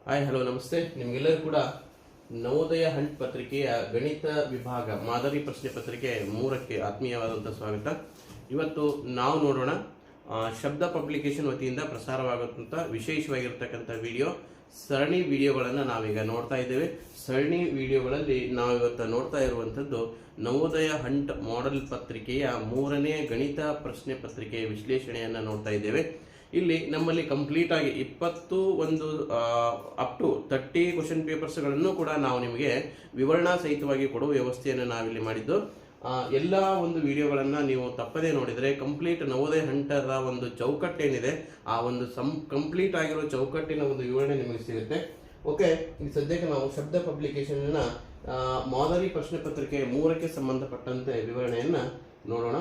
Hi hello ನಮಸ್ತೆ. ನಿಮಗೆಲ್ಲರೂ ಕೂಡ Navodaya Hunt ಪತ್ರಿಕೆಯ ಗಣಿತ ವಿಭಾಗ ಮಾದರಿ ಪ್ರಶ್ನೆ ಪತ್ರಿಕೆ 3ಕ್ಕೆ ಆತ್ಮೀಯವಾದಂಥ ಸ್ವಾಗತ. ಇವತ್ತು ನಾವು ನೋಡೋಣ ಶಬ್ದ ಪಬ್ಲಿಕೇಶನ್ ವತಿಯಿಂದ ಪ್ರಸಾರವಾಗುವಂಥ ವಿಶೇಷವಾಗಿರ್ತಕ್ಕಂಥ ವಿಡಿಯೋ ಸರಣಿ ವಿಡಿಯೋಗಳನ್ನು ನಾವೀಗ ನೋಡ್ತಾ ಇದ್ದೇವೆ. ಸರಣಿ ವಿಡಿಯೋಗಳಲ್ಲಿ ನಾವು ಇವತ್ತು ನೋಡ್ತಾ ಇರುವಂಥದ್ದು ನವೋದಯ ಹಂಟ್ ಮಾಡೆಲ್ ಪತ್ರಿಕೆಯ 3ನೇ ಗಣಿತ ಪ್ರಶ್ನೆ ಪತ್ರಿಕೆಯ ವಿಶ್ಲೇಷಣೆಯನ್ನು ನೋಡ್ತಾ ಇದ್ದೇವೆ. ಇಲ್ಲಿ ನಮ್ಮಲ್ಲಿ ಕಂಪ್ಲೀಟ್ ಆಗಿ 21 ಅಪ್ ಟು 30 ಕ್ವಶನ್ ಪೇಪರ್ಸ್ಗಳನ್ನು ಕೂಡ ನಾವು ನಿಮಗೆ ವಿವರಣಾ ಸಹಿತವಾಗಿ ಕೊಡುವ ವ್ಯವಸ್ಥೆಯನ್ನು ನಾವಿಲ್ಲಿ ಮಾಡಿದ್ದು. ಎಲ್ಲ ಒಂದು ವಿಡಿಯೋಗಳನ್ನು ನೀವು ತಪ್ಪದೇ ನೋಡಿದರೆ ಕಂಪ್ಲೀಟ್ ನವೋದಯ ಹಂಟರ ಒಂದು ಚೌಕಟ್ಟೇನಿದೆ ಆ ಒಂದು ಕಂಪ್ಲೀಟ್ ಆಗಿರೋ ಚೌಕಟ್ಟಿನ ಒಂದು ವಿವರಣೆ ನಿಮಗೆ ಸಿಗುತ್ತೆ. ಓಕೆ, ಈ ಸದ್ಯಕ್ಕೆ ನಾವು ಶಬ್ದ ಪಬ್ಲಿಕೇಶನ್ ಮಾದರಿ ಪ್ರಶ್ನೆ ಪತ್ರಿಕೆ 3ಕ್ಕೆ ಸಂಬಂಧಪಟ್ಟಂತೆ ವಿವರಣೆಯನ್ನು ನೋಡೋಣ.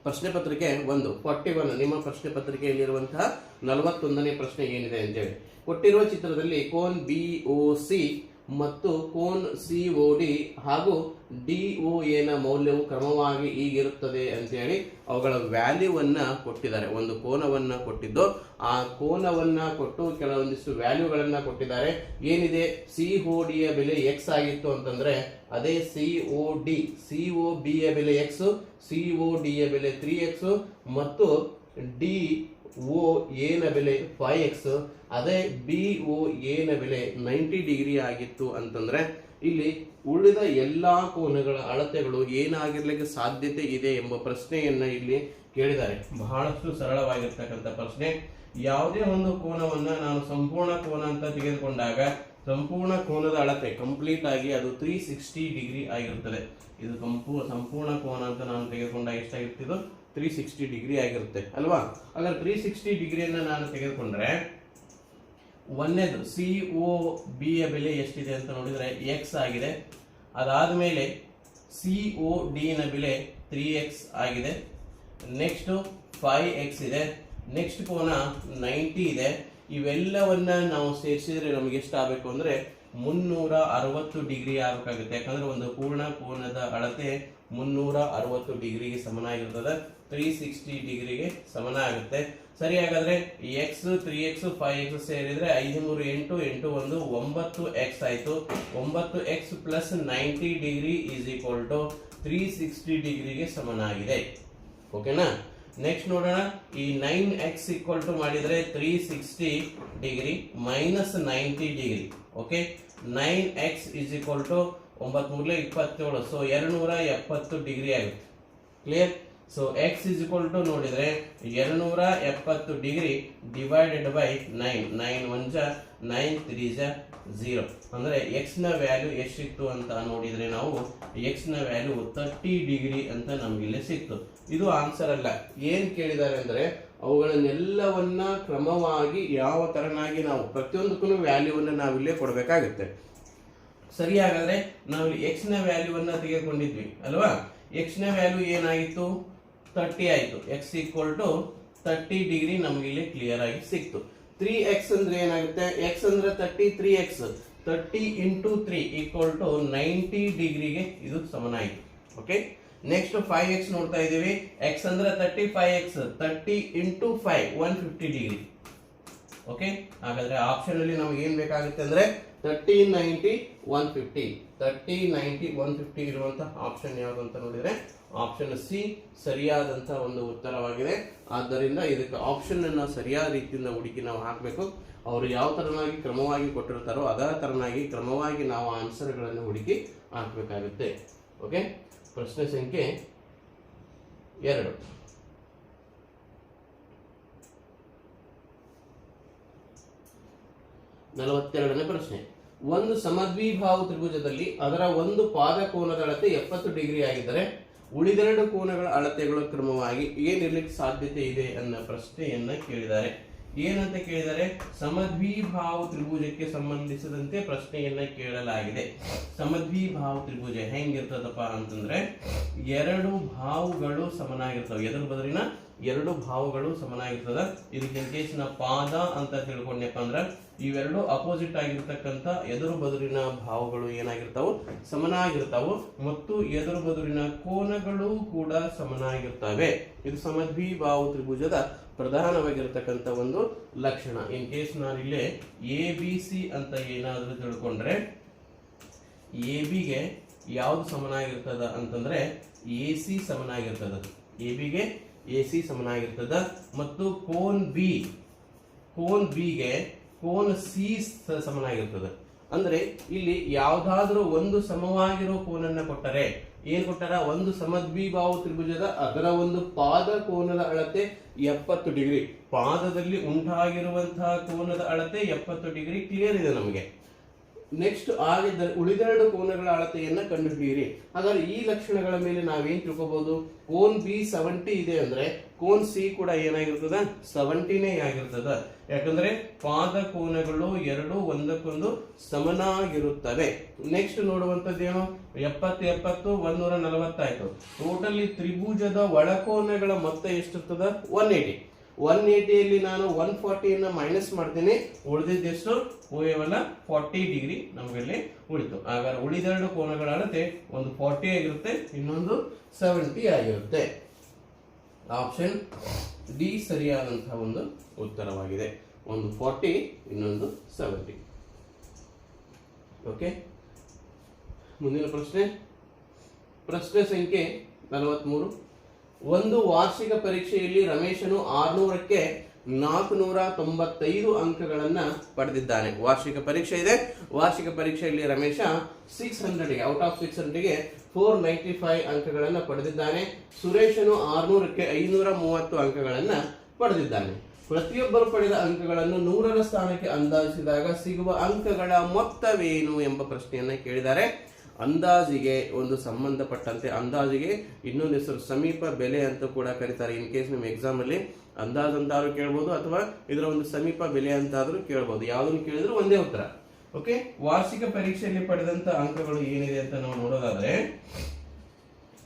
ಪ್ರಶ್ನೆ ಪತ್ರಿಕೆ 41 ನಿಮ್ಮ ಪ್ರಶ್ನೆ ಪತ್ರಿಕೆಯಲ್ಲಿರುವಂತಹ 41ನೇ ಪ್ರಶ್ನೆ ಏನಿದೆ ಅಂತೇಳಿ ಕೊಟ್ಟಿರುವ ಚಿತ್ರದಲ್ಲಿ ಕೋನ್ BOC ಮತ್ತು ಕೋನ್ COD ಹಾಗೂ DOA ನ ಮೌಲ್ಯವು ಕ್ರಮವಾಗಿ ಹೀಗಿರುತ್ತದೆ ಅಂತೇಳಿ ಅವುಗಳ ವ್ಯಾಲ್ಯೂವನ್ನ ಕೊಟ್ಟಿದ್ದಾರೆ. ಒಂದು ಕೋನವನ್ನ ಕೊಟ್ಟಿದ್ದು, ಆ ಕೋನವನ್ನ ಕೊಟ್ಟು ಕೆಲವೊಂದಿಷ್ಟು ವ್ಯಾಲ್ಯೂಗಳನ್ನ ಕೊಟ್ಟಿದ್ದಾರೆ. ಏನಿದೆ, COD ಯ ಬೆಲೆ x ಆಗಿತ್ತು ಅಂತಂದ್ರೆ ಅದೇ COB ಯ ಬೆಲೆ x, COD ಯ ಬೆಲೆ 3x ಮತ್ತು DOA ನ ಬೆಲೆ 5x, ಅದೇ BOA ನ ಬೆಲೆ 90 ಡಿಗ್ರಿ ಆಗಿತ್ತು ಅಂತಂದ್ರೆ ಇಲ್ಲಿ ಉಳಿದ ಎಲ್ಲಾ ಕೋನಗಳ ಅಳತೆಗಳು ಏನಾಗಿರ್ಲಿಕ್ಕೆ ಸಾಧ್ಯತೆ ಇದೆ ಎಂಬ ಪ್ರಶ್ನೆಯನ್ನ ಇಲ್ಲಿ ಕೇಳಿದ್ದಾರೆ. ಬಹಳಷ್ಟು ಸರಳವಾಗಿರ್ತಕ್ಕಂಥ ಪ್ರಶ್ನೆ. ಯಾವುದೇ ಒಂದು ಕೋನವನ್ನ ನಾನು ಸಂಪೂರ್ಣ ಕೋನ ಅಂತ ತೆಗೆದುಕೊಂಡಾಗ ಸಂಪೂರ್ಣ ಕೋನದ ಅಳತೆ ಕಂಪ್ಲೀಟ್ ಆಗಿ ಅದು 360 ಡಿಗ್ರಿ ಆಗಿರುತ್ತದೆ. ಇದು ಸಂಪೂರ್ಣ ಕೋನ ಅಂತ ನಾನು ತೆಗೆದುಕೊಂಡಾಗ ಎಷ್ಟಾಗಿರ್ತಿದ್ದು 360 ಡಿಗ್ರಿ ಆಗಿರುತ್ತೆ ಅಲ್ವಾ? ಹಾಗಾದ್ರೆ 360 ಡಿಗ್ರಿಯನ್ನ ನಾನು ತೆಗೆದುಕೊಂಡ್ರೆ ಒಂದೇದು COB ಯ ಬೆಲೆ ಎಷ್ಟಿದೆ ಅಂತ ನೋಡಿದ್ರೆ x ಆಗಿದೆ. ಅದಾದ್ಮೇಲೆ COD ನ ಬೆಲೆ 3x ಆಗಿದೆ. ನೆಕ್ಸ್ಟ್ 5x ಇದೆ. ನೆಕ್ಸ್ಟ್ ಕೋನ 90 ಇದೆ. ಇವೆಲ್ಲವನ್ನ ನಾವು ಸೇರಿಸಿದ್ರೆ ನಮಗೆ ಎಷ್ಟು ಆಗಬೇಕು ಅಂದ್ರೆ 360 ಡಿಗ್ರಿ ಆಗಬೇಕಾಗುತ್ತೆ. ಯಾಕಂದ್ರೆ ಒಂದು ಪೂರ್ಣ ಕೋನದ ಅಳತೆ 360 ಡಿಗ್ರಿಗೆ ಸಮನಾಗಿರ್ತದೆ, 360 ಡಿಗ್ರಿಗೆ ಸಮನಾಗುತ್ತೆ. ಸರಿ, ಹಾಗಾದ್ರೆ x 3x 5x ಸೇರಿದ್ರೆ 5 3 8 8 1 9x ಆಯ್ತು. 9x plus 90 degree is equal to 360 ಡಿಗ್ರಿಗೆ ಸಮನಾಗಿದೆ. ಓಕೆನಾ? ನೆಕ್ಸ್ಟ್ ನೋಡೋಣ. ಈ 9x ಈಕ್ವಲ್ ಟು ಮಾಡಿದ್ರೆ 360 degree minus 90 degree. Okay, 9x is equal to 9 27, so 270 degree ಆಗುತ್ತೆ. Clear? So x is equal to ನೋಡಿದ್ರೆ 270 ಡಿಗ್ರಿ ಡಿವೈಡೆಡ್ ಬೈ 9. 9 1 9 3 0. ಅಂದ್ರೆ x ನ ವ್ಯಾಲ್ಯೂ ಎಷ್ಟಿತ್ತು ಅಂತ ನೋಡಿದ್ರೆ ನಾವು x ನ ವ್ಯಾಲ್ಯೂ 30 ಡಿಗ್ರಿ ಅಂತ ನಮ್ಗೆ ಇಲ್ಲಿ ಸಿಕ್ತು. ಇದು ಆನ್ಸರ್ ಅಲ್ಲ. ಏನ್ ಕೇಳಿದ್ದಾರೆ ಅಂದ್ರೆ ಅವುಗಳನ್ನೆಲ್ಲವನ್ನ ಕ್ರಮವಾಗಿ ಯಾವ ತರನಾಗಿ ನಾವು ಪ್ರತಿಯೊಂದಕ್ಕೂ ವ್ಯಾಲ್ಯೂವನ್ನ ನಾವಿಲ್ಲೇ ಕೊಡಬೇಕಾಗುತ್ತೆ. ಸರಿ, ಹಾಗಾದ್ರೆ ನಾವು x ನ ವ್ಯಾಲ್ಯೂವನ್ನ ತೆಗೆದುಕೊಂಡಿದ್ವಿ ಅಲ್ವಾ? x ನ ವ್ಯಾಲ್ಯೂ ಏನಾಗಿತ್ತು? 30 ಆಯ್ತು. x ಈಕ್ವಲ್ ಟು 30 ಡಿಗ್ರಿ ನಮ್ಗೆ ಇಲ್ಲಿ ಕ್ಲಿಯರ್ ಆಗಿ ಸಿಕ್ತು. 3x ಅಂದ್ರೆ ಏನಾಗುತ್ತೆ? x ಅಂದ್ರೆ 30, 3x 30 ಇಂಟು 3 ಈಕ್ವಲ್ ಟು 90 ಡಿಗ್ರಿಗೆ ಇದು ಸಮನಾಯಿತು. ಓಕೆ, ನೆಕ್ಸ್ಟ್ 5x ನೋಡ್ತಾ ಇದೀವಿ. x ಅಂದ್ರೆ 30, 5x 30 ಇಂಟು 5 150 ಡಿಗ್ರಿ. ಓಕೆ, ಹಾಗಾದ್ರೆ ಆಪ್ಷನ್ ಅಲ್ಲಿ ನಮಗೆ ಏನ್ ಬೇಕಾಗುತ್ತೆ ಅಂದ್ರೆ 30 90 150. 30 90 150 ಇರುವಂತ ಆಪ್ಷನ್ ಯಾವುದು ಅಂತ ನೋಡಿದ್ರೆ ಆಪ್ಷನ್ ಸಿ ಸರಿಯಾದಂತ ಒಂದು ಉತ್ತರವಾಗಿದೆ. ಆದ್ದರಿಂದ ಇದಕ್ಕೆ ಆಪ್ಷನ್ ಅನ್ನ ಸರಿಯಾದ ರೀತಿಯಿಂದ ಹುಡುಕಿ ನಾವು ಹಾಕಬೇಕು. ಅವರು ಯಾವ ತರನಾಗಿ ಕ್ರಮವಾಗಿ ಕೊಟ್ಟಿರ್ತಾರೋ ಅದೇ ತರನಾಗಿ ಕ್ರಮವಾಗಿ ನಾವು ಆನ್ಸರ್ಗಳನ್ನು ಹುಡುಕಿ ಹಾಕಬೇಕಾಗುತ್ತೆ. ಓಕೆ, ಪ್ರಶ್ನೆ ಸಂಖ್ಯೆ 2. ನಲವತ್ತೆರಡನೇ ಪ್ರಶ್ನೆ. ಒಂದು ಸಮದ್ವಿಬಾಹು ತ್ರಿಭುಜದಲ್ಲಿ ಅದರ ಒಂದು ಪಾದ ಕೋನದ ಅಳತೆ 70 ಡಿಗ್ರಿ ಆಗಿದ್ದರೆ ಉಳಿದೆರಡು ಕೋನಗಳ ಅಳತೆಗಳು ಕ್ರಮವಾಗಿ ಏನಿರ್ಲಿಕ್ಕೆ ಸಾಧ್ಯತೆ ಇದೆ ಅನ್ನೋ ಪ್ರಶ್ನೆಯನ್ನ ಕೇಳಿದ್ದಾರೆ. ಏನಂತ ಕೇಳಿದರೆ ಸಮದ್ವಿಬಾಹು ತ್ರಿಭುಜಕ್ಕೆ ಸಂಬಂಧಿಸಿದಂತೆ ಪ್ರಶ್ನೆಯನ್ನ ಕೇಳಲಾಗಿದೆ. ಸಮದ್ವಿಬಾಹು ತ್ರಿಭುಜ ಹೆಂಗಿರ್ತದಪ್ಪ ಅಂತಂದ್ರೆ ಎರಡು ಬಾಹುಗಳು ಸಮನಾಗಿರ್ತವೆ. ಎದುರು ಬದಲಿನ ಎರಡು ಬಾಹುಗಳು ಸಮನಾಗಿರ್ತದ. ಇದಕ್ಕೆ ಕೇಸ್ ನ ಪಾದ ಅಂತ ತಿಳ್ಕೊಂಡಪ್ಪ ಅಂದ್ರ ಇವೆರಡು ಅಪೋಸಿಟ್ ಆಗಿರ್ತಕ್ಕಂಥ ಎದುರು ಬದುರಿನ ಬಾಹುಗಳು ಏನಾಗಿರ್ತಾವು? ಸಮನಾಗಿರ್ತಾವು. ಮತ್ತು ಎದುರು ಬದುರಿನ ಕೋನಗಳು ಕೂಡ ಸಮನಾಗಿರ್ತವೆ. ಇದು ಸಮದ್ವಿಬಾಹು ತ್ರಿಭುಜದ ಪ್ರಧಾನವಾಗಿರ್ತಕ್ಕಂಥ ಒಂದು ಲಕ್ಷಣ. ಇನ್ ಕೇಸ್ ನಾನು ಇಲ್ಲಿ ABC ಅಂತ ಏನಾದರೂ ತಿಳ್ಕೊಂಡ್ರೆ AB ಗೆ ಯಾವ್ದು ಸಮನಾಗಿರ್ತದ ಅಂತಂದ್ರೆ AC ಸಮನಾಗಿರ್ತದ. AB ಗೆ AC ಸಮನಾಗಿರ್ತದ. ಮತ್ತು ಕೋನ್ B ಗೆ ಕೋನ್ C ಸಮನಾಗಿರ್ತದ. ಅಂದ್ರೆ ಇಲ್ಲಿ ಯಾವ್ದಾದ್ರೂ ಒಂದು ಸಮವಾಗಿರೋ ಕೋನನ್ನ ಕೊಟ್ಟರೆ ಏನ್ ಕೊಟ್ಟಾರ, ಒಂದು ಸಮದ್ವಿಬಾಹು ತ್ರಿಭುಜದ ಅದರ ಒಂದು ಪಾದ ಕೋನದ ಅಳತೆ 70 ಡಿಗ್ರಿ, ಪಾದದಲ್ಲಿ ಉಂಟಾಗಿರುವಂತಹ ಕೋನದ ಅಳತೆ 70 ಡಿಗ್ರಿ ಕ್ಲಿಯರ್ ಇದೆ ನಮಗೆ. ನೆಕ್ಸ್ಟ್ ಆಗಿದ್ದರೆ ಉಳಿದೆರಡು ಕೋನಗಳ ಅಳತೆಯನ್ನ ಕಂಡುಹಿಡಿಯಿರಿ. ಹಾಗಾದ್ರೆ ಈ ಲಕ್ಷಣಗಳ ಮೇಲೆ ನಾವೇನ್ ತಿಳ್ಕೋಬಹುದು, ಕೋನ್ B 70 ಇದೆ ಅಂದ್ರೆ ಕೋನ್ C ಕೂಡ ಏನಾಗಿರ್ತದ, 70ನೇ ಆಗಿರ್ತದ. ಯಾಕಂದ್ರೆ ಪಾದ ಕೋನಗಳು ಎರಡು ಒಂದಕ್ಕೊಂದು ಸಮನಾಗಿರುತ್ತವೆ. ನೆಕ್ಸ್ಟ್ ನೋಡುವಂತದ್ದೇನು, 70 70 140 ಆಯ್ತು. ಟೋಟಲಿ ತ್ರಿಭುಜದ ಒಳಕೋನಗಳ ಮೊತ್ತ ಎಷ್ಟಿರ್ತದ, 180. 180ಯಲ್ಲಿ ನಾನು 140 ಮೈನಸ್ ಮಾಡ್ತೇನೆ, ಉಳಿದಿದ್ದೆಷ್ಟು ಕೇವಲ 40 ಡಿಗ್ರಿ ನಮಗಲ್ಲಿ ಉಳಿತು. ಹಾಗಾದ್ರೆ ಉಳಿದೆರಡು ಕೋನಗಳ ಅಳತೆ ಒಂದು 40 ಆಗಿರುತ್ತೆ, ಇನ್ನೊಂದು 70 ಆಗಿರುತ್ತೆ. ಆಪ್ಷನ್ ಡಿ ಸರಿಯಾದಂತಹ ಒಂದು ಉತ್ತರವಾಗಿದೆ. ಒಂದು 40, ಇನ್ನೊಂದು 70. ಓಕೆ, ಮುಂದಿನ ಪ್ರಶ್ನೆ ಸಂಖ್ಯೆ 43. ಒಂದು ವಾರ್ಷಿಕ ಪರೀಕ್ಷೆಯಲ್ಲಿ ರಮೇಶನು 600ಕ್ಕೆ 495 ಅಂಕಗಳನ್ನ ಪಡೆದಿದ್ದಾನೆ. ವಾರ್ಷಿಕ ಪರೀಕ್ಷೆ ಇದೆ. ವಾರ್ಷಿಕ ಪರೀಕ್ಷೆಯಲ್ಲಿ ರಮೇಶ 600ಗೆ ಔಟ್ ಆಫ್ 600ಗೆ 495 ಅಂಕಗಳನ್ನ ಪಡೆದಿದ್ದಾನೆ. ಸುರೇಶನು 600ಕ್ಕೆ 530 ಅಂಕಗಳನ್ನ ಪಡೆದಿದ್ದಾನೆ. ಪ್ರತಿಯೊಬ್ಬರು ಪಡೆದ ಅಂಕಗಳನ್ನು 100ರ ಸ್ಥಾನಕ್ಕೆ ಅಂದಾಜಿಸಿದಾಗ ಸಿಗುವ ಅಂಕಗಳ ಮೊತ್ತವೇನು ಎಂಬ ಪ್ರಶ್ನೆಯನ್ನ ಕೇಳಿದ್ದಾರೆ. ಅಂದಾಜಿಗೆ ಒಂದು ಸಂಬಂಧಪಟ್ಟಂತೆ ಅಂದಾಜಿಗೆ ಇನ್ನೊಂದು ಹೆಸರು ಸಮೀಪ ಬೆಲೆ ಅಂತ ಕೂಡ ಕರೀತಾರೆ. ಇನ್ ಕೇಸ್ ನಿಮ್ಮ ಎಕ್ಸಾಮ್ ಅಲ್ಲಿ ಅಂದಾಜು ಅಂತಾದ್ರೂ ಕೇಳ್ಬೋದು ಅಥವಾ ಇದರ ಒಂದು ಸಮೀಪ ಬೆಲೆ ಅಂತಾದ್ರೂ ಕೇಳ್ಬೋದು. ಯಾವ್ದನ್ನು ಕೇಳಿದ್ರು ಒಂದೇ ಉತ್ತರ. ಓಕೆ, ವಾರ್ಷಿಕ ಪರೀಕ್ಷೆಯಲ್ಲಿ ಪಡೆದಂತ ಅಂಕಗಳು ಏನಿದೆ ಅಂತ ನಾವು ನೋಡೋದಾದ್ರೆ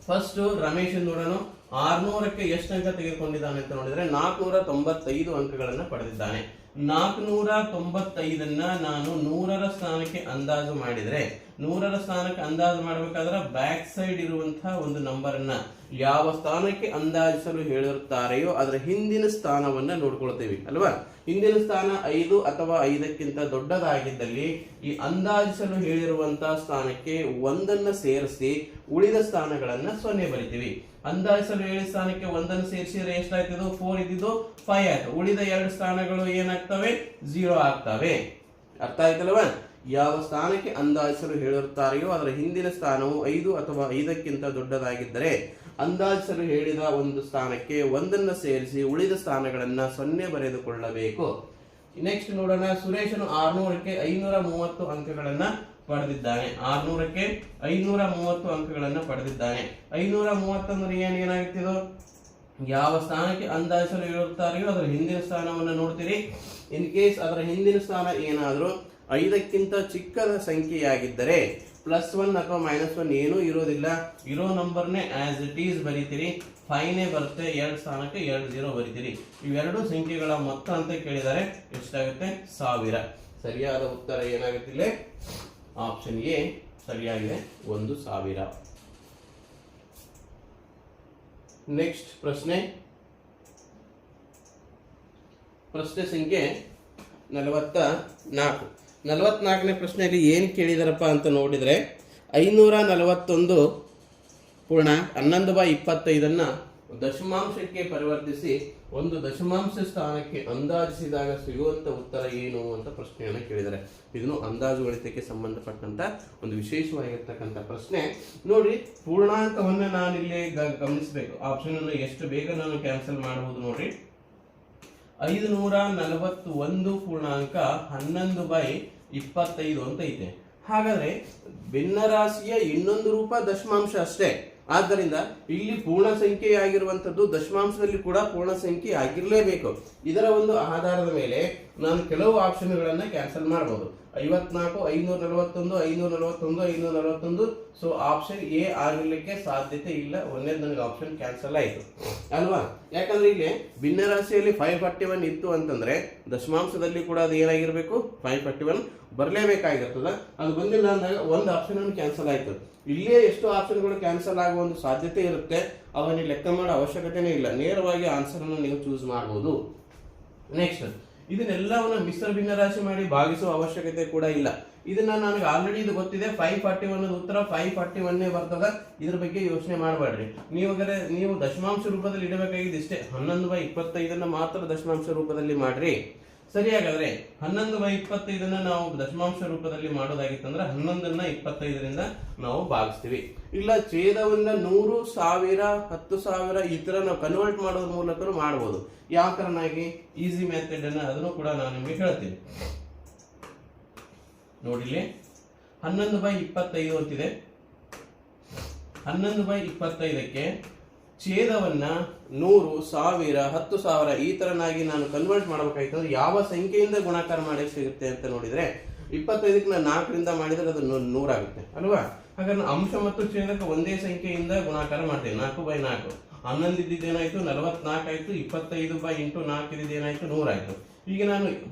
ಫಸ್ಟ್ ರಮೇಶ್ ನೋಡೋಣ. 600ಕ್ಕೆ ಎಷ್ಟು ಅಂಕ ತೆಗೆದುಕೊಂಡಿದ್ದಾನೆ ಅಂತ ನೋಡಿದ್ರೆ 495 ಅಂಕಗಳನ್ನ ಪಡೆದಿದ್ದಾನೆ. 495 ನಾನು 100ರ ಸ್ಥಾನಕ್ಕೆ ಅಂದಾಜು ಮಾಡಿದ್ರೆ 100ರ ಸ್ಥಾನಕ್ಕೆ ಅಂದಾಜು ಮಾಡಬೇಕಾದ್ರೆ ಬ್ಯಾಕ್ ಸೈಡ್ ಇರುವಂತಹ ಒಂದು ನಂಬರ್ ಅನ್ನ ಯಾವ ಸ್ಥಾನಕ್ಕೆ ಅಂದಾಜಿಸಲು ಹೇಳಿರುತ್ತಾರೆಯೋ ಅದರ ಹಿಂದಿನ ಸ್ಥಾನವನ್ನ ನೋಡ್ಕೊಳ್ತೇವೆ ಅಲ್ವಾ. ಹಿಂದಿನ ಸ್ಥಾನ 5 ಅಥವಾ 5ಕ್ಕಿಂತ ದೊಡ್ಡದಾಗಿದ್ದಲ್ಲಿ ಈ ಅಂದಾಜಿಸಲು ಹೇಳಿರುವಂತಹ ಸ್ಥಾನಕ್ಕೆ ಒಂದನ್ನ ಸೇರಿಸಿ ಉಳಿದ ಸ್ಥಾನಗಳನ್ನ 0 ಬರಿತೀವಿ. ಅಂದಾಜಿಸಲು ಹೇಳಿದ ಸ್ಥಾನಕ್ಕೆ ಒಂದನ್ನು ಸೇರಿಸಿದ್ರೆ ಎಷ್ಟಾಯ್ತದು, 4 ಇದ್ದಿದ್ದು 5 ಆಯ್ತು. ಉಳಿದ 2 ಸ್ಥಾನಗಳು ಏನಾಗ್ತವೆ, 0 ಆಗ್ತವೆ. ಅರ್ಥ ಆಯ್ತಲ್ವಾ. ಯಾವ ಸ್ಥಾನಕ್ಕೆ ಅಂದಾಜಿಸಲು ಹೇಳಿರುತ್ತಾರೆಯೋ ಅದರ ಹಿಂದಿನ ಸ್ಥಾನವು 5 ಅಥವಾ 5ಕ್ಕಿಂತ ದೊಡ್ಡದಾಗಿದ್ದರೆ ಅಂದಾಜಿಸಲು ಹೇಳಿದ ಒಂದು ಸ್ಥಾನಕ್ಕೆ ಒಂದನ್ನು ಸೇರಿಸಿ ಉಳಿದ ಸ್ಥಾನಗಳನ್ನ 0 ಬರೆದುಕೊಳ್ಳಬೇಕು. ನೆಕ್ಸ್ಟ್ ನೋಡೋಣ. ಸುರೇಶನು 600ಕ್ಕೆ 530 ಅಂಕಗಳನ್ನ ಪಡೆದಿದ್ದಾನೆ. 600ಕ್ಕೆ 530 ಅಂಕಗಳನ್ನ ಪಡೆದಿದ್ದಾನೆ. 530 ಅಂದ್ರೆ ಏನಾಗುತ್ತಿದೋ, ಯಾವ ಸ್ಥಾನಕ್ಕೆ ಅಂದಾಜಿಸಲು ಹೇಳಿರುತ್ತಾರೆಯೋ ಅದರ ಹಿಂದಿನ ಸ್ಥಾನವನ್ನು ನೋಡ್ತೀರಿ. ಇನ್ ಕೇಸ್ ಅದರ ಹಿಂದಿನ ಸ್ಥಾನ ಏನಾದರೂ 5ಕ್ಕಿಂತ ಚಿಕ್ಕದ ಸಂಖ್ಯೆಯಾಗಿದ್ದರೆ +1 ಅಥವಾ -1 ಏನೂ ಇರೋದಿಲ್ಲ. ಇರೋ ನಂಬರ್ನೇ ಆಸ್ ಇಟ್ ಈಸ್ ಬರೀತೀರಿ. 5ನೇ ಬರುತ್ತೆ, 2 ಸ್ಥಾನಕ್ಕೆ 2 0 ಬರೀತೀರಿ. ಇವೆರಡು ಸಂಖ್ಯೆಗಳ ಮೊತ್ತ ಅಂತ ಕೇಳಿದರೆ ಎಷ್ಟಾಗುತ್ತೆ, 1000. ಸರಿಯಾದ ಉತ್ತರ ಏನಾಗುತ್ತಿಲ್ಲ, ಆಪ್ಷನ್ ಎ ಸರಿಯಾಗಿದೆ, 1000. ನೆಕ್ಸ್ಟ್ ಪ್ರಶ್ನೆ ಸಂಖ್ಯೆ 44. 44ನೇ ಪ್ರಶ್ನೆಯಲ್ಲಿ ಏನು ಕೇಳಿದಾರಪ್ಪ ಅಂತ ನೋಡಿದರೆ 541 ಪೂರ್ಣಾಂಕ 11/25 ದಶಮಾಂಶಕ್ಕೆ ಪರಿವರ್ತಿಸಿ ಒಂದು ದಶಮಾಂಶ ಸ್ಥಾನಕ್ಕೆ ಅಂದಾಜಿಸಿದಾಗ ಸಿಗುವಂತ ಉತ್ತರ ಏನು ಅಂತ ಪ್ರಶ್ನೆಯನ್ನು ಕೇಳಿದ್ದಾರೆ. ಇದನ್ನು ಅಂದಾಜು ಗಣಿತಕ್ಕೆ ಸಂಬಂಧಪಟ್ಟಂತ ಒಂದು ವಿಶೇಷವಾಗಿರ್ತಕ್ಕಂಥ ಪ್ರಶ್ನೆ. ನೋಡಿ, ಪೂರ್ಣಾಂಕವನ್ನು ನಾನು ಇಲ್ಲಿ ಗಮನಿಸಬೇಕು. ಆಪ್ಷನ್ ಅನ್ನು ಎಷ್ಟು ಬೇಗ ನಾನು ಕ್ಯಾನ್ಸಲ್ ಮಾಡಬಹುದು ನೋಡ್ರಿ. 541 ಪೂರ್ಣಾಂಕ 11/25 ಅಂತ ಐತೆ. ಹಾಗಾದ್ರೆ ಭಿನ್ನರಾಶಿಯ ಇನ್ನೊಂದು ರೂಪ ದಶಮಾಂಶ ಅಷ್ಟೇ. ಆದ್ದರಿಂದ ಇಲ್ಲಿ ಪೂರ್ಣ ಸಂಖ್ಯೆಯಾಗಿರುವಂತದ್ದು ದಶಮಾಂಶದಲ್ಲಿ ಕೂಡ ಪೂರ್ಣ ಸಂಖ್ಯೆ ಆಗಿರಲೇಬೇಕು. ಇದರ ಒಂದು ಆಧಾರದ ಮೇಲೆ ನಾನು ಕೆಲವು ಆಪ್ಷನ್ಗಳನ್ನ ಕ್ಯಾನ್ಸಲ್ ಮಾಡಬಹುದು. 54, 541, 541, 541. ಸೊ ಆಪ್ಷನ್ ಎ ಆಗಿರ್ಲಿಕ್ಕೆ ಸಾಧ್ಯತೆ ಇಲ್ಲ. ಒಂದೇದು ನನಗೆ ಆಪ್ಷನ್ ಕ್ಯಾನ್ಸಲ್ ಆಯಿತು ಅಲ್ವಾ. ಯಾಕಂದ್ರೆ ಇಲ್ಲಿ ಭಿನ್ನರಾಶಿಯಲ್ಲಿ 541 ಇತ್ತು ಅಂತಂದ್ರೆ ದಶಮಾಂಶದಲ್ಲಿ ಕೂಡ ಅದು ಏನಾಗಿರ್ಬೇಕು, 541 ಬರಲೇಬೇಕಾಗಿರ್ತದ. ಅದು ಬಂದಿಲ್ಲ ಅಂದಾಗ ಒಂದು ಆಪ್ಷನ್ ಅನ್ನು ಕ್ಯಾನ್ಸಲ್ ಆಯ್ತು. ಇಲ್ಲೇ ಎಷ್ಟು ಆಪ್ಷನ್ಗಳು ಕ್ಯಾನ್ಸಲ್ ಆಗುವ ಒಂದು ಸಾಧ್ಯತೆ ಇರುತ್ತೆ, ಅವನ್ನ ಲೆಕ್ಕ ಮಾಡೋ ಅವಶ್ಯಕತೆನೇ ಇಲ್ಲ. ನೇರವಾಗಿ ಆನ್ಸರ್ ಅನ್ನು ನೀವು ಚೂಸ್ ಮಾಡಬಹುದು. ನೆಕ್ಸ್ಟ್, ಇದನ್ನೆಲ್ಲವನ್ನ ಮಿಶ್ರ ಭಿನ್ನರಾಶಿ ಮಾಡಿ ಭಾಗಿಸುವ ಅವಶ್ಯಕತೆ ಕೂಡ ಇಲ್ಲ. ಇದನ್ನ ನನಗೆ ಆಲ್ರೆಡಿ ಇದು ಗೊತ್ತಿದೆ. 541 ಉತ್ತರ 541 ಬರ್ತದ. ಇದ್ರ ಬಗ್ಗೆ ಯೋಚನೆ ಮಾಡಬೇಡ್ರಿ. ನೀವು ದಶಮಾಂಶ ರೂಪದಲ್ಲಿ ಇಡಬೇಕಾಗಿದ್ದು ಇಷ್ಟೇ, 11/25 ಮಾತ್ರ ದಶಮಾಂಶ ರೂಪದಲ್ಲಿ ಮಾಡ್ರಿ. ಸರಿ, ಹಾಗಾದ್ರೆ 11/25 ನಾವು ದಶಮಾಂಶ ರೂಪದಲ್ಲಿ ಮಾಡೋದಾಗಿತ್ತಂದ್ರೆ 11ನ್ನ 25ರಿಂದ ನಾವು ಭಾಗಿಸ್ತೀವಿ. ಇಲ್ಲ ಛೇದವನ್ನ 100, 1000, 10,000 ಈ ತರ ನಾವು ಕನ್ವರ್ಟ್ ಮಾಡೋದ್ರ ಮೂಲಕ ಮಾಡಬಹುದು. ಯಾವ ತರನಾಗಿ ಈಸಿ ಮೆಥಡ್ ಅನ್ನ ಅದನ್ನು ಕೂಡ ನಾನು ನಿಮಗೆ ಹೇಳ್ತೀನಿ. ನೋಡಿಲಿ, 11/25 ಅಂತಿದೆ. 11/25ಕ್ಕೆ ಛೇದವನ್ನ 100, 1000, 10,000 ಈ ತರನಾಗಿ ನಾನು ಕನ್ವರ್ಟ್ ಮಾಡಬೇಕಾಯ್ತು ಅಂದ್ರೆ ಯಾವ ಸಂಖ್ಯೆಯಿಂದ ಗುಣಾಕಾರ ಮಾಡಿ ಸಿಗುತ್ತೆ ಅಂತ ನೋಡಿದ್ರೆ 25ಕ್ಕೆ ನಾನು 4ರಿಂದ ಮಾಡಿದ್ರೆ ಅದು 100 ಆಗುತ್ತೆ ಅಲ್ವಾ. ಹಾಗಾದ್ರೆ ಅಂಶ ಮತ್ತು ಛೇದಕ ಒಂದೇ ಸಂಖ್ಯೆಯಿಂದ ಗುಣಾಕಾರ ಮಾಡ್ತೇವೆ. 4/4 11 ಇದ್ದಿದ್ದೇನಾಯ್ತು 44 ಆಯ್ತು. 25/4 ಇದ್ದಿದ್ದೇನಾಯ್ತು 100 ಆಯ್ತು. ಈಗ ನಾನು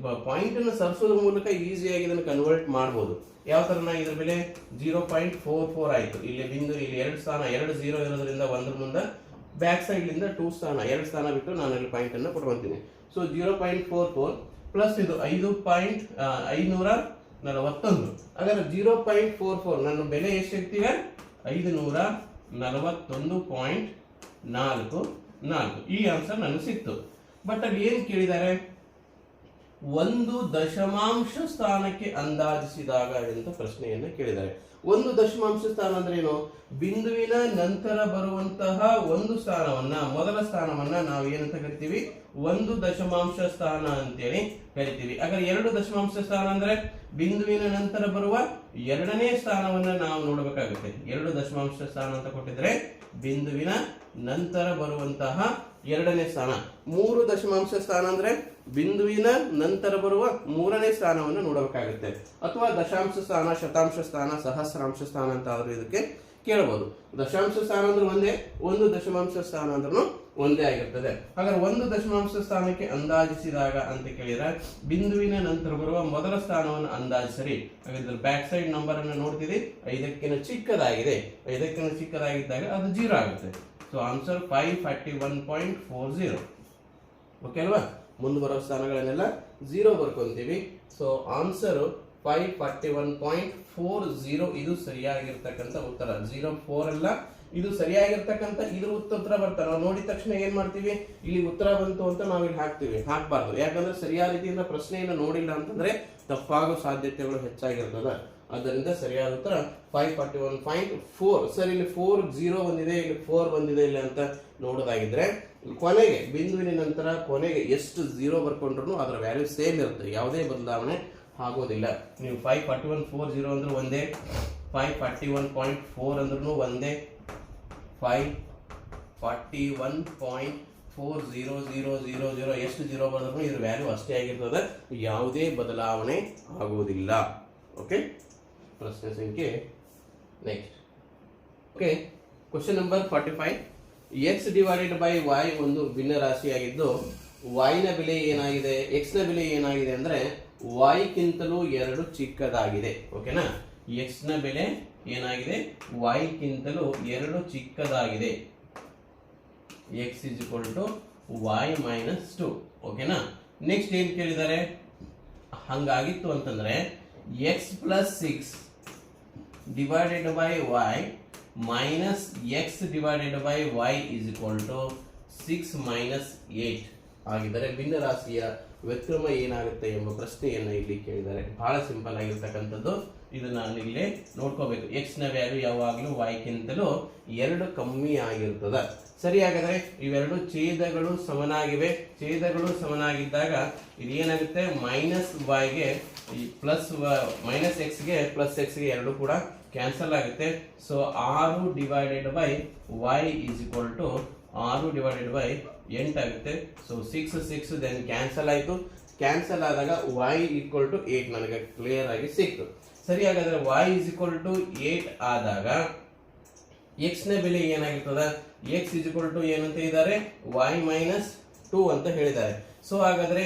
ಪಾಯಿಂಟ್ ಅನ್ನು ಸರಿಸೋದ್ರ ಮೂಲಕ ಈಸಿಯಾಗಿ ಇದನ್ನು ಕನ್ವರ್ಟ್ ಮಾಡಬಹುದು. ಯಾವ ತರನ ಇದ್ರ ಬೆಲೆ 0.44 ಆಯ್ತು. ಇಲ್ಲಿ ಬಿಂದು, ಇಲ್ಲಿ 2 ಸ್ಥಾನ, 2 0 ಇರೋದ್ರಿಂದ 1 ಮುಂದೆ ಬ್ಯಾಕ್ ಸೈಡ್ ಲಿಂದ 2 ಸ್ಥಾನ, 2 ಸ್ಥಾನ ಬಿಟ್ಟು ನಾನು ಇಲ್ಲಿ ಪಾಯಿಂಟ್ ಅನ್ನು ಕೊಟ್ಕೊಂತೀನಿ. ಸೊ 0.44 ಪ್ಲಸ್ ಇದು 541. ಹಾಗಾದ್ರೆ 0.44 ನನ್ನ ಬೆಲೆ ಎಷ್ಟಿರ್ತೀಗ 541.44. ಈ ಆನ್ಸರ್ ನನಗೆ ಸಿಕ್ತು. ಬಟ್ ಅಲ್ಲಿ ಏನ್ ಕೇಳಿದ್ದಾರೆ, ಒಂದು ದಶಮಾಂಶ ಸ್ಥಾನಕ್ಕೆ ಅಂದಾಜಿಸಿದಾಗ ಅಂತ ಪ್ರಶ್ನೆಯನ್ನ ಕೇಳಿದ್ದಾರೆ. ಒಂದು ದಶಮಾಂಶ ಸ್ಥಾನ ಅಂದ್ರೆ ಏನು? ಬಿಂದುವಿನ ನಂತರ ಬರುವಂತಹ ಒಂದು ಸ್ಥಾನವನ್ನ, ಮೊದಲ ಸ್ಥಾನವನ್ನ ನಾವು ಏನಂತ ಕರಿತೀವಿ, ಒಂದು ದಶಮಾಂಶ ಸ್ಥಾನ ಅಂತೇಳಿ ಕರಿತೀವಿ. ಹಾಗಾದ್ರೆ 2 ದಶಮಾಂಶ ಸ್ಥಾನ ಅಂದ್ರೆ ಬಿಂದುವಿನ ನಂತರ ಬರುವ ಎರಡನೇ ಸ್ಥಾನವನ್ನ ನಾವು ನೋಡಬೇಕಾಗುತ್ತೆ. 2 ದಶಮಾಂಶ ಸ್ಥಾನ ಅಂತ ಕೊಟ್ಟಿದ್ರೆ ಬಿಂದುವಿನ ನಂತರ ಬರುವಂತಹ ಎರಡನೇ ಸ್ಥಾನ. 3 ದಶಮಾಂಶ ಸ್ಥಾನ ಅಂದ್ರೆ ಬಿಂದುವಿನ ನಂತರ ಬರುವ ಮೂರನೇ ಸ್ಥಾನವನ್ನು ನೋಡಬೇಕಾಗುತ್ತೆ. ಅಥವಾ ದಶಾಂಶ ಸ್ಥಾನ, ಶತಾಂಶ ಸ್ಥಾನ, ಸಹಸ್ರಾಂಶ ಸ್ಥಾನ ಅಂತ ಆದ್ರೂ ಇದಕ್ಕೆ ಕೇಳಬಹುದು. ದಶಾಂಶ ಸ್ಥಾನ ಅಂದ್ರೆ ಒಂದೇ, ಒಂದು ದಶಮಾಂಶ ಸ್ಥಾನ ಅಂದ್ರೂ ಒಂದೇ ಆಗಿರ್ತದೆ. ಹಾಗಾದ್ರೆ ಒಂದು ದಶಮಾಂಶ ಸ್ಥಾನಕ್ಕೆ ಅಂದಾಜಿಸಿದಾಗ ಅಂತ ಕೇಳಿದ್ರೆ ಬಿಂದುವಿನ ನಂತರ ಬರುವ ಮೊದಲ ಸ್ಥಾನವನ್ನು ಅಂದಾಜಿಸರಿ. ಹಾಗಾದ್ರೆ ಬ್ಯಾಕ್ ಸೈಡ್ ನಂಬರ್ ಅನ್ನು ನೋಡ್ತೀವಿ, 5ಕ್ಕಿಂತ ಚಿಕ್ಕದಾಗಿದೆ. 5ಕ್ಕಿಂತ ಚಿಕ್ಕದಾಗಿದ್ದಾಗ ಅದು 0 ಆಗುತ್ತೆ. So answer 541.40. ಓಕೆ ಅಲ್ವಾ. ಮುಂದೆ ಬರೋ ಸ್ಥಾನಗಳನ್ನೆಲ್ಲ 0 ಬರ್ಕೊಂತೀವಿ. So answer 541.40. ಇದು ಸರಿಯಾಗಿರ್ತಕ್ಕಂಥ ಉತ್ತರ. 04 ಅಲ್ಲ, ಇದು ಸರಿಯಾಗಿರ್ತಕ್ಕಂಥ ಇದ್ರ ಉತ್ತರ ಬರ್ತಾರೆ. ನಾವು ನೋಡಿದ ತಕ್ಷಣ ಏನ್ ಮಾಡ್ತೀವಿ, ಇಲ್ಲಿ ಉತ್ತರ ಬಂತು ಅಂತ ನಾವು ಇಲ್ಲಿ ಹಾಕ್ತಿವಿ. ಹಾಕ್ಬಾರ್ದು. ಯಾಕಂದ್ರೆ ಸರಿಯಾದ ರೀತಿಯಿಂದ ಪ್ರಶ್ನೆಯನ್ನು ನೋಡಿಲ್ಲ ಅಂತಂದ್ರೆ ತಪ್ಪಾಗೋ ಸಾಧ್ಯತೆಗಳು ಹೆಚ್ಚಾಗಿರ್ತದೆ. ಆದ್ದರಿಂದ ಸರಿಯಾದ ಉತ್ತರ 541.4. ಸರ್, ಇಲ್ಲಿ 40 ಬಂದಿದೆ, ಇಲ್ಲಿ 4 ಬಂದಿದೆ ಇಲ್ಲ ಅಂತ ನೋಡೋದಾಗಿದ್ರೆ ಕೊನೆಗೆ ಬಿಂದುವಿನ ನಂತರ ಕೊನೆಗೆ ಎಷ್ಟು 0 ಬರ್ಕೊಂಡ್ರು ಅದರ ವ್ಯಾಲ್ಯೂ ಸೇಮ್ ಇರುತ್ತೆ, ಯಾವುದೇ ಬದಲಾವಣೆ ಆಗೋದಿಲ್ಲ. ನೀವು 541.40 ಅಂದ್ರೂ ಒಂದೇ, 541.4 ಅಂದ್ರೂ ಒಂದೇ, 541.40000 ಎಷ್ಟು 0 ಬಂದ್ರೂ ಇದ್ರ ವ್ಯಾಲ್ಯೂ ಅಷ್ಟೇ ಆಗಿರ್ತದೆ, ಯಾವುದೇ ಬದಲಾವಣೆ ಆಗೋದಿಲ್ಲ. ಓಕೆ, ಪ್ರಶ್ನೆ ಸಂಖ್ಯೆ next. Okay, question number 45. x divided by y ಒಂದು ಭಿನ್ನ ರಾಶಿಯಾಗಿದ್ದು y ನ ಬೆಲೆ ಏನಾಗಿದೆ, x ನ ಬೆಲೆ ಏನಾಗಿದೆ ಅಂದ್ರೆ y ಗಿಂತಲೂ 2 ಚಿಕ್ಕದಾಗಿದೆ. ಓಕೆನಾ, x ನ ಬೆಲೆ ಏನಾಗಿದೆ, y ಗಿಂತಲೂ 2 ಚಿಕ್ಕದಾಗಿದೆ. x is equal to y minus 2. ಓಕೆನಾ. ನೆಕ್ಸ್ಟ್ ಏನ್ ಕೇಳಿದ್ದಾರೆ, ಹಂಗಾಗಿತ್ತು ಅಂತಂದ್ರೆ x plus 6 divided by y minus x divided by y is equal to 6 minus 8 ಆಗಿದ್ದರೆ ಭಿನ್ನ ರಾಶಿಯ ವ್ಯುತ್ಕ್ರಮ ಏನಾಗುತ್ತೆ ಎಂಬ ಪ್ರಶ್ನೆಯನ್ನ ಇಲ್ಲಿ ಕೇಳಿದ್ದಾರೆ. ಬಹಳ ಸಿಂಪಲ್ ಆಗಿರ್ತಕ್ಕಂಥದ್ದು. ಇದನ್ನ ಇಲ್ಲಿ ನೋಡ್ಕೋಬೇಕು. x ನ ವ್ಯಾಲ್ಯೂ ಯಾವಾಗಲೂ y ಗಿಂತಲೂ 2 ಕಮ್ಮಿ ಆಗಿರ್ತದೆ. ಸರಿ, ಹಾಗಾದ್ರೆ ಇವೆರಡು ಛೇದಗಳು ಸಮನಾಗಿವೆ. ಛೇದಗಳು ಸಮನಾಗಿದ್ದಾಗ ಇದೇನಾಗುತ್ತೆ, ಮೈನಸ್ y ಗೆ ಪ್ಲಸ್ ಮೈನಸ್ x ಗೆ ಪ್ಲಸ್ x ಗೆ ಎರಡು ಕೂಡ ಕ್ಯಾನ್ಸಲ್ ಆಗುತ್ತೆ. So 6 divided by y is equal to 6 divided by 8 ಆಗುತ್ತೆ. ಸೊ 6 ದೆನ್ ಕ್ಯಾನ್ಸಲ್ ಆಯ್ತು. ಕ್ಯಾನ್ಸಲ್ ಆದಾಗ y ಈಕ್ವಲ್ ಟು 8 ನನಗೆ ಕ್ಲಿಯರ್ ಆಗಿ ಸಿಕ್ತು. ಸರಿ, ಹಾಗಾದ್ರೆ y ಇಸ್ ಈಕ್ವಲ್ ಟು 8 ಆದಾಗ x ನ ಬೆಲೆ ಏನಾಗಿರ್ತದ? x ಇಸ್ ಈಕ್ವಲ್ ಟು ಏನಂತ ಇದ್ದಾರೆ? y ಮೈನಸ್ 2 ಅಂತ ಹೇಳಿದ್ದಾರೆ. ಸೊ ಹಾಗಾದ್ರೆ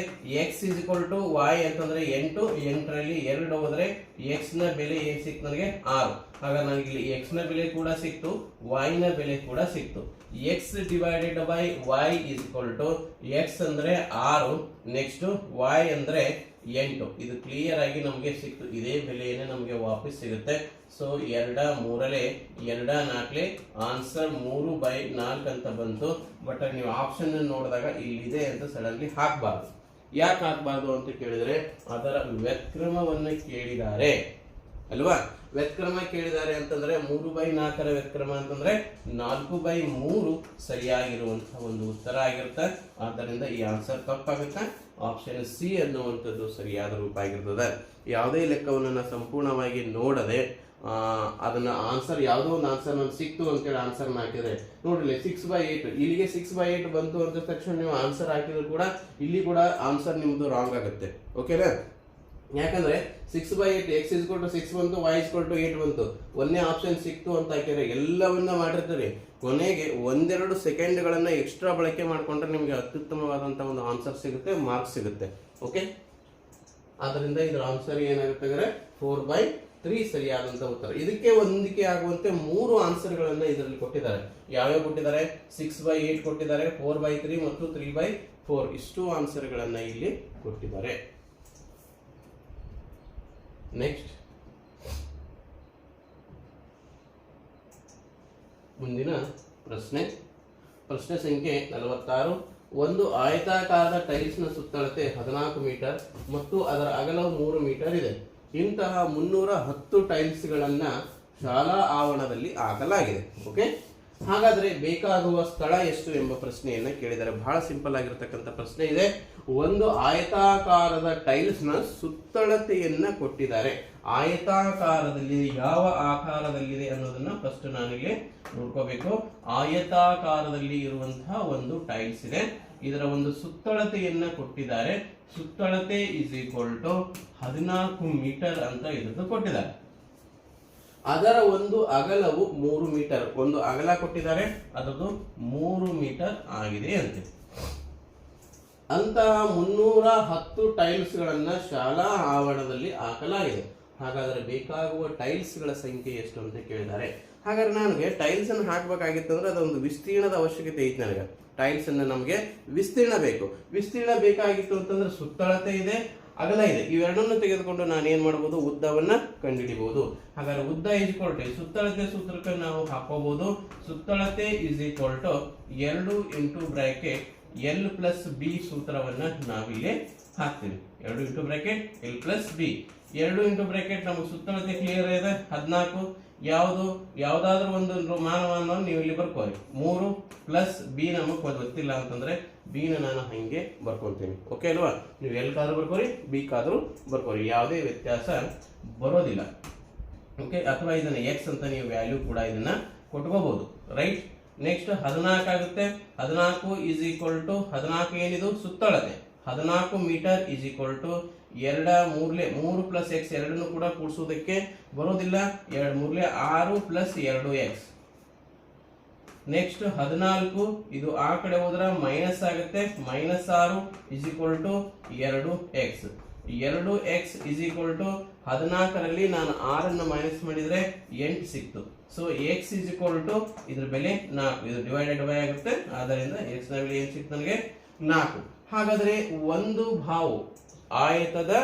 x is equal to y ಅಂತಂದ್ರೆ 8, 8ರಲ್ಲಿ 2 ಹೋದ್ರೆ x ನ ಬೆಲೆ ಏನ್ ಸಿಕ್ತು ನನಗೆ? 6. ಹಾಗಾದ್ರೆ ನನಗೆ ಇಲ್ಲಿ x ನ ಬೆಲೆ ಕೂಡ ಸಿಕ್ತು, y ನ ಬೆಲೆ ಕೂಡ ಸಿಕ್ತು. x divided by y is equal to x ಅಂದ್ರೆ 6, ನೆಕ್ಸ್ಟ್ y ಅಂದ್ರೆ 8. ಇದು ಕ್ಲಿಯರ್ ಆಗಿ ನಮಗೆ ಸಿಕ್ತು. ಇದೇ ಬೆಲೆಯನ್ನೇ ನಮಗೆ ವಾಪಸ್ ಸಿಗುತ್ತೆ. ಸೊ 2 3 2 4 ಆನ್ಸರ್ 3/4 ಅಂತ ಬಂತು. ಬಟ್ ನೀವು ಆಪ್ಷನ್ ನೋಡಿದಾಗ ಇಲ್ಲಿದೆ ಅಂತ ಸಡನ್ಲಿ ಹಾಕಬಾರ್ದು. ಯಾಕೆ ಹಾಕಬಾರ್ದು ಅಂತ ಕೇಳಿದ್ರೆ ಅದರ ವ್ಯತ್ಕ್ರಮವನ್ನು ಕೇಳಿದ್ದಾರೆ ಅಲ್ವಾ? ವ್ಯತ್ಕ್ರಮ ಕೇಳಿದ್ದಾರೆ ಅಂತಂದ್ರೆ 3/4ರ ವ್ಯತ್ಕ್ರಮ ಅಂತಂದ್ರೆ 4/3 ಸರಿಯಾಗಿರುವಂತಹ ಒಂದು ಉತ್ತರ ಆಗಿರುತ್ತೆ. ಆದ್ದರಿಂದ ಈ ಆನ್ಸರ್ ತಪ್ಪಾಗುತ್ತೆ. ಆಪ್ಷನ್ ಸಿ ಅನ್ನುವಂಥದ್ದು ಸರಿಯಾದ ರೂಪ ಆಗಿರ್ತದೆ. ಯಾವುದೇ ಲೆಕ್ಕವನ್ನು ಸಂಪೂರ್ಣವಾಗಿ ನೋಡದೆ ಅದನ್ನ ಆನ್ಸರ್ ಯಾವುದೋ ಒಂದು ಆನ್ಸರ್ ನನ್ಗೆ ಸಿಕ್ತು ಅಂತೇಳಿ ಆನ್ಸರ್ ಹಾಕಿದ್ರೆ ನೋಡ್ರಿ 6/8 ಇಲ್ಲಿಗೆ 6/8 ಬಂತು ಅಂತ ತಕ್ಷಣ ನೀವು ಆನ್ಸರ್ ಹಾಕಿದ್ರು ಕೂಡ ಇಲ್ಲಿ ಕೂಡ ಆನ್ಸರ್ ನಿಮ್ದು ರಾಂಗ್ ಆಗುತ್ತೆ. ಓಕೆನಾ? ಯಾಕಂದ್ರೆ 6/8 x is equal to 6 ಬಂತು, y is equal to 8 ಬಂತು. ಒಂದೇ ಆಪ್ಷನ್ ಸಿಕ್ತು ಅಂತ ಹಾಕಿದ್ರೆ ಎಲ್ಲವನ್ನ ಮಾಡಿರ್ತೀರಿ, ಕೊನೆಗೆ 1-2 ಸೆಕೆಂಡ್ಗಳನ್ನ ಎಕ್ಸ್ಟ್ರಾ ಬಳಕೆ ಮಾಡ್ಕೊಂಡ್ರೆ ನಿಮ್ಗೆ ಅತ್ಯುತ್ತಮವಾದಂತಹ ಒಂದು ಆನ್ಸರ್ ಸಿಗುತ್ತೆ, ಮಾರ್ಕ್ಸ್ ಸಿಗುತ್ತೆ. ಓಕೆ, ಆದ್ದರಿಂದ ಇದರ ಆನ್ಸರ್ ಏನಾಗುತ್ತೆ ಅಂದ್ರೆ 4/3 ಸರಿಯಾದಂತ ಉತ್ತರ. ಇದಕ್ಕೆ ಹೊಂದಿಕೆ ಆಗುವಂತೆ 3 ಆನ್ಸರ್ಗಳನ್ನ ಇದರಲ್ಲಿ ಕೊಟ್ಟಿದ್ದಾರೆ. ಯಾವ್ಯಾವ ಕೊಟ್ಟಿದ್ದಾರೆ? 6/8 ಕೊಟ್ಟಿದ್ದಾರೆ, 4/3 ಮತ್ತು 3/4 ಇಷ್ಟು ಆನ್ಸರ್ಗಳನ್ನ ಇಲ್ಲಿ ಕೊಟ್ಟಿದ್ದಾರೆ. ನೆಕ್ಸ್ಟ್ ಮುಂದಿನ ಪ್ರಶ್ನೆ ಸಂಖ್ಯೆ 46. ಒಂದು ಆಯತಾಕಾರದ ಟೈಲ್ಸ್ ನ ಸುತ್ತಳತೆ 14 ಮೀಟರ್ ಮತ್ತು ಅದರ ಅಗಲವು 3 ಮೀಟರ್ ಇದೆ. ಇಂತಹ 310 ಟೈಲ್ಸ್ ಗಳನ್ನ ಶಾಲಾ ಆವರಣದಲ್ಲಿ ಹಾಕಲಾಗಿದೆ. ಓಕೆ, ಹಾಗಾದ್ರೆ ಬೇಕಾಗುವ ಸ್ಥಳ ಎಷ್ಟು ಎಂಬ ಪ್ರಶ್ನೆಯನ್ನ ಕೇಳಿದರೆ ಬಹಳ ಸಿಂಪಲ್ ಆಗಿರತಕ್ಕಂಥ ಪ್ರಶ್ನೆ ಇದೆ. ಒಂದು ಆಯತಾಕಾರದ ಟೈಲ್ಸ್ ನ ಸುತ್ತಳತೆಯನ್ನ ಕೊಟ್ಟಿದ್ದಾರೆ. ಆಯತಾಕಾರದಲ್ಲಿ ಯಾವ ಆಕಾರದಲ್ಲಿದೆ ಅನ್ನೋದನ್ನ ಫಸ್ಟ್ ನಾನಿಲ್ಲಿ ನೋಡ್ಕೋಬೇಕು. ಆಯತಾಕಾರದಲ್ಲಿ ಇರುವಂತಹ ಒಂದು ಟೈಲ್ಸ್ ಇದೆ, ಇದರ ಒಂದು ಸುತ್ತಳತೆಯನ್ನ ಕೊಟ್ಟಿದ್ದಾರೆ. ಸುತ್ತಳತೆ ಇಸ್ ಈಕ್ವಲ್ ಟು 14 ಮೀಟರ್ ಅಂತ ಇದ್ರದ್ದು ಕೊಟ್ಟಿದ್ದಾರೆ. ಅದರ ಒಂದು ಅಗಲವು 3 ಮೀಟರ್. ಒಂದು ಅಗಲ ಕೊಟ್ಟಿದ್ದಾರೆ, ಅದರದ್ದು 3 ಮೀಟರ್ ಆಗಿದೆ ಅಂತೆ. ಅಂತಹ 310 ಟೈಲ್ಸ್ ಗಳನ್ನ ಶಾಲಾ ಆವರಣದಲ್ಲಿ ಹಾಕಲಾಗಿದೆ. ಹಾಗಾದ್ರೆ ಬೇಕಾಗುವ ಟೈಲ್ಸ್ ಗಳ ಸಂಖ್ಯೆ ಎಷ್ಟು ಅಂತ ಕೇಳಿದ್ದಾರೆ. ಹಾಗಾದ್ರೆ ನನಗೆ ಟೈಲ್ಸ್ ಅನ್ನು ಹಾಕಬೇಕಾಗಿತ್ತು ಅಂದ್ರೆ ಅದೊಂದು ವಿಸ್ತೀರ್ಣದ ಅವಶ್ಯಕತೆ ಐತೆ. ನನಗೆ ಟೈಲ್ಸ್ ಅನ್ನ ನಮಗೆ ವಿಸ್ತೀರ್ಣ ಬೇಕು. ವಿಸ್ತೀರ್ಣ ಬೇಕಾಗಿತ್ತು ಅಂತಂದ್ರೆ ಸುತ್ತಳತೆ ಇದೆ, ಅಗಲ ಇದೆ. ಇವೆರಡನ್ನು ತೆಗೆದುಕೊಂಡು ನಾನು ಏನ್ ಮಾಡಬಹುದು? ಉದ್ದವನ್ನ ಕಂಡುಹಿಡಿಬಹುದು. ಹಾಗಾದ್ರೆ ಉದ್ದ ಇಸ್ ಈಕ್ವಲ್ ಟು ಸುತ್ತಳತೆ ಸೂತ್ರಕ್ಕೆ ನಾವು ಹಾಕೋಬಹುದು. ಸುತ್ತಳತೆ is equal to 2 into bracket L plus B ಸೂತ್ರವನ್ನ ನಾವಿಲ್ಲಿ ಹಾಕ್ತೀವಿ. 2 into bracket L plus B. 2 into bracket ನಮಗೆ ಸುತ್ತಳತೆ ಕ್ಲಿಯರ್ ಇದೆ 14. ಯಾವ್ದಾದ್ರು ಒಂದು ಮಾನವನ್ನು ನೀವು ಇಲ್ಲಿ ಬರ್ಕೋರಿ. 3 ಪ್ಲಸ್ ಬಿ ನಮಗೆ ಗೊತ್ತಿಲ್ಲ ಅಂತಂದ್ರೆ ಬಿ ನ ನಾನು ಹಂಗೆ ಬರ್ಕೊಂತೀನಿ. ಓಕೆ ಅಲ್ವಾ? ನೀವು ಎಲ್ ಕಾದ್ರೂ ಬರ್ಕೋರಿ, ಬಿ ಕಾದ್ರೂ ಬರ್ಕೋರಿ, ಯಾವುದೇ ವ್ಯತ್ಯಾಸ ಬರೋದಿಲ್ಲ. ಓಕೆ, ಅಥವಾ ಇದನ್ನ ಎಕ್ಸ್ ಅಂತ ನೀವು ವ್ಯಾಲ್ಯೂ ಕೂಡ ಇದನ್ನ ಕೊಟ್ಕೋಬಹುದು. ರೈಟ್, ನೆಕ್ಸ್ಟ್ 14 ಆಗುತ್ತೆ. 14 ಇಸ್ ಈಕ್ವಲ್ ಟು 14 ಏನಿದು? ಸುತ್ತಳತೆ 14 metre is equal to 3 plus x ಎರಡನ್ನು ಕೂಡ ಕೂಡಿಸೋದಕ್ಕೆ ಬರೋದಿಲ್ಲ. 2 6 ಪ್ಲಸ್ 2x. ನೆಕ್ಸ್ಟ್ 14 ಇದು ಆ ಕಡೆ ಹೋದ್ರೆ ಮೈನಸ್ ಆಗುತ್ತೆ. -6 is equal to 2x. 2x is equal to 14ರಲ್ಲಿ ನಾನು 6 ಮೈನಸ್ ಮಾಡಿದ್ರೆ 8 ಸಿಕ್ತು. So x is equal to ಇದ್ರ ಬೆಲೆ 4. ಇದು ಡಿವೈಡೆಡ್ ಬೈ ಆಗುತ್ತೆ. ಆದ್ದರಿಂದ x ನ ಬೆಲೆ ಏನ್ ಸಿಕ್ತು ನನಗೆ? 4. ಹಾಗಾದ್ರೆ ಒಂದು ಬಾವು ಆಯತದ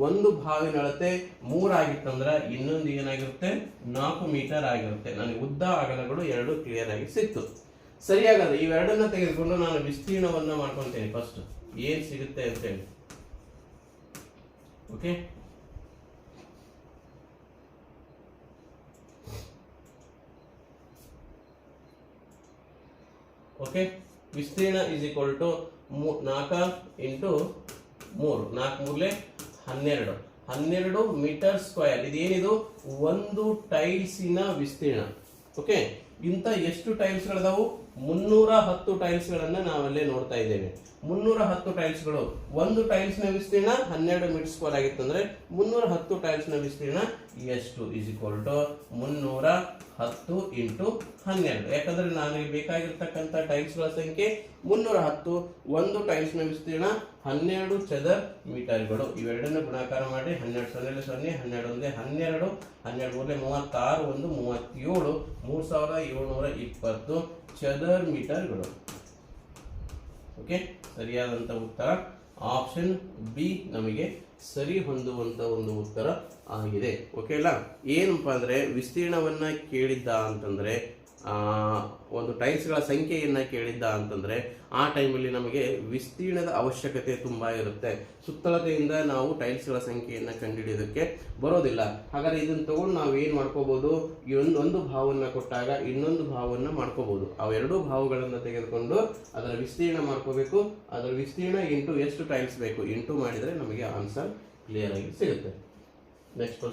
ಒಂದು ಬಾವಿನ ಅಳತೆ 3 ಆಗಿತ್ತಂದ್ರ ಇನ್ನೊಂದು ಏನಾಗಿರುತ್ತೆ? 4 ಮೀಟರ್ ಆಗಿರುತ್ತೆ. ನನಗೆ ಉದ್ದ ಅಗಲಗಳು 2 ಕ್ಲಿಯರ್ ಆಗಿ ಸಿಕ್ತು. ಸರಿಯಾಗಲ್ಲ. ಇವೆರಡನ್ನ ತೆಗೆದುಕೊಂಡು ನಾನು ವಿಸ್ತೀರ್ಣವನ್ನ ಮಾಡ್ಕೊಂತೇನೆ. ಫಸ್ಟ್ ಏನ್ ಸಿಗುತ್ತೆ ಅಂತ ಹೇಳಿ. ಓಕೆ, ಓಕೆ, ವಿಸ್ತೀರ್ಣ is equal to 4 into 3. 4 3 12 metre square. ಇದೇನಿದು? ಒಂದು ಟೈಲ್ಸಿನ ವಿಸ್ತೀರ್ಣ. ಓಕೆ, ಇಂತ ಎಷ್ಟು ಟೈಲ್ಸ್ ಗಳದಾವು? 310 ಟೈಲ್ಸ್ಗಳನ್ನ ನಾವಲ್ಲೇ ನೋಡ್ತಾ ಇದ್ದೇವೆ. 310 ಟೈಲ್ಸ್ಗಳು, ಒಂದು ಟೈಲ್ಸ್ ನ ವಿಸ್ತೀರ್ಣ 12 ಮೀಟರ್ ಸ್ಕ್ವೇರ್ ಆಗಿತ್ತು ಅಂದ್ರೆ 310 ಟೈಲ್ಸ್ ನ ವಿಸ್ತೀರ್ಣ ಎಷ್ಟು ಇಸ್ ಈಕ್ವಲ್ ಟು 310 ಇಂಟು 12. ಯಾಕಂದ್ರೆ ನನಗೆ ಬೇಕಾಗಿರ್ತಕ್ಕಂಥ ಟೈಲ್ಸ್ ಗಳ ಸಂಖ್ಯೆ 310, ಒಂದು ಟೈಲ್ಸ್ ನ ವಿಸ್ತೀರ್ಣ 12 ಚದರ್ ಮೀಟರ್ಗಳು. ಇವೆರಡನ್ನು ಗುಣಾಕಾರ ಮಾಡಿ 12 0 0 12 12 12 36 1 37 3720 ಚದರ್ ಮೀಟರ್ಗಳು. ಓಕೆ, ಸರಿಯಾದಂತ ಉತ್ತರ ಆಪ್ಷನ್ ಬಿ ನಮಗೆ ಸರಿ ಹೊಂದುವಂತ ಒಂದು ಉತ್ತರ ಆಗಿದೆ. ಓಕೆ ಅಲ್ಲ, ಏನಪ್ಪಾ ಅಂದ್ರೆ ವಿಸ್ತೀರ್ಣವನ್ನ ಕೇಳಿದ್ದ ಅಂತಂದ್ರೆ ಒಂದು ಟೈಲ್ಸ್ಗಳ ಸಂಖ್ಯೆಯನ್ನ ಕೇಳಿದ್ದ ಅಂತಂದ್ರೆ ಆ ಟೈಮಲ್ಲಿ ನಮಗೆ ವಿಸ್ತೀರ್ಣದ ಅವಶ್ಯಕತೆ ತುಂಬಾ ಇರುತ್ತೆ. ಸುತ್ತಳತೆಯಿಂದ ನಾವು ಟೈಲ್ಸ್ಗಳ ಸಂಖ್ಯೆಯನ್ನ ಕಂಡುಹಿಡಿಯೋದಕ್ಕೆ ಬರೋದಿಲ್ಲ. ಹಾಗಾದ್ರೆ ಇದನ್ನ ತಗೊಂಡು ನಾವು ಏನ್ ಮಾಡ್ಕೋಬಹುದು, ಒಂದು ಭಾವನ್ನ ಕೊಟ್ಟಾಗ ಇನ್ನೊಂದು ಭಾವನ್ನ ಮಾಡ್ಕೋಬಹುದು. ಅವೆರಡೂ ಭಾವಗಳನ್ನ ತೆಗೆದುಕೊಂಡು ಅದರ ವಿಸ್ತೀರ್ಣ ಮಾಡ್ಕೋಬೇಕು. ಅದರ ವಿಸ್ತೀರ್ಣ ಇಂಟು ಎಷ್ಟು ಟೈಲ್ಸ್ ಬೇಕು ಇಂಟು ಮಾಡಿದ್ರೆ ನಮಗೆ ಆನ್ಸರ್ ಕ್ಲಿಯರ್ ಆಗಿ ಸಿಗುತ್ತೆ. ನೆಕ್ಸ್ಟ್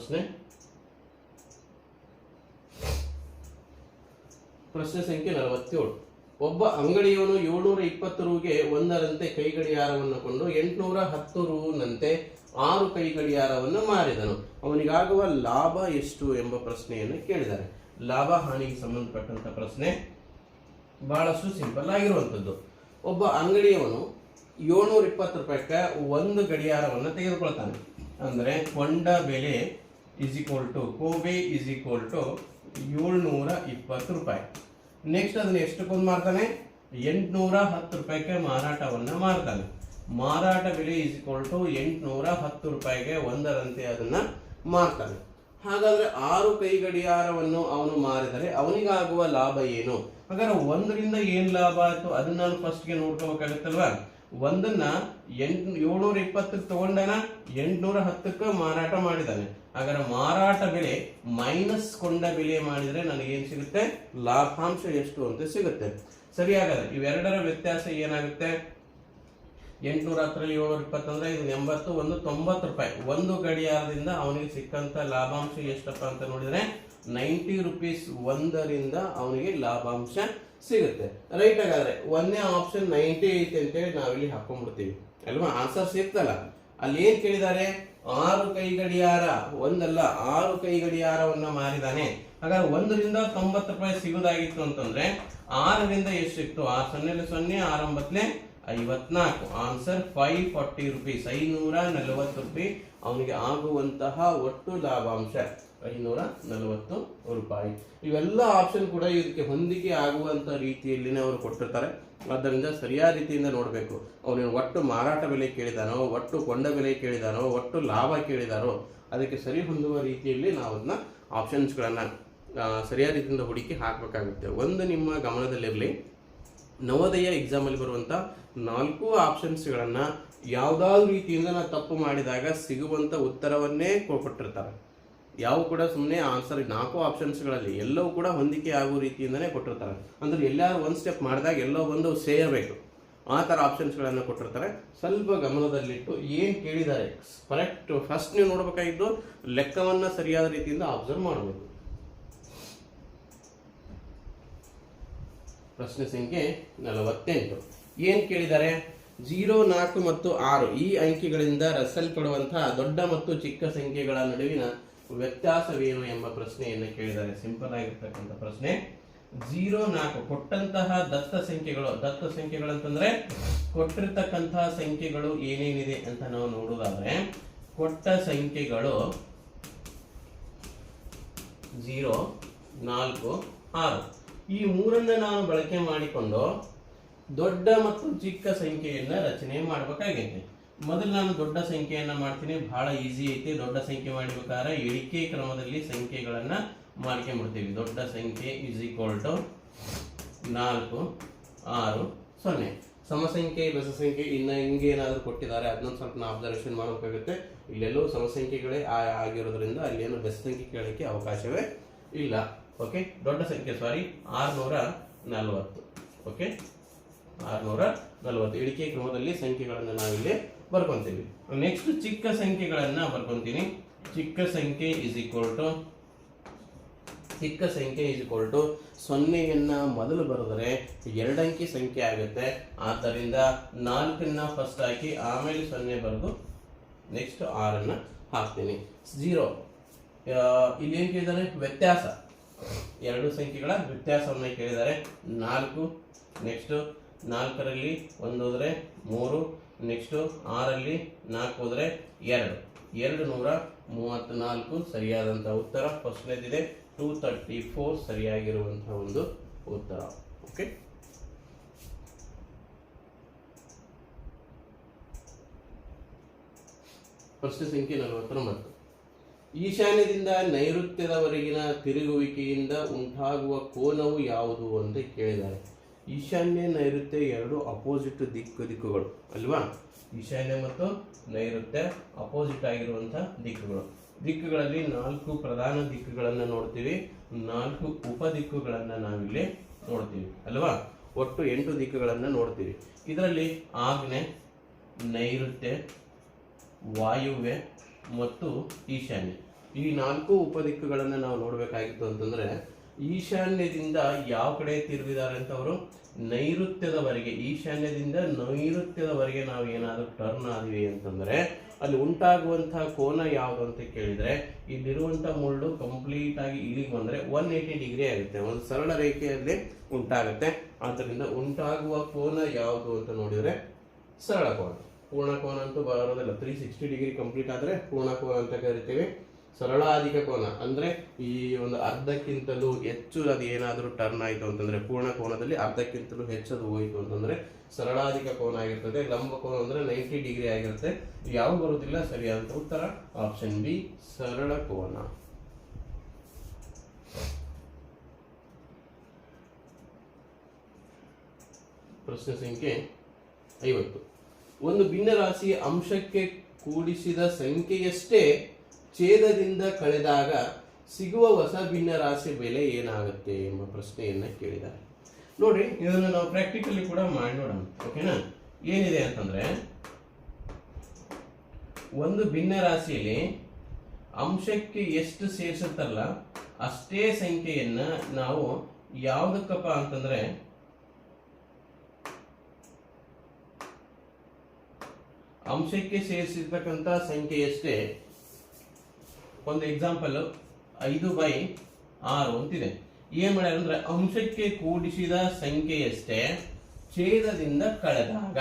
ಪ್ರಶ್ನೆ ಸಂಖ್ಯೆ 47. ಒಬ್ಬ ಅಂಗಡಿಯವನು 720 ರೂಗೆ ಒಂದರಂತೆ ಕೈ ಗಡಿಯಾರವನ್ನು ಕೊಂಡು 810 ರೂನಂತೆ 6 ಕೈ ಗಡಿಯಾರವನ್ನು ಮಾರಿದನು. ಅವನಿಗಾಗುವ ಲಾಭ ಎಷ್ಟು ಎಂಬ ಪ್ರಶ್ನೆಯನ್ನು ಕೇಳಿದ್ದಾರೆ. ಲಾಭ ಹಾನಿಗೆ ಸಂಬಂಧಪಟ್ಟಂತ ಪ್ರಶ್ನೆ ಬಹಳಷ್ಟು ಸಿಂಪಲ್ ಆಗಿರುವಂತದ್ದು. ಒಬ್ಬ ಅಂಗಡಿಯವನು 720 ರೂಪಾಯಿಗೆ ಒಂದು ಗಡಿಯಾರವನ್ನು ತೆಗೆದುಕೊಳ್ತಾನೆ. ಅಂದ್ರೆ ಕೊಂಡ ಬೆಲೆ ಇಸ್ ಈಕ್ವಲ್ ಟು ಕೋಬೆ ಇಸ್ ಈಕ್ವಲ್ ಟು 720 ರೂಪಾಯಿ. ನೆಕ್ಸ್ಟ್ ಅದನ್ನ ಎಷ್ಟಕ್ಕೊಂದು ಮಾರ್ತಾನೆ, 810 ರೂಪಾಯಿಗೆ ಮಾರಾಟವನ್ನ ಮಾಡ್ತಾನೆ. ಮಾರಾಟ ಬೆಲೆ ಇಸ್ ಈಕ್ವಲ್ ಟು 810 ರೂಪಾಯಿಗೆ ಒಂದರಂತೆ ಅದನ್ನ ಮಾರ್ತಾನೆ. ಹಾಗಾದ್ರೆ 6 ಕೈ ಗಡಿಯಾರವನ್ನು ಅವನು ಮಾರಿದರೆ ಅವನಿಗಾಗುವ ಲಾಭ ಏನು? ಹಾಗಾದ್ರೆ ಒಂದರಿಂದ ಏನ್ ಲಾಭ ಆಯ್ತು ಅದನ್ನ ನಾನು ಫಸ್ಟ್ ಗೆ ನೋಡ್ಕೋಬೇಕಾಗತ್ತಲ್ವಾ. ಒಂದನ್ನ 720 ತಗೊಂಡನ 810 ಮಾರಾಟ ಮಾಡಿದಾನೆ. ಹಾಗಾದ್ರೆ ಮಾರಾಟ ಬೆಲೆ ಮೈನಸ್ ಕೊಂಡ ಬೆಲೆ ಮಾಡಿದ್ರೆ ನನಗೇನ್ ಸಿಗುತ್ತೆ, ಲಾಭಾಂಶ ಎಷ್ಟು ಅಂತ ಸಿಗುತ್ತೆ. ಸರಿ, ಹಾಗಾದ್ರೆ ಇವೆರಡರ ವ್ಯತ್ಯಾಸ ಏನಾಗುತ್ತೆ, 810 720 ಅಂದ್ರೆ ಇದು 80, ಒಂದು 90 ರೂಪಾಯಿ. ಒಂದು ಗಡಿಯಾರದಿಂದ ಅವನಿಗೆ ಸಿಕ್ಕಂತ ಲಾಭಾಂಶ ಎಷ್ಟಪ್ಪ ಅಂತ ನೋಡಿದ್ರೆ 90 ರೂಪೀಸ್ ಒಂದರಿಂದ ಅವನಿಗೆ ಲಾಭಾಂಶ ಸಿಗುತ್ತೆ. ರೈಟ್, ಹಾಗಾದ್ರೆ ಒಂದೇ ಆಪ್ಷನ್ 90 ಐತೆ ಅಂತೇಳಿ ನಾವಿಲ್ಲಿ ಹಾಕೊಂಡ್ಬಿಡ್ತೀವಿ ಅಲ್ವಾ. ಆನ್ಸರ್ ಸಿಗ್ತಲ್ಲ. ಅಲ್ಲಿ ಏನ್ ಕೇಳಿದ್ದಾರೆ, 6 ಕೈ ಗಡಿಯಾರ, ಒಂದಲ್ಲ 6 ಕೈ ಗಡಿಯಾರವನ್ನ ಮಾರಿದಾನೆ. ಹಾಗಾದ್ರೆ 1ರಿಂದ 90 ರೂಪಾಯಿ ಸಿಗೋದಾಗಿತ್ತು ಅಂತಂದ್ರೆ 6ರಿಂದ ಎಷ್ಟು ಸಿಕ್ತು, 6 0 0 6 9 54. ಆನ್ಸರ್ 540 ರೂಪೀಸ್, 540 ರೂಪಾಯಿ ಅವನಿಗೆ ಆಗುವಂತಹ ಒಟ್ಟು ಲಾಭಾಂಶ 540 ರೂಪಾಯಿ. ಇವೆಲ್ಲ ಆಪ್ಷನ್ ಕೂಡ ಇದಕ್ಕೆ ಹೊಂದಿಕೆ ಆಗುವಂತ ರೀತಿಯಲ್ಲಿನೇ ಅವರು ಕೊಟ್ಟಿರ್ತಾರೆ. ಆದ್ದರಿಂದ ಸರಿಯಾದ ರೀತಿಯಿಂದ ನೋಡಬೇಕು. ಅವನು ಒಟ್ಟು ಮಾರಾಟ ಬೆಲೆ ಕೇಳಿದಾನೋ, ಒಟ್ಟು ಕೊಂಡ ಬೆಲೆ ಕೇಳಿದಾನೋ, ಒಟ್ಟು ಲಾಭ ಕೇಳಿದಾರೋ ಅದಕ್ಕೆ ಸರಿ ಹೊಂದುವ ರೀತಿಯಲ್ಲಿ ನಾವು ಅದನ್ನ ಆಪ್ಷನ್ಸ್ಗಳನ್ನ ಸರಿಯಾದ ರೀತಿಯಿಂದ ಹುಡುಕಿ ಹಾಕಬೇಕಾಗುತ್ತೆ. ಒಂದು ನಿಮ್ಮ ಗಮನದಲ್ಲಿರಲಿ, ನವೋದಯ ಎಕ್ಸಾಮ್ ಅಲ್ಲಿ ಬರುವಂತ 4 ಆಪ್ಷನ್ಸ್ಗಳನ್ನ ಯಾವ್ದಾದ್ರು ರೀತಿಯಿಂದ ನಾವು ತಪ್ಪು ಮಾಡಿದಾಗ ಸಿಗುವಂತ ಉತ್ತರವನ್ನೇ ಕೊಟ್ಟಿರ್ತಾರೆ. ಯಾವ ಕೂಡ ಸುಮ್ಮನೆ ಆನ್ಸರ್ 4 ಆಪ್ಷನ್ಸ್ಗಳಲ್ಲಿ ಎಲ್ಲವೂ ಕೂಡ ಹೊಂದಿಕೆ ಆಗುವ ರೀತಿಯಿಂದನೇ ಕೊಟ್ಟಿರ್ತಾರೆ. ಅಂದ್ರೆ ಎಲ್ಲಾರು ಒಂದು ಸ್ಟೆಪ್ ಮಾಡಿದಾಗ ಎಲ್ಲೋ ಒಂದು ಸೇರಬೇಕು, ಆ ತರ ಆಪ್ಷನ್ಸ್ಗಳನ್ನು ಕೊಟ್ಟಿರ್ತಾರೆ. ಸ್ವಲ್ಪ ಗಮನದಲ್ಲಿಟ್ಟು ಏನ್ ಕೇಳಿದ್ದಾರೆ ಕರೆಕ್ಟ್ ಫಸ್ಟ್ ನೀವು ನೋಡ್ಬೇಕಾಗಿದ್ದು ಲೆಕ್ಕವನ್ನ ಸರಿಯಾದ ರೀತಿಯಿಂದ ಅಬ್ಸರ್ವ್ ಮಾಡಬೇಕು. ಪ್ರಶ್ನೆ ಸಂಖ್ಯೆ 48. ಏನ್ ಕೇಳಿದ್ದಾರೆ, 0, 4 ಮತ್ತು 6 ಈ ಅಂಕಿಗಳಿಂದ ರಚಿಸಲ್ಪಡುವಂತಹ ದೊಡ್ಡ ಮತ್ತು ಚಿಕ್ಕ ಸಂಖ್ಯೆಗಳ ನಡುವಿನ ವ್ಯತ್ಯಾಸವೇನು ಎಂಬ ಪ್ರಶ್ನೆಯನ್ನು ಕೇಳಿದ್ದಾರೆ. ಸಿಂಪಲ್ ಆಗಿರ್ತಕ್ಕಂಥ ಪ್ರಶ್ನೆ. 0, 4 ಕೊಟ್ಟಂತಹ ದತ್ತ ಸಂಖ್ಯೆಗಳು ಅಂತಂದ್ರೆ ಕೊಟ್ಟಿರ್ತಕ್ಕಂತಹ ಸಂಖ್ಯೆಗಳು ಏನೇನಿದೆ ಅಂತ ನಾವು ನೋಡುವುದಾದ್ರೆ, ಕೊಟ್ಟ ಸಂಖ್ಯೆಗಳು 0, 4, 6 ಈ ಮೂರನ್ನ ನಾನು ಬಳಕೆ ಮಾಡಿಕೊಂಡು ದೊಡ್ಡ ಮತ್ತು ಚಿಕ್ಕ ಸಂಖ್ಯೆಯನ್ನ ರಚನೆ ಮಾಡಬೇಕಾಗೈತೆ. ಮೊದಲು ನಾನು ದೊಡ್ಡ ಸಂಖ್ಯೆಯನ್ನ ಮಾಡ್ತೀನಿ, ಬಹಳ ಈಸಿ ಐತಿ. ದೊಡ್ಡ ಸಂಖ್ಯೆ ಮಾಡಬೇಕಾದ್ರೆ ಎಣಿಕೆ ಕ್ರಮದಲ್ಲಿ ಸಂಖ್ಯೆಗಳನ್ನ ಮಾಡ್ಕೊಂಡ್ಬಿಡ್ತೀವಿ. ದೊಡ್ಡ ಸಂಖ್ಯೆ ಇಸ್ ಈಕ್ವಲ್ ಟು 4, 6, 0. ಸಮಸಂಖ್ಯೆ ಬೆಸ ಸಂಖ್ಯೆ ಇನ್ನ ಹಿಂಗೆ ಏನಾದ್ರು ಕೊಟ್ಟಿದ್ದಾರೆ ಅದನ್ನ ಸ್ವಲ್ಪ ನಾವು ಅಬ್ಸರ್ವೇಷನ್ ಮಾಡಬೇಕಾಗುತ್ತೆ. ಇಲ್ಲೆಲ್ಲೂ ಸಮಸಂಖ್ಯೆಗಳೇ ಆಗಿರೋದ್ರಿಂದ ಅಲ್ಲಿ ಏನು ಬೆಸ ಸಂಖ್ಯೆ ಕೇಳಲಿಕ್ಕೆ ಅವಕಾಶವೇ ಇಲ್ಲ. ಓಕೆ, ದೊಡ್ಡ ಸಂಖ್ಯೆ 640. ಓಕೆ, 640 ಎಣಿಕೆ ಕ್ರಮದಲ್ಲಿ ಸಂಖ್ಯೆಗಳನ್ನು ನಾವಿಲ್ಲಿ ಬರ್ಕೊಂತೀವಿ. ನೆಕ್ಸ್ಟ್ ಚಿಕ್ಕ ಸಂಖ್ಯೆಗಳನ್ನ ಬರ್ಕೊಂತೀನಿ. ಚಿಕ್ಕ ಸಂಖ್ಯೆ ಇಸ್ ಈಕ್ವಲ್ ಟು ಚಿಕ್ಕ ಸಂಖ್ಯೆ ಇಸ್ ಈಕ್ವಲ್ ಟು 0ಯನ್ನು ಮೊದಲು ಬರೆದರೆ 2 ಅಂಕಿ ಸಂಖ್ಯೆ ಆಗುತ್ತೆ. ಆದ್ದರಿಂದ 4ನ್ನ ಫಸ್ಟ್ ಹಾಕಿ ಆಮೇಲೆ 0 ಬರೆದು ನೆಕ್ಸ್ಟ್ 6ನ್ನು ಹಾಕ್ತೀನಿ. 0 ಇಲ್ಲಿ ಏನು ಕೇಳಿದ್ದಾರೆ? ವ್ಯತ್ಯಾಸ, ಎರಡು ಸಂಖ್ಯೆಗಳ ವ್ಯತ್ಯಾಸವನ್ನು ಕೇಳಿದ್ದಾರೆ. 4 ನೆಕ್ಸ್ಟ್ 4ರಲ್ಲಿ 1 ಹೋದರೆ 3, ನೆಕ್ಸ್ಟ್ 6ರಲ್ಲಿ 4 ಹೋದರೆ 2, 234 ಸರಿಯಾದಂತಹ ಉತ್ತರ. ಫಸ್ಟ್ನೇದಿದೆ 234 ಸರಿಯಾಗಿರುವಂತಹ ಒಂದು ಉತ್ತರ. ಓಕೆ, ಪ್ರಶ್ನೆ ಸಂಖ್ಯೆ 49. ಈಶಾನ್ಯದಿಂದ ನೈಋತ್ಯದವರೆಗಿನ ತಿರುಗುವಿಕೆಯಿಂದ ಉಂಟಾಗುವ ಕೋನವು ಯಾವುದು ಅಂತ ಕೇಳಿದ್ದಾರೆ. ಈಶಾನ್ಯ ನೈಋತ್ಯ ಎರಡು ಅಪೋಸಿಟ್ ದಿಕ್ಕುಗಳು ಅಲ್ವಾ? ಈಶಾನ್ಯ ಮತ್ತು ನೈಋತ್ಯ ಅಪೋಸಿಟ್ ಆಗಿರುವಂತಹ ದಿಕ್ಕುಗಳಲ್ಲಿ 4 ಪ್ರಧಾನ ದಿಕ್ಕುಗಳನ್ನು ನೋಡ್ತೀವಿ, 4 ಉಪ ದಿಕ್ಕುಗಳನ್ನು ನಾವಿಲ್ಲಿ ನೋಡ್ತೀವಿ ಅಲ್ವಾ? ಒಟ್ಟು 8 ದಿಕ್ಕುಗಳನ್ನು ನೋಡ್ತೀವಿ. ಇದರಲ್ಲಿ ಆಗ್ನೇಯ, ನೈಋತ್ಯ, ವಾಯುವ್ಯ ಮತ್ತು ಈಶಾನ್ಯ, ಈ 4 ಉಪ ದಿಕ್ಕುಗಳನ್ನು ನಾವು ನೋಡಬೇಕಾಗಿತ್ತು. ಅಂತಂದ್ರೆ ಈಶಾನ್ಯದಿಂದ ಯಾವ ಕಡೆ ತಿರುಗಿದ್ದಾರೆ ಅಂತ ಅವರು ನೈಋತ್ಯದವರೆಗೆ, ಈಶಾನ್ಯದಿಂದ ನೈಋತ್ಯದವರೆಗೆ ನಾವು ಏನಾದರೂ ಟರ್ನ್ ಆದಿವಿ ಅಂತಂದ್ರೆ ಅಲ್ಲಿ ಉಂಟಾಗುವಂತಹ ಕೋನ ಯಾವುದು ಅಂತ ಕೇಳಿದ್ರೆ, ಇಲ್ಲಿರುವಂತಹ ಮುಳ್ಳು ಕಂಪ್ಲೀಟ್ ಆಗಿ ಇಲ್ಲಿಗೆ ಬಂದ್ರೆ 180 ಡಿಗ್ರಿ ಆಗುತ್ತೆ, ಒಂದು ಸರಳ ರೇಖೆಯಲ್ಲಿ ಉಂಟಾಗುತ್ತೆ. ಆದ್ದರಿಂದ ಉಂಟಾಗುವ ಕೋನ ಯಾವುದು ಅಂತ ನೋಡಿದ್ರೆ ಸರಳ ಕೋನ. ಪೂರ್ಣ ಕೋನ ಅಂತೂ ಬರೋದಿಲ್ಲ, 360 ಡಿಗ್ರಿ ಕಂಪ್ಲೀಟ್ ಆದ್ರೆ ಪೂರ್ಣ ಕೋನ ಅಂತ ಕರಿತೀವಿ. ಸರಳಾಧಿಕ ಕೋನ ಅಂದ್ರೆ ಈ ಒಂದು ಅರ್ಧಕ್ಕಿಂತಲೂ ಹೆಚ್ಚು ಅದು ಏನಾದರೂ ಟರ್ನ್ ಆಯಿತು ಅಂತಂದ್ರೆ, ಪೂರ್ಣ ಕೋನದಲ್ಲಿ ಅರ್ಧಕ್ಕಿಂತಲೂ ಹೆಚ್ಚದು ಹೋಯಿತು ಅಂತಂದ್ರೆ ಸರಳಾಧಿಕ ಕೋನ ಆಗಿರ್ತದೆ. ಲಂಬ ಕೋನ ಅಂದ್ರೆ 90 ಡಿಗ್ರಿ ಆಗಿರುತ್ತೆ. ಯಾವ ಬರುವುದಿಲ್ಲ. ಸರಿಯಾದ ಉತ್ತರ ಆಪ್ಷನ್ ಬಿ, ಸರಳ ಕೋನ. ಪ್ರಶ್ನೆ ಸಂಖ್ಯೆ 50. ಒಂದು ಭಿನ್ನರಾಶಿಯ ಅಂಶಕ್ಕೆ ಕೂಡಿಸಿದ ಸಂಖ್ಯೆಯಷ್ಟೇ ಛೇದದಿಂದ ಕಳೆದಾಗ ಸಿಗುವ ಹೊಸ ಭಿನ್ನರಾಶಿ ಬೆಲೆ ಏನಾಗುತ್ತೆ ಎಂಬ ಪ್ರಶ್ನೆಯನ್ನ ಕೇಳಿದ್ದಾರೆ. ನೋಡಿ, ಇದನ್ನು ನಾವು ಪ್ರಾಕ್ಟಿಕಲಿ ಕೂಡ ಮಾಡಿ ನೋಡೋಣ. ಓಕೆನಾ? ಏನಿದೆ ಅಂತಂದ್ರೆ, ಒಂದು ಭಿನ್ನರಾಶಿಯಲ್ಲಿ ಅಂಶಕ್ಕೆ ಎಷ್ಟು ಸೇರಿಸುತ್ತಲ್ಲ ಅಷ್ಟೇ ಸಂಖ್ಯೆಯನ್ನ ನಾವು ಯಾವುದಕ್ಕಪ್ಪ ಅಂತಂದ್ರೆ ಅಂಶಕ್ಕೆ ಸೇರಿಸಿರ್ತಕ್ಕಂಥ ಸಂಖ್ಯೆಯಷ್ಟೇ. ಒಂದು ಎಕ್ಸಾಂಪಲ್ 5/6 ಅಂತಿದೆ. ಏನ್ ಮಾಡ್ಯಾರ ಅಂದ್ರೆ ಅಂಶಕ್ಕೆ ಕೂಡಿಸಿದ ಸಂಖ್ಯೆಯಷ್ಟೇ ಛೇದದಿಂದ ಕಳೆದಾಗ,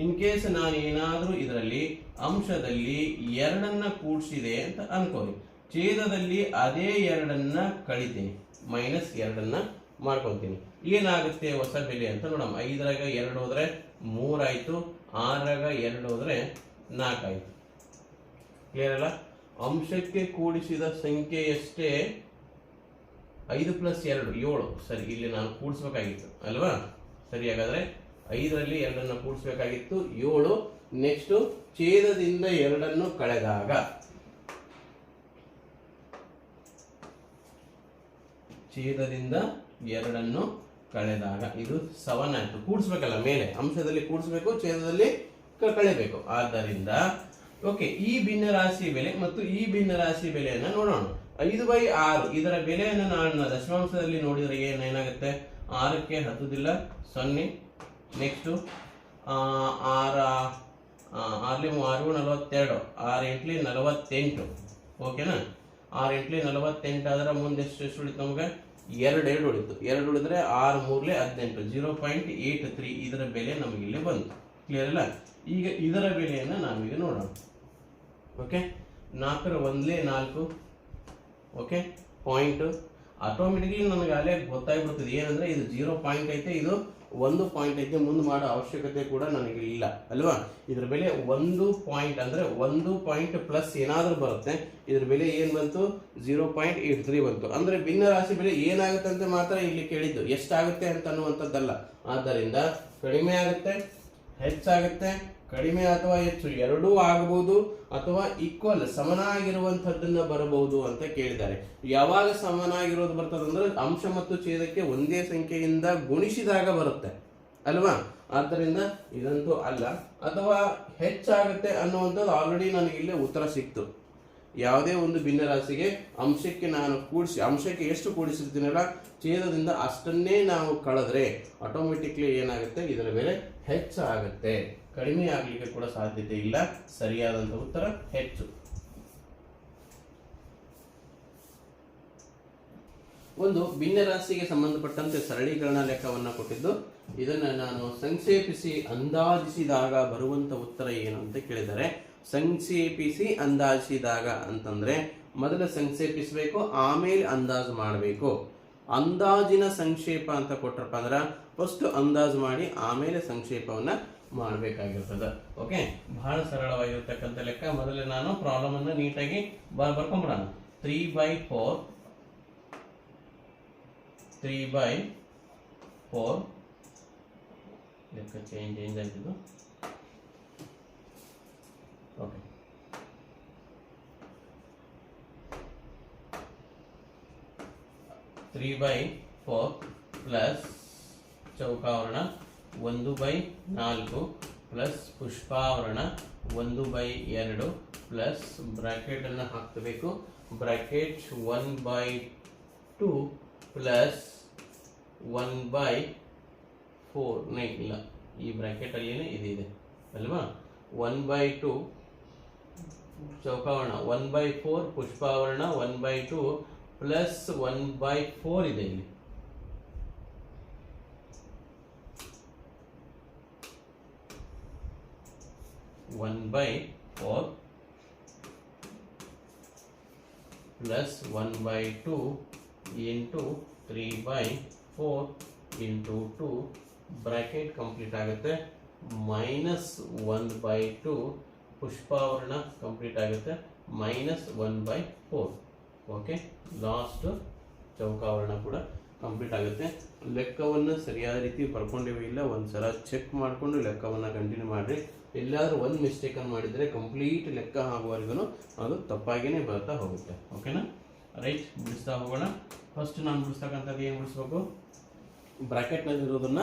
ಇನ್ ಕೇಸ್ ನಾನು ಏನಾದ್ರೂ ಇದರಲ್ಲಿ ಅಂಶದಲ್ಲಿ 2ನ್ನ ಕೂಡಿಸಿದೆ ಅಂತ ಅನ್ಕೋರಿ, ಛೇದದಲ್ಲಿ ಅದೇ 2ನ್ನ ಕಳಿತೀನಿ, -2ನ್ನ ಮಾಡ್ಕೊಂತೀನಿ. ಏನಾಗುತ್ತೆ ಹೊಸ ಬೆಲೆ ಅಂತ ನೋಡೋಣ. 5ರಾಗ 2 ಹೋದ್ರೆ 3 ಆಯ್ತು, 6ರಾಗ 2 ಹೋದ್ರೆ 4 ಆಯ್ತು. ಕ್ಲಿಯರ್ ಅಲ್ಲ? ಅಂಶಕ್ಕೆ ಕೂಡಿಸಿದ ಸಂಖ್ಯೆಯಷ್ಟೇ 5 + 2 7. ಸರಿ, ಇಲ್ಲಿ ನಾನು ಕೂಡಿಸ್ಬೇಕಾಗಿತ್ತು ಅಲ್ವಾ? ಸರಿ, ಹಾಗಾದ್ರೆ 5ರಲ್ಲಿ 2ನ್ನ ಕೂಡಿಸ್ಬೇಕಾಗಿತ್ತು, 7. ನೆಕ್ಸ್ಟ್ ಛೇದದಿಂದ 2ನ್ನು ಕಳೆದಾಗ, ಛೇದದಿಂದ 2ನ್ನು ಕಳೆದಾಗ ಇದು 7 ಆಯ್ತು. ಕೂಡಿಸ್ಬೇಕಲ್ಲ, ಮೇಲೆ ಅಂಶದಲ್ಲಿ ಕೂಡಿಸ್ಬೇಕು, ಛೇದದಲ್ಲಿ ಕಳೆಬೇಕು. ಆದ್ದರಿಂದ ಓಕೆ, ಈ ಭಿನ್ನರಾಶಿ ಬೆಲೆ ಮತ್ತು ಈ ಭಿನ್ನರಾಶಿ ಬೆಲೆಯನ್ನ ನೋಡೋಣ. 5/6 ಇದರ ಬೆಲೆಯನ್ನು ನಾನು ದಶಮಾಂಶದಲ್ಲಿ ನೋಡಿದ್ರೆ ಏನಾಗುತ್ತೆ? 6ಕ್ಕೆ ಹತ್ತುದಿಲ್ಲ, 0. ನೆಕ್ಸ್ಟ್ 6 6 42, 6 8 48. ಓಕೆನಾ? 6 8 48 ಆದ್ರೆ ಮುಂದೆ ಎಷ್ಟು ಉಳಿತು ನಮ್ಗೆ? 2 ಉಳಿತು. 2 ಉಳಿದ್ರೆ 6 3 18, 0.83 ಇದರ ಬೆಲೆ ನಮಗೆ ಇಲ್ಲಿ ಬಂತು. ಕ್ಲಿಯರ್ ಅಲ್ಲ? ಈಗ ಇದರ ಬೆಲೆಯನ್ನು ನಾವೀಗ ನೋಡೋಣ. ಓಕೆ, 4ರ 1 4. ಓಕೆ, ಪಾಯಿಂಟ್ ಆಟೋಮೆಟಿಕ್ಲಿ ನನಗೆ ಅಲ್ಲೇ ಗೊತ್ತಾಗ್ಬಿಡ್ತದೆ ಏನಂದ್ರೆ ಇದು 0 ಪಾಯಿಂಟ್ ಐತೆ, ಇದು 1 ಪಾಯಿಂಟ್ ಐತೆ, ಮುಂದೆ ಮಾಡೋ ಅವಶ್ಯಕತೆ ಕೂಡ ನನಗೆ ಇಲ್ಲ ಅಲ್ವಾ? ಇದ್ರ ಬೆಲೆ 1 ಪಾಯಿಂಟ್ ಅಂದ್ರೆ 1 ಪಾಯಿಂಟ್ ಪ್ಲಸ್ ಏನಾದ್ರೂ ಬರುತ್ತೆ. ಇದ್ರ ಬೆಲೆ ಏನ್ ಬಂತು? 0.83 ಬಂತು. ಅಂದ್ರೆ ಭಿನ್ನ ರಾಶಿ ಬೆಲೆ ಏನಾಗುತ್ತೆ ಅಂತ ಮಾತ್ರ ಇಲ್ಲಿ ಕೇಳಿದ್ದು, ಎಷ್ಟಾಗುತ್ತೆ ಅಂತ ಅನ್ನುವಂಥದ್ದಲ್ಲ. ಆದ್ದರಿಂದ ಕಡಿಮೆ ಆಗುತ್ತೆ, ಹೆಚ್ಚಾಗುತ್ತೆ, ಕಡಿಮೆ ಅಥವಾ ಹೆಚ್ಚು ಎರಡೂ ಆಗಬಹುದು, ಅಥವಾ ಈಕ್ವಲ್ ಸಮನಾಗಿರುವಂತಹದ್ದನ್ನ ಬರಬಹುದು ಅಂತ ಕೇಳಿದ್ದಾರೆ. ಯಾವಾಗ ಸಮನಾಗಿರೋದು ಬರ್ತದೆ ಅಂದ್ರೆ ಅಂಶ ಮತ್ತು ಛೇದಕ್ಕೆ ಒಂದೇ ಸಂಖ್ಯೆಯಿಂದ ಗುಣಿಸಿದಾಗ ಬರುತ್ತೆ ಅಲ್ವಾ? ಆದ್ದರಿಂದ ಇದಂತೂ ಅಲ್ಲ. ಅಥವಾ ಹೆಚ್ಚಾಗುತ್ತೆ ಅನ್ನುವಂಥದ್ದು ಆಲ್ರೆಡಿ ನನಗೆ ಇಲ್ಲೇ ಉತ್ತರ ಸಿಕ್ತು. ಯಾವುದೇ ಒಂದು ಭಿನ್ನರಾಶಿಗೆ ಅಂಶಕ್ಕೆ ನಾನು ಅಂಶಕ್ಕೆ ಎಷ್ಟು ಕೂಡಿಸಿರ್ತೀನಲ್ಲ ಛೇದದಿಂದ ಅಷ್ಟನ್ನೇ ನಾವು ಕಳೆದ್ರೆ ಆಟೋಮೆಟಿಕ್ಲಿ ಏನಾಗುತ್ತೆ, ಇದರ ಬೆಲೆ ಹೆಚ್ಚಾಗುತ್ತೆ. ಕಡಿಮೆ ಆಗಲಿಕ್ಕೆ ಕೂಡ ಸಾಧ್ಯತೆ ಇಲ್ಲ. ಸರಿಯಾದಂತ ಉತ್ತರ ಹೆಚ್ಚು. ಒಂದು ಭಿನ್ನರಾಶಿಗೆ ಸಂಬಂಧಪಟ್ಟಂತೆ ಸರಳೀಕರಣ ಲೆಕ್ಕವನ್ನು ಕೊಟ್ಟಿದ್ದು, ಇದನ್ನ ನಾನು ಸಂಕ್ಷೇಪಿಸಿ ಅಂದಾಜಿಸಿದಾಗ ಬರುವಂತ ಉತ್ತರ ಏನು ಅಂತ ಕೇಳಿದರೆ, ಸಂಕ್ಷೇಪಿಸಿ ಅಂದಾಜಿಸಿದಾಗ ಅಂತಂದ್ರೆ ಮೊದಲು ಸಂಕ್ಷೇಪಿಸಬೇಕು, ಆಮೇಲೆ ಅಂದಾಜು ಮಾಡಬೇಕು. ಅಂದಾಜಿನ ಸಂಕ್ಷೇಪ ಅಂತ ಕೊಟ್ರಪ್ಪ ಅಂದ್ರೆ ಫಸ್ಟ್ ಅಂದಾಜು ಮಾಡಿ ಆಮೇಲೆ ಸಂಕ್ಷೇಪವನ್ನ ಮಾಡಬೇಕಾಗಿರ್ತದೆ. ಓಕೆ, ಬಹಳ ಸರಳವಾಗಿರ್ತಕ್ಕಂಥ ಲೆಕ್ಕ. ಮೊದಲೇ ನಾನು ಪ್ರಾಬ್ಲಮ್ ಅನ್ನು ನೀಟಾಗಿ ಬರ್ಕೊಂಡ್ಬಿಡೋಣ. 3/4 ಲೆಕ್ಕ ಚೇಂಜ್ ಆಯ್ತಿದ್ದು. ಓಕೆ, 3/4 ಪ್ಲಸ್ ಚೌಕಾವರಣ 1/4 ಪ್ಲಸ್ ಪುಷ್ಪಾವರಣ 1/2 ಪ್ಲಸ್ ಬ್ರಾಕೆಟ್ ಅನ್ನು ಹಾಕಬೇಕು. ಬ್ರಾಕೆಟ್ 1/2 ಪ್ಲಸ್ 1/4 ಇಲ್ಲ, ಈ ಬ್ರಾಕೆಟ್ ಅಲ್ಲಿ ಇದೆ ಅಲ್ವಾ. 1/2 ಚೌಕಾವರಣ 1/4 ಪುಷ್ಪಾವರಣ 1/2 ಪ್ಲಸ್ 1/4 ಇದೆ ಇಲ್ಲಿ. (1/4) plus 1/2 into 3/4 into 2 bracket complete ಆಗುತ್ತೆ. -1/2 ಪುಷ್ಪಾವರಣ ಕಂಪ್ಲೀಟ್ ಆಗುತ್ತೆ. -1/4. ಓಕೆ, ಲಾಸ್ಟ್ ಚೌಕಾವರಣ ಕೂಡ ಕಂಪ್ಲೀಟ್ ಆಗುತ್ತೆ. ಲೆಕ್ಕವನ್ನು ಸರಿಯಾದ ರೀತಿ ಬರ್ಕೊಂಡಿವೆ ಇಲ್ಲ ಒಂದ್ಸಲ ಚೆಕ್ ಮಾಡಿಕೊಂಡು ಲೆಕ್ಕವನ್ನು ಕಂಟಿನ್ಯೂ ಮಾಡಿರಿ. ಎಲ್ಲಾದ್ರೂ ಒಂದು ಮಿಸ್ಟೇಕನ್ನು ಮಾಡಿದರೆ ಕಂಪ್ಲೀಟ್ ಲೆಕ್ಕ ಆಗುವವರೆಗೂ ಅದು ತಪ್ಪಾಗಿಯೇ ಬರ್ತಾ ಹೋಗುತ್ತೆ. ಓಕೆನಾ, ರೈಟ್, ಬಿಡಿಸ್ತಾ ಹೋಗೋಣ. ಫಸ್ಟ್ ನಾನು ಬಿಡಿಸ್ತಕ್ಕಂಥದ್ದು ಏನು ಬಿಡಿಸ್ಬೇಕು, ಬ್ರಾಕೆಟ್ನಲ್ಲಿ ಇರೋದನ್ನ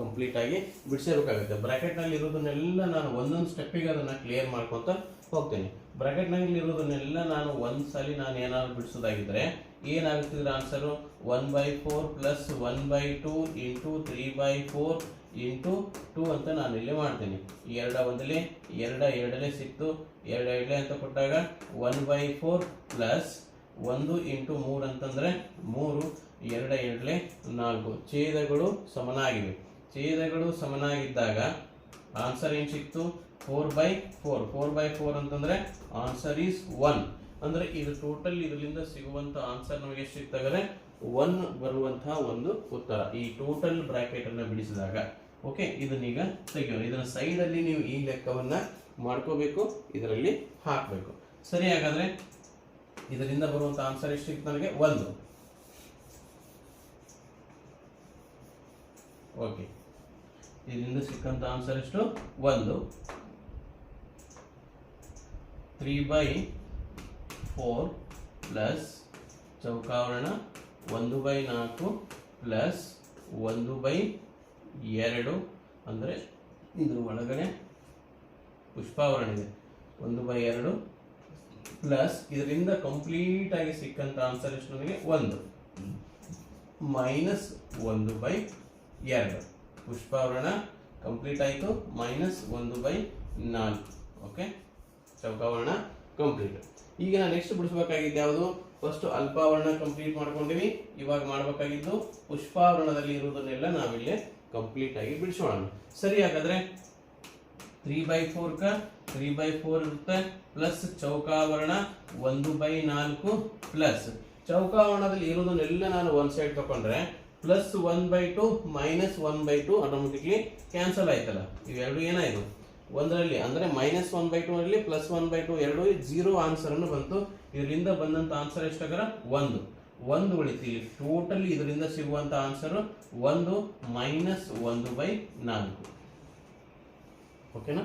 ಕಂಪ್ಲೀಟ್ ಆಗಿ ಬಿಡಿಸಬೇಕಾಗುತ್ತೆ. ಬ್ರಾಕೆಟ್ನಲ್ಲಿ ಇರೋದನ್ನೆಲ್ಲ ನಾನು ಒಂದೊಂದು ಸ್ಟೆಪ್ಪಿಗೆ ಅದನ್ನು ಕ್ಲಿಯರ್ ಮಾಡ್ಕೊತ ಹೋಗ್ತೇನೆ. ಬ್ರಾಕೆಟ್ನಲ್ಲಿ ಇರೋದನ್ನೆಲ್ಲ ನಾನು ಒಂದ್ಸಲಿ ನಾನು ಏನಾದ್ರು ಬಿಡಿಸೋದಾಗಿದ್ರೆ ಏನಾಗುತ್ತಿದ್ರೆ ಆನ್ಸರು 1/4 ಪ್ಲಸ್ 1/2 ಇಂಟು 3/4 ಇಂಟು 2 ಅಂತ ನಾನು ಇಲ್ಲಿ ಮಾಡ್ತೇನೆ. 2 ಸಿಕ್ತು. 2 ಅಂತ ಕೊಟ್ಟಾಗ 1/4 ಪ್ಲಸ್ 1 ಇಂಟು 3 ಅಂತಂದ್ರೆ 3, 2 4. ಛೇದಗಳು ಸಮನಾಗಿವೆ. ಛೇದಗಳು ಸಮನಾಗಿದ್ದಾಗ ಆನ್ಸರ್ ಏನು ಸಿಕ್ತು, 4/4. 4/4 ಅಂತಂದ್ರೆ ಆನ್ಸರ್ ಈಸ್ 1. ಅಂದ್ರೆ ಇದು ಟೋಟಲ್ ಇದರಿಂದ ಸಿಗುವಂತ ಆನ್ಸರ್ ನಮಗೆ ಎಷ್ಟು ಸಿಗ್ತಾಗರೆ 1 ಬರುವಂತಹ ಒಂದು ಉತ್ತರ ಈ ಟೋಟಲ್ ಬ್ರಾಕೆಟ್ ಅನ್ನ ಬಿಡಿಸಿದಾಗ. ಓಕೆ, ಇದನ್ನೀಗ ತೆಗೆಯೋಣ. ಇದರ ಸೈಡ್ ಅಲ್ಲಿ ನೀವು ಈ ಲೆಕ್ಕವನ್ನ ಮಾಡ್ಕೋಬೇಕು, ಇದರಲ್ಲಿ ಹಾಕಬೇಕು. ಸರಿ, ಹಾಗಾದ್ರೆ ಇದರಿಂದ ಬರುವಂತ ಆನ್ಸರ್ ಎಷ್ಟು ಸಿಕ್ತು ನನಗೆ 1. ಓಕೆ, ಇದರಿಂದ ಸಿಕ್ಕಂತ ಆನ್ಸರ್ ಎಷ್ಟು 1. 3/4 ಪ್ಲಸ್ ಚೌಕಾವರಣ 1/4 ಪ್ಲಸ್ 1/2 ಅಂದರೆ ಇದ್ರ ಒಳಗಡೆ ಪುಷ್ಪಾವರಣ ಇದೆ. 1/2 ಪ್ಲಸ್ ಇದರಿಂದ ಕಂಪ್ಲೀಟ್ ಆಗಿ ಸಿಕ್ಕಂತ ಆನ್ಸರ್ ಎಷ್ಟು ನನಗೆ 1 ಮೈನಸ್ 1/2. ಪುಷ್ಪಾವರಣ ಕಂಪ್ಲೀಟ್ ಆಯಿತು. -1/4. ಓಕೆ, ಚೌಕಾವರಣ ಕಂಪ್ಲೀಟ್. ಈಗ ನಾನು ನೆಕ್ಸ್ಟ್ ಬಿಡಿಸಬೇಕಾಗಿದ್ದು ಯಾವುದು, ಫಸ್ಟ್ ಅಲ್ಪಾವರಣ ಕಂಪ್ಲೀಟ್ ಮಾಡ್ಕೊಂಡಿವಿ. ಇವಾಗ ಮಾಡಬೇಕಾಗಿದ್ದು ಪುಷ್ಪಾವರಣದಲ್ಲಿ ಇರುವುದನ್ನೆಲ್ಲ ನಾವಿಲ್ಲಿ ಕಂಪ್ಲೀಟ್ ಆಗಿ ಬಿಡಿಸೋಣ. ಸರಿ, ಹಾಗಾದ್ರೆ 3/4 3/4 ಇರುತ್ತೆ ಪ್ಲಸ್ ಚೌಕಾವರಣ 1/4 ಪ್ಲಸ್ ಚೌಕಾವರಣದಲ್ಲಿ ಇರುವುದನ್ನೆಲ್ಲ ನಾನು ಒಂದ್ ಸೈಡ್ ತಕೊಂಡ್ರೆ ಪ್ಲಸ್ 1/2 -1/2 ಆಟೋಮೆಟಿಕ್ಲಿ ಕ್ಯಾನ್ಸಲ್ ಆಯ್ತಲ್ಲ. ಇವೆರಡು ಏನಾಯ್ತು ಒಂದರಲ್ಲಿ ಅಂದ್ರೆ -1/2 ನಲ್ಲಿ +1/2 ಎರಡು 0 ಆನ್ಸರ್ ಅನ್ನು ಬಂತು. ಇದರಿಂದ ಬಂದಂತ ಆನ್ಸರ್ ಎಷ್ಟಾಗರ 1 ಉಳಿತು. ಇಲ್ಲಿ ಟೋಟಲ್ ಇದರಿಂದ ಸಿಗುವಂತ ಆನ್ಸರ್ 1 -1/4. ಓಕೆನಾ,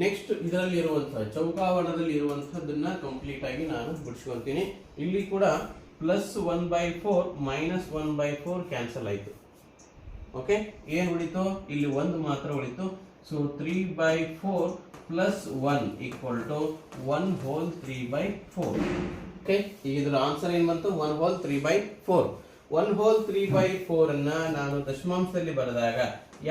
ನೆಕ್ಸ್ಟ್ ಇದರಲ್ಲಿ ಇರುವಂತಹ ಚೌಕಾವರಣದಲ್ಲಿ ಇರುವಂತಹದನ್ನ ಕಂಪ್ಲೀಟ್ ಆಗಿ ನಾನು ಬಿಡಿಸ್ಕೊಂತೀನಿ. ಇಲ್ಲಿ ಕೂಡ +1/4 -1/4 ಕ್ಯಾನ್ಸಲ್ ಆಯ್ತು. ಓಕೆ, ಏನ್ ಉಳಿತು, ಇಲ್ಲಿ 1 ಮಾತ್ರ ಉಳಿತು. So 3/4 plus 1 equal to 1/3/4. Okay, ಈಗ ಇದರ ಆನ್ಸರ್ ಏನು ಬಂತು? 1/3/4. 1/3/4 ಅನ್ನ ನಾನು ದಶಮಾಂಶದಲ್ಲಿ ಬರೆದಾಗ,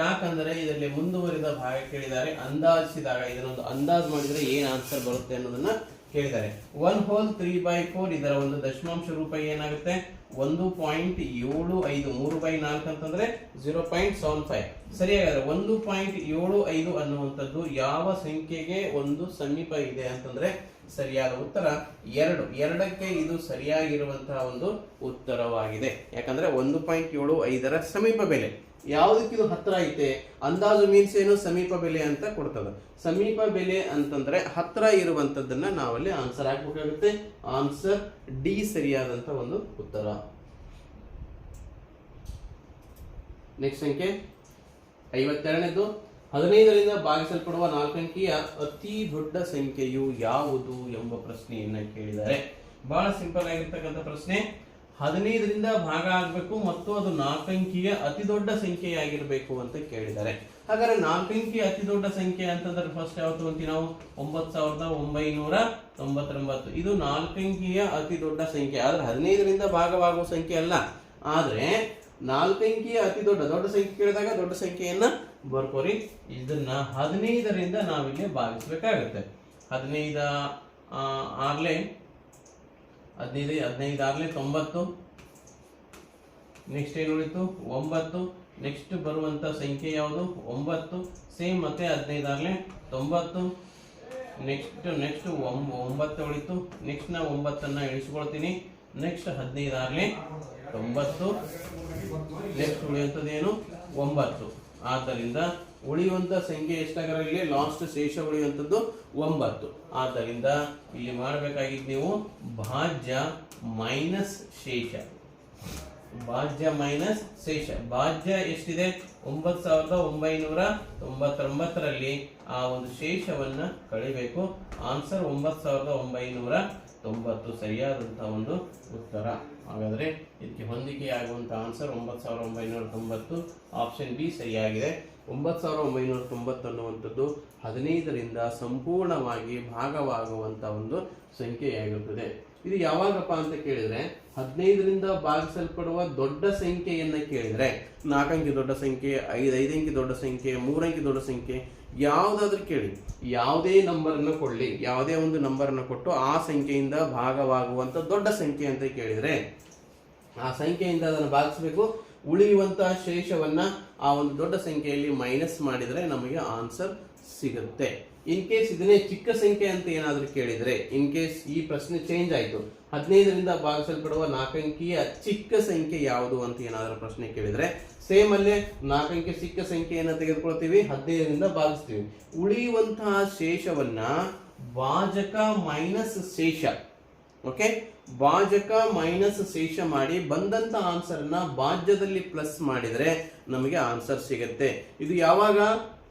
ಯಾಕಂದ್ರೆ ಇದರಲ್ಲಿ ಮುಂದುವರಿದ ಭಾಗ ಕೇಳಿದ್ದಾರೆ, ಅಂದಾಜಿಸಿದಾಗ ಇದನ್ನೊಂದು ಅಂದಾಜು ಮಾಡಿದ್ರೆ ಏನ್ ಆನ್ಸರ್ ಬರುತ್ತೆ ಅನ್ನೋದನ್ನ ಕೇಳಿದ್ದಾರೆ. 1/3/4 ಇದರ ಒಂದು ದಶಮಾಂಶ ರೂಪ ಏನಾಗುತ್ತೆ? 1.75. 3/4 ಅಂತಂದ್ರೆ 0.75. ಸರಿಯಾಗಿದೆ. 1.75 ಅನ್ನುವಂಥದ್ದು ಯಾವ ಸಂಖ್ಯೆಗೆ ಒಂದು ಸಮೀಪ ಇದೆ ಅಂತಂದ್ರೆ ಸರಿಯಾದ ಉತ್ತರ 2. 2ಕ್ಕೆ ಇದು ಸರಿಯಾಗಿರುವಂತಹ ಒಂದು ಉತ್ತರವಾಗಿದೆ. ಯಾಕಂದ್ರೆ 1.75ರ ಸಮೀಪ ಬೆಲೆ ಯಾವುದಕ್ಕಿದು ಹತ್ರ ಐತೆ? ಅಂದಾಜು ಮೀನ್ಸ್ ಏನು? ಸಮೀಪ ಬೆಲೆ ಅಂತ ಕೊಡ್ತದ. ಸಮೀಪ ಬೆಲೆ ಅಂತಂದ್ರೆ ಹತ್ರ ಇರುವಂತದ್ದನ್ನ ನಾವಲ್ಲಿ ಆನ್ಸರ್ ಹಾಕಬೇಕಾಗುತ್ತೆ. ಆನ್ಸರ್ ಡಿ ಸರಿಯಾದಂತ ಒಂದು ಉತ್ತರ. ನೆಕ್ಸ್ಟ್ ಸಂಖ್ಯೆ 52ನೇದು. 15ರಿಂದ ಭಾಗಿಸಲ್ಪಡುವ 4 ಅಂಕಿಯ ಅತಿ ದೊಡ್ಡ ಸಂಖ್ಯೆಯು ಯಾವುದು ಎಂಬ ಪ್ರಶ್ನೆಯನ್ನ ಕೇಳಿದ್ದಾರೆ. ಬಹಳ ಸಿಂಪಲ್ ಆಗಿರ್ತಕ್ಕಂಥ ಪ್ರಶ್ನೆ. 15ರಿಂದ ಭಾಗ ಆಗಬೇಕು ಮತ್ತು ಅದು 4 ಅಂಕಿಯ ಅತಿ ದೊಡ್ಡ ಸಂಖ್ಯೆಯಾಗಿರ್ಬೇಕು ಅಂತ ಕೇಳಿದ್ದಾರೆ. ಹಾಗಾದ್ರೆ 4 ಅಂಕಿಯ ಅತಿ ದೊಡ್ಡ ಸಂಖ್ಯೆ ಅಂತಂದ್ರೆ ಫಸ್ಟ್ ಯಾವತ್ತು ಅಂತೀವಿ ನಾವು? 9999. ಇದು 4 ಅಂಕಿಯ ಅತಿ ದೊಡ್ಡ ಸಂಖ್ಯೆ. ಆದ್ರೆ 15ರಿಂದ ಭಾಗವಾಗುವ ಸಂಖ್ಯೆ ಅಲ್ಲ. ಆದ್ರೆ 4 ಅಂಕಿಯ ಅತಿ ದೊಡ್ಡ ಸಂಖ್ಯೆ ಕೇಳಿದಾಗ ದೊಡ್ಡ ಸಂಖ್ಯೆಯನ್ನ ಬರ್ಕೋರಿ. ಇದನ್ನ 15ರಿಂದ ನಾವಿಲ್ಲಿ ಭಾಗಿಸ್ಬೇಕಾಗತ್ತೆ. 15 ಆರ್ಲೆ 90. ನೆಕ್ಸ್ಟ್ ಏನು ಉಳಿತು? 9. ನೆಕ್ಸ್ಟ್ ಬರುವಂತ ಸಂಖ್ಯೆ ಯಾವುದು? 9. ಸೇಮ್ ಮತ್ತೆ 15 ಆರ್ಲೆ 90. ನೆಕ್ಸ್ಟ್ 9 ಉಳಿತು. ನೆಕ್ಸ್ಟ್ ನಾ 9ಅನ್ನ ಇಳಿಸ್ಕೊಳ್ತೀನಿ. ನೆಕ್ಸ್ಟ್ 15 ಆರ್ಲೆ 90. ನೆಕ್ಸ್ಟ್ ಉಳಿಯುವಂಥದ್ದೇನು? 9. ಆದ್ದರಿಂದ ಉಳಿಯುವಂತ ಸಂಖ್ಯೆ ಎಷ್ಟಾಗರಲ್ಲಿ? ಲಾಸ್ಟ್ ಶೇಷ ಉಳಿಯುವಂಥದ್ದು 9. ಆದ್ದರಿಂದ ಇಲ್ಲಿ ಮಾಡಬೇಕಾಗಿದ್ದು ನೀವು ಭಾಜ್ಯ ಮೈನಸ್ ಶೇಷ. ಭಾಜ್ಯ ಮೈನಸ್ ಶೇಷ. ಭಾಜ್ಯ ಎಷ್ಟಿದೆ? 9999ರಲ್ಲಿ ಆ ಒಂದು ಶೇಷವನ್ನ ಕಳಿಬೇಕು. ಆನ್ಸರ್ 9990 ಸರಿಯಾದಂತಹ ಒಂದು ಉತ್ತರ. ಹಾಗಾದ್ರೆ ಇದಕ್ಕೆ ಹೊಂದಿಕೆಯಾಗುವಂತ ಆನ್ಸರ್ 9990. ಆಪ್ಷನ್ ಬಿ ಸರಿಯಾಗಿದೆ. 9990 ಅನ್ನುವಂಥದ್ದು 15ರಿಂದ ಸಂಪೂರ್ಣವಾಗಿ ಭಾಗವಾಗುವಂತ ಒಂದು ಸಂಖ್ಯೆಯಾಗಿರುತ್ತದೆ. ಇದು ಯಾವಾಗಪ್ಪ ಅಂತ ಕೇಳಿದ್ರೆ 15ರಿಂದ ಭಾಗಿಸಲ್ಪಡುವ ದೊಡ್ಡ ಸಂಖ್ಯೆಯನ್ನ ಕೇಳಿದ್ರೆ 4 ಅಂಕಿ ದೊಡ್ಡ ಸಂಖ್ಯೆ, 5 ಅಂಕಿ ದೊಡ್ಡ ಸಂಖ್ಯೆ, 3 ಅಂಕಿ ದೊಡ್ಡ ಸಂಖ್ಯೆ ಯಾವುದಾದ್ರೂ ಕೇಳಿ, ಯಾವುದೇ ನಂಬರ್ ಅನ್ನು ಕೊಡ್ಲಿ, ಯಾವುದೇ ಒಂದು ನಂಬರ್ ಅನ್ನು ಕೊಟ್ಟು ಆ ಸಂಖ್ಯೆಯಿಂದ ಭಾಗವಾಗುವಂತ ದೊಡ್ಡ ಸಂಖ್ಯೆ ಅಂತ ಕೇಳಿದ್ರೆ ಆ ಸಂಖ್ಯೆಯಿಂದ ಅದನ್ನು ಭಾಗಿಸಬೇಕು. ಉಳಿಯುವಂತಹ ಶೇಷವನ್ನ ಆ ಒಂದು ದೊಡ್ಡ ಸಂಖ್ಯೆಯಲ್ಲಿ ಮೈನಸ್ ಮಾಡಿದ್ರೆ ನಮಗೆ ಆನ್ಸರ್ ಸಿಗುತ್ತೆ. ಇನ್ ಕೇಸ್ ಇದನ್ನೇ ಚಿಕ್ಕ ಸಂಖ್ಯೆ ಅಂತ ಏನಾದ್ರೂ ಕೇಳಿದ್ರೆ, ಇನ್ ಕೇಸ್ ಈ ಪ್ರಶ್ನೆ ಚೇಂಜ್ ಆಯ್ತು, 15ರಿಂದ ಭಾಗಿಸಲ್ಪಡುವ 4 ಅಂಕಿಯ ಚಿಕ್ಕ ಸಂಖ್ಯೆ ಯಾವುದು ಅಂತ ಏನಾದ್ರೂ ಪ್ರಶ್ನೆ ಕೇಳಿದ್ರೆ ಸೇಮ್ ಅಲ್ಲೇ 4 ಅಂಕಿ ಚಿಕ್ಕ ಸಂಖ್ಯೆಯನ್ನ ತೆಗೆದುಕೊಳ್ತೀವಿ, 15ರಿಂದ ಭಾಗಿಸ್ತೀವಿ. ಉಳಿಯುವಂತಹ ಶೇಷವನ್ನ ಭಾಜಕ ಮೈನಸ್ ಶೇಷ, ಓಕೆ, ಭಾಜಕ ಮೈನಸ್ ಶೇಷ ಮಾಡಿ ಬಂದಂತ ಆನ್ಸರ್ ನ ಭಾಜ್ಯದಲ್ಲಿ ಪ್ಲಸ್ ಮಾಡಿದ್ರೆ ನಮಗೆ ಆನ್ಸರ್ ಸಿಗುತ್ತೆ. ಇದು ಯಾವಾಗ?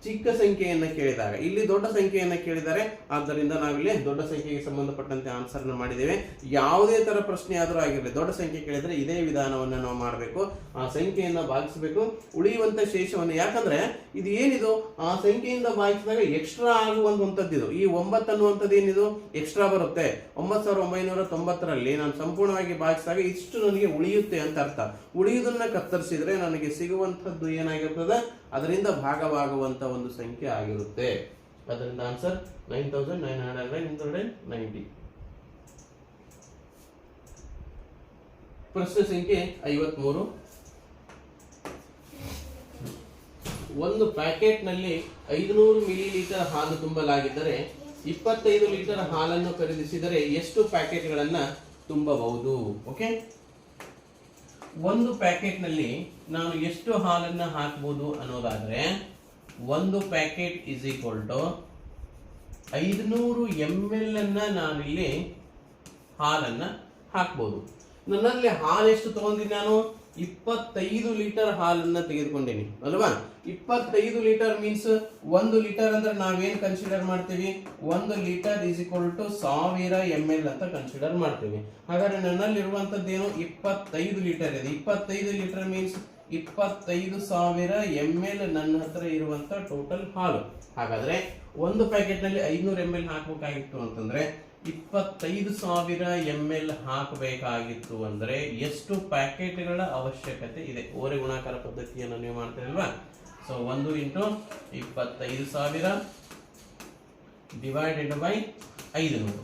ಚಿಕ್ಕ ಸಂಖ್ಯೆಯನ್ನ ಕೇಳಿದಾಗ. ಇಲ್ಲಿ ದೊಡ್ಡ ಸಂಖ್ಯೆಯನ್ನ ಕೇಳಿದ್ದಾರೆ, ಆದ್ದರಿಂದ ನಾವಿಲ್ಲಿ ದೊಡ್ಡ ಸಂಖ್ಯೆಗೆ ಸಂಬಂಧಪಟ್ಟಂತೆ ಆನ್ಸರ್ ನ ಮಾಡಿದ್ದೇವೆ. ಯಾವುದೇ ತರ ಪ್ರಶ್ನೆ ಆದರೂ ಆಗಿರಲಿ, ದೊಡ್ಡ ಸಂಖ್ಯೆ ಕೇಳಿದ್ರೆ ಇದೇ ವಿಧಾನವನ್ನ ನಾವು ಮಾಡಬೇಕು. ಆ ಸಂಖ್ಯೆಯನ್ನ ಭಾಗಿಸಬೇಕು, ಉಳಿಯುವಂತ ಶೇಷವನ್ನು. ಯಾಕಂದ್ರೆ ಇದು ಏನಿದು, ಆ ಸಂಖ್ಯೆಯಿಂದ ಭಾಗಿಸಿದಾಗ ಎಕ್ಸ್ಟ್ರಾ ಆಗುವಂತದ್ದು ಇದು. ಈ 9 ಅನ್ನುವಂಥದ್ದು ಏನಿದು ಎಕ್ಸ್ಟ್ರಾ ಬರುತ್ತೆ. 9990ರಲ್ಲಿ ನಾನು ಸಂಪೂರ್ಣವಾಗಿ ಭಾಗಿಸಿದಾಗ ಇಷ್ಟು ನನಗೆ ಉಳಿಯುತ್ತೆ ಅಂತ ಅರ್ಥ. ಉಳಿಯುವುದನ್ನ ಕತ್ತರಿಸಿದ್ರೆ ನನಗೆ ಸಿಗುವಂತದ್ದು ಏನಾಗಿರ್ತದೆ? ಅದರಿಂದ ಭಾಗವಾಗುವಂತ ಒಂದು ಸಂಖ್ಯೆ ಆಗಿರುತ್ತೆ. ಅದರಿಂದ ಆನ್ಸರ್ 9990. ಪ್ರಶ್ನೆ ಸಂಖ್ಯೆ 53. ಒಂದು ಪ್ಯಾಕೆಟ್ ನಲ್ಲಿ 500 ಮಿಲಿಲೀಟರ್ ಹಾಲು ತುಂಬಲಾಗಿದ್ದರೆ 25 ಲೀಟರ್ ಹಾಲನ್ನು ಖರೀದಿಸಿದರೆ ಎಷ್ಟು ಪ್ಯಾಕೆಟ್ಗಳನ್ನ ತುಂಬಬಹುದು? ಓಕೆ, ಒಂದು ಪ್ಯಾಕೆಟ್ ನಲ್ಲಿ ನಾನು ಎಷ್ಟು ಹಾಲನ್ನ ಹಾಕಬಹುದು ಅನ್ನೋದಾದ್ರೆ, ಒಂದು packet is equal to 500 ml ಅನ್ನ ನಾನಿಲ್ಲಿ ಹಾಲನ್ನ ಹಾಕಬಹುದು. ನನ್ನಲ್ಲಿ ಹಾಲು ಎಷ್ಟು ತಗೊಂಡಿನಿ? ನಾನು 25 ಲೀಟರ್ ಹಾಲನ್ನ ತೆಗೆದುಕೊಂಡೇನಿ ಅಲ್ವಾ. 25 ಲೀಟರ್ ಮೀನ್ಸ್ 1 ಲೀಟರ್ ಅಂದ್ರೆ ನಾವೇನ್ ಕನ್ಸಿಡರ್ ಮಾಡ್ತೀವಿ? 1 litre is equal to 1000 ml ಅಂತ ಕನ್ಸಿಡರ್ ಮಾಡ್ತೀವಿ. ಹಾಗಾದ್ರೆ ನನ್ನಲ್ಲಿ ಇರುವಂತದ್ದೇನು? 25 ಲೀಟರ್ ಇದೆ. 25 ಲೀಟರ್ ಮೀನ್ಸ್ 25,000 ml ನನ್ನ ಹತ್ರ ಇರುವಂತ ಟೋಟಲ್ ಹಾಲು. ಹಾಗಾದ್ರೆ ಒಂದು ಪ್ಯಾಕೆಟ್ ನಲ್ಲಿ 500 ml ಹಾಕಬೇಕಾಗಿತ್ತು ಅಂತಂದ್ರೆ 25,000 ml ಹಾಕಬೇಕಾಗಿತ್ತು ಅಂದ್ರೆ ಎಷ್ಟು ಪ್ಯಾಕೆಟ್ಗಳ ಅವಶ್ಯಕತೆ ಇದೆ? ಓರೆ ಗುಣಾಕಾರ ಪದ್ಧತಿಯನ್ನು ನೀವು ಮಾಡ್ತೀರಲ್ವಾ? So 1 × 25,000 divided by 500.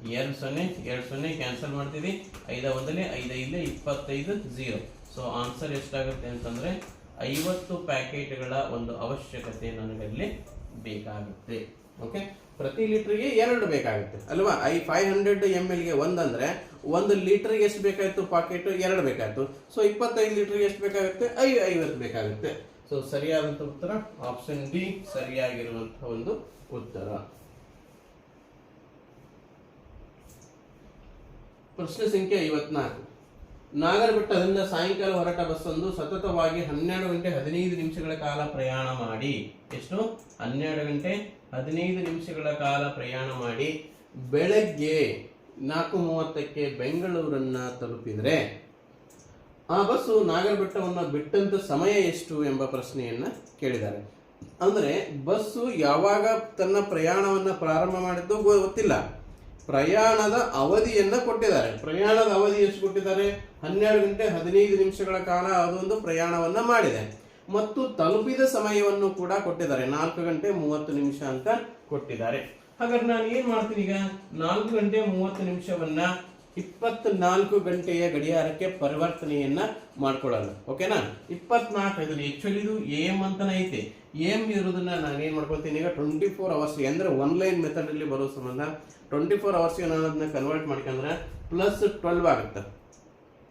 2 ಕ್ಯಾನ್ಸಲ್ ಮಾಡ್ತೀವಿ. 5 1 5 25 0. ಸೊ ಆನ್ಸರ್ ಎಷ್ಟಾಗುತ್ತೆ ಅಂತಂದ್ರೆ 50 ಪ್ಯಾಕೆಟ್ಗಳ ಒಂದು ಅವಶ್ಯಕತೆ ನನಗಲ್ಲಿ ಬೇಕಾಗುತ್ತೆ. ಓಕೆ, ಪ್ರತಿ ಲೀಟರ್ಗೆ 2 ಬೇಕಾಗುತ್ತೆ ಅಲ್ವಾ? 500 ml ಗೆ 1 ಅಂದ್ರೆ 1 ಲೀಟರ್ಗೆ ಎಷ್ಟು ಬೇಕಾಯ್ತು? ಪಾಕೆಟ್ 2 ಬೇಕಾಯ್ತು. ಸೊ 25 ಲೀಟರ್ಗೆ ಎಷ್ಟು ಬೇಕಾಗುತ್ತೆ? 50 ಬೇಕಾಗುತ್ತೆ. ಸೊ ಸರಿಯಾದಂತ ಉತ್ತರ ಆಪ್ಷನ್ ಡಿ ಸರಿಯಾಗಿರುವಂತಹ ಒಂದು ಉತ್ತರ. ಪ್ರಶ್ನೆ ಸಂಖ್ಯೆ 54. ನಾಗರಬೆಟ್ಟದಿಂದ ಸಾಯಂಕಾಲ ಹೊರಟ ಬಸ್ ಒಂದು ಸತತವಾಗಿ 12 ಗಂಟೆ 15 ನಿಮಿಷಗಳ ಕಾಲ ಪ್ರಯಾಣ ಮಾಡಿ, ಎಷ್ಟು? 12 ಗಂಟೆ 15 ನಿಮಿಷಗಳ ಕಾಲ ಪ್ರಯಾಣ ಮಾಡಿ ಬೆಳಗ್ಗೆ 4:30ಕ್ಕೆ ಬೆಂಗಳೂರನ್ನ ತಲುಪಿದ್ರೆ ಆ ಬಸ್ಸು ನಾಗರಬೆಟ್ಟವನ್ನ ಬಿಟ್ಟಂತ ಸಮಯ ಎಷ್ಟು ಎಂಬ ಪ್ರಶ್ನೆಯನ್ನ ಕೇಳಿದ್ದಾರೆ. ಅಂದ್ರೆ ಬಸ್ಸು ಯಾವಾಗ ತನ್ನ ಪ್ರಯಾಣವನ್ನ ಪ್ರಾರಂಭ ಮಾಡಿದ್ದು ಗೊತ್ತಿಲ್ಲ, ಪ್ರಯಾಣದ ಅವಧಿಯನ್ನ ಕೊಟ್ಟಿದ್ದಾರೆ. ಪ್ರಯಾಣದ ಅವಧಿ ಎಷ್ಟು ಕೊಟ್ಟಿದ್ದಾರೆ? 12 ಗಂಟೆ 15 ನಿಮಿಷಗಳ ಕಾಲ ಅದೊಂದು ಪ್ರಯಾಣವನ್ನ ಮಾಡಿದೆ. ಮತ್ತು ತಲುಪಿದ ಸಮಯವನ್ನು ಕೂಡ ಕೊಟ್ಟಿದ್ದಾರೆ, 4 ಗಂಟೆ 30 ನಿಮಿಷ ಅಂತ ಕೊಟ್ಟಿದ್ದಾರೆ. ಹಾಗಾದ್ರೆ ನಾನು ಏನ್ ಮಾಡ್ತೀನಿ ಈಗ? 4 ಗಂಟೆ 30 ನಿಮಿಷವನ್ನ 24 ಗಂಟೆಯ ಗಡಿಯಾರಕ್ಕೆ ಪರಿವರ್ತನೆಯನ್ನ ಮಾಡ್ಕೊಳ್ಳೋಣ. ಓಕೆನಾ? 24 ಇದನ್ನ ಆಕ್ಚುಲಿ ಇದು AM ಅಂತಾನೆ ಐತೆ. AM ಇರೋದನ್ನ ನಾನು ಏನ್ ಮಾಡ್ಕೊಳ್ತೀನಿ ಈಗ 24 ಅವರ್ಸ್ ಅಂದ್ರೆ ಒನ್ಲೈನ್ ಮೆಥಡ್ ಅಲ್ಲಿ ಬರೋ ಸಂಬಂಧ 24 ಅವರ್ಸ್ ನಾನು ಅದನ್ನ ಕನ್ವರ್ಟ್ ಮಾಡ್ಕೊಂಡ್ರೆ +12 ಆಗುತ್ತೆ.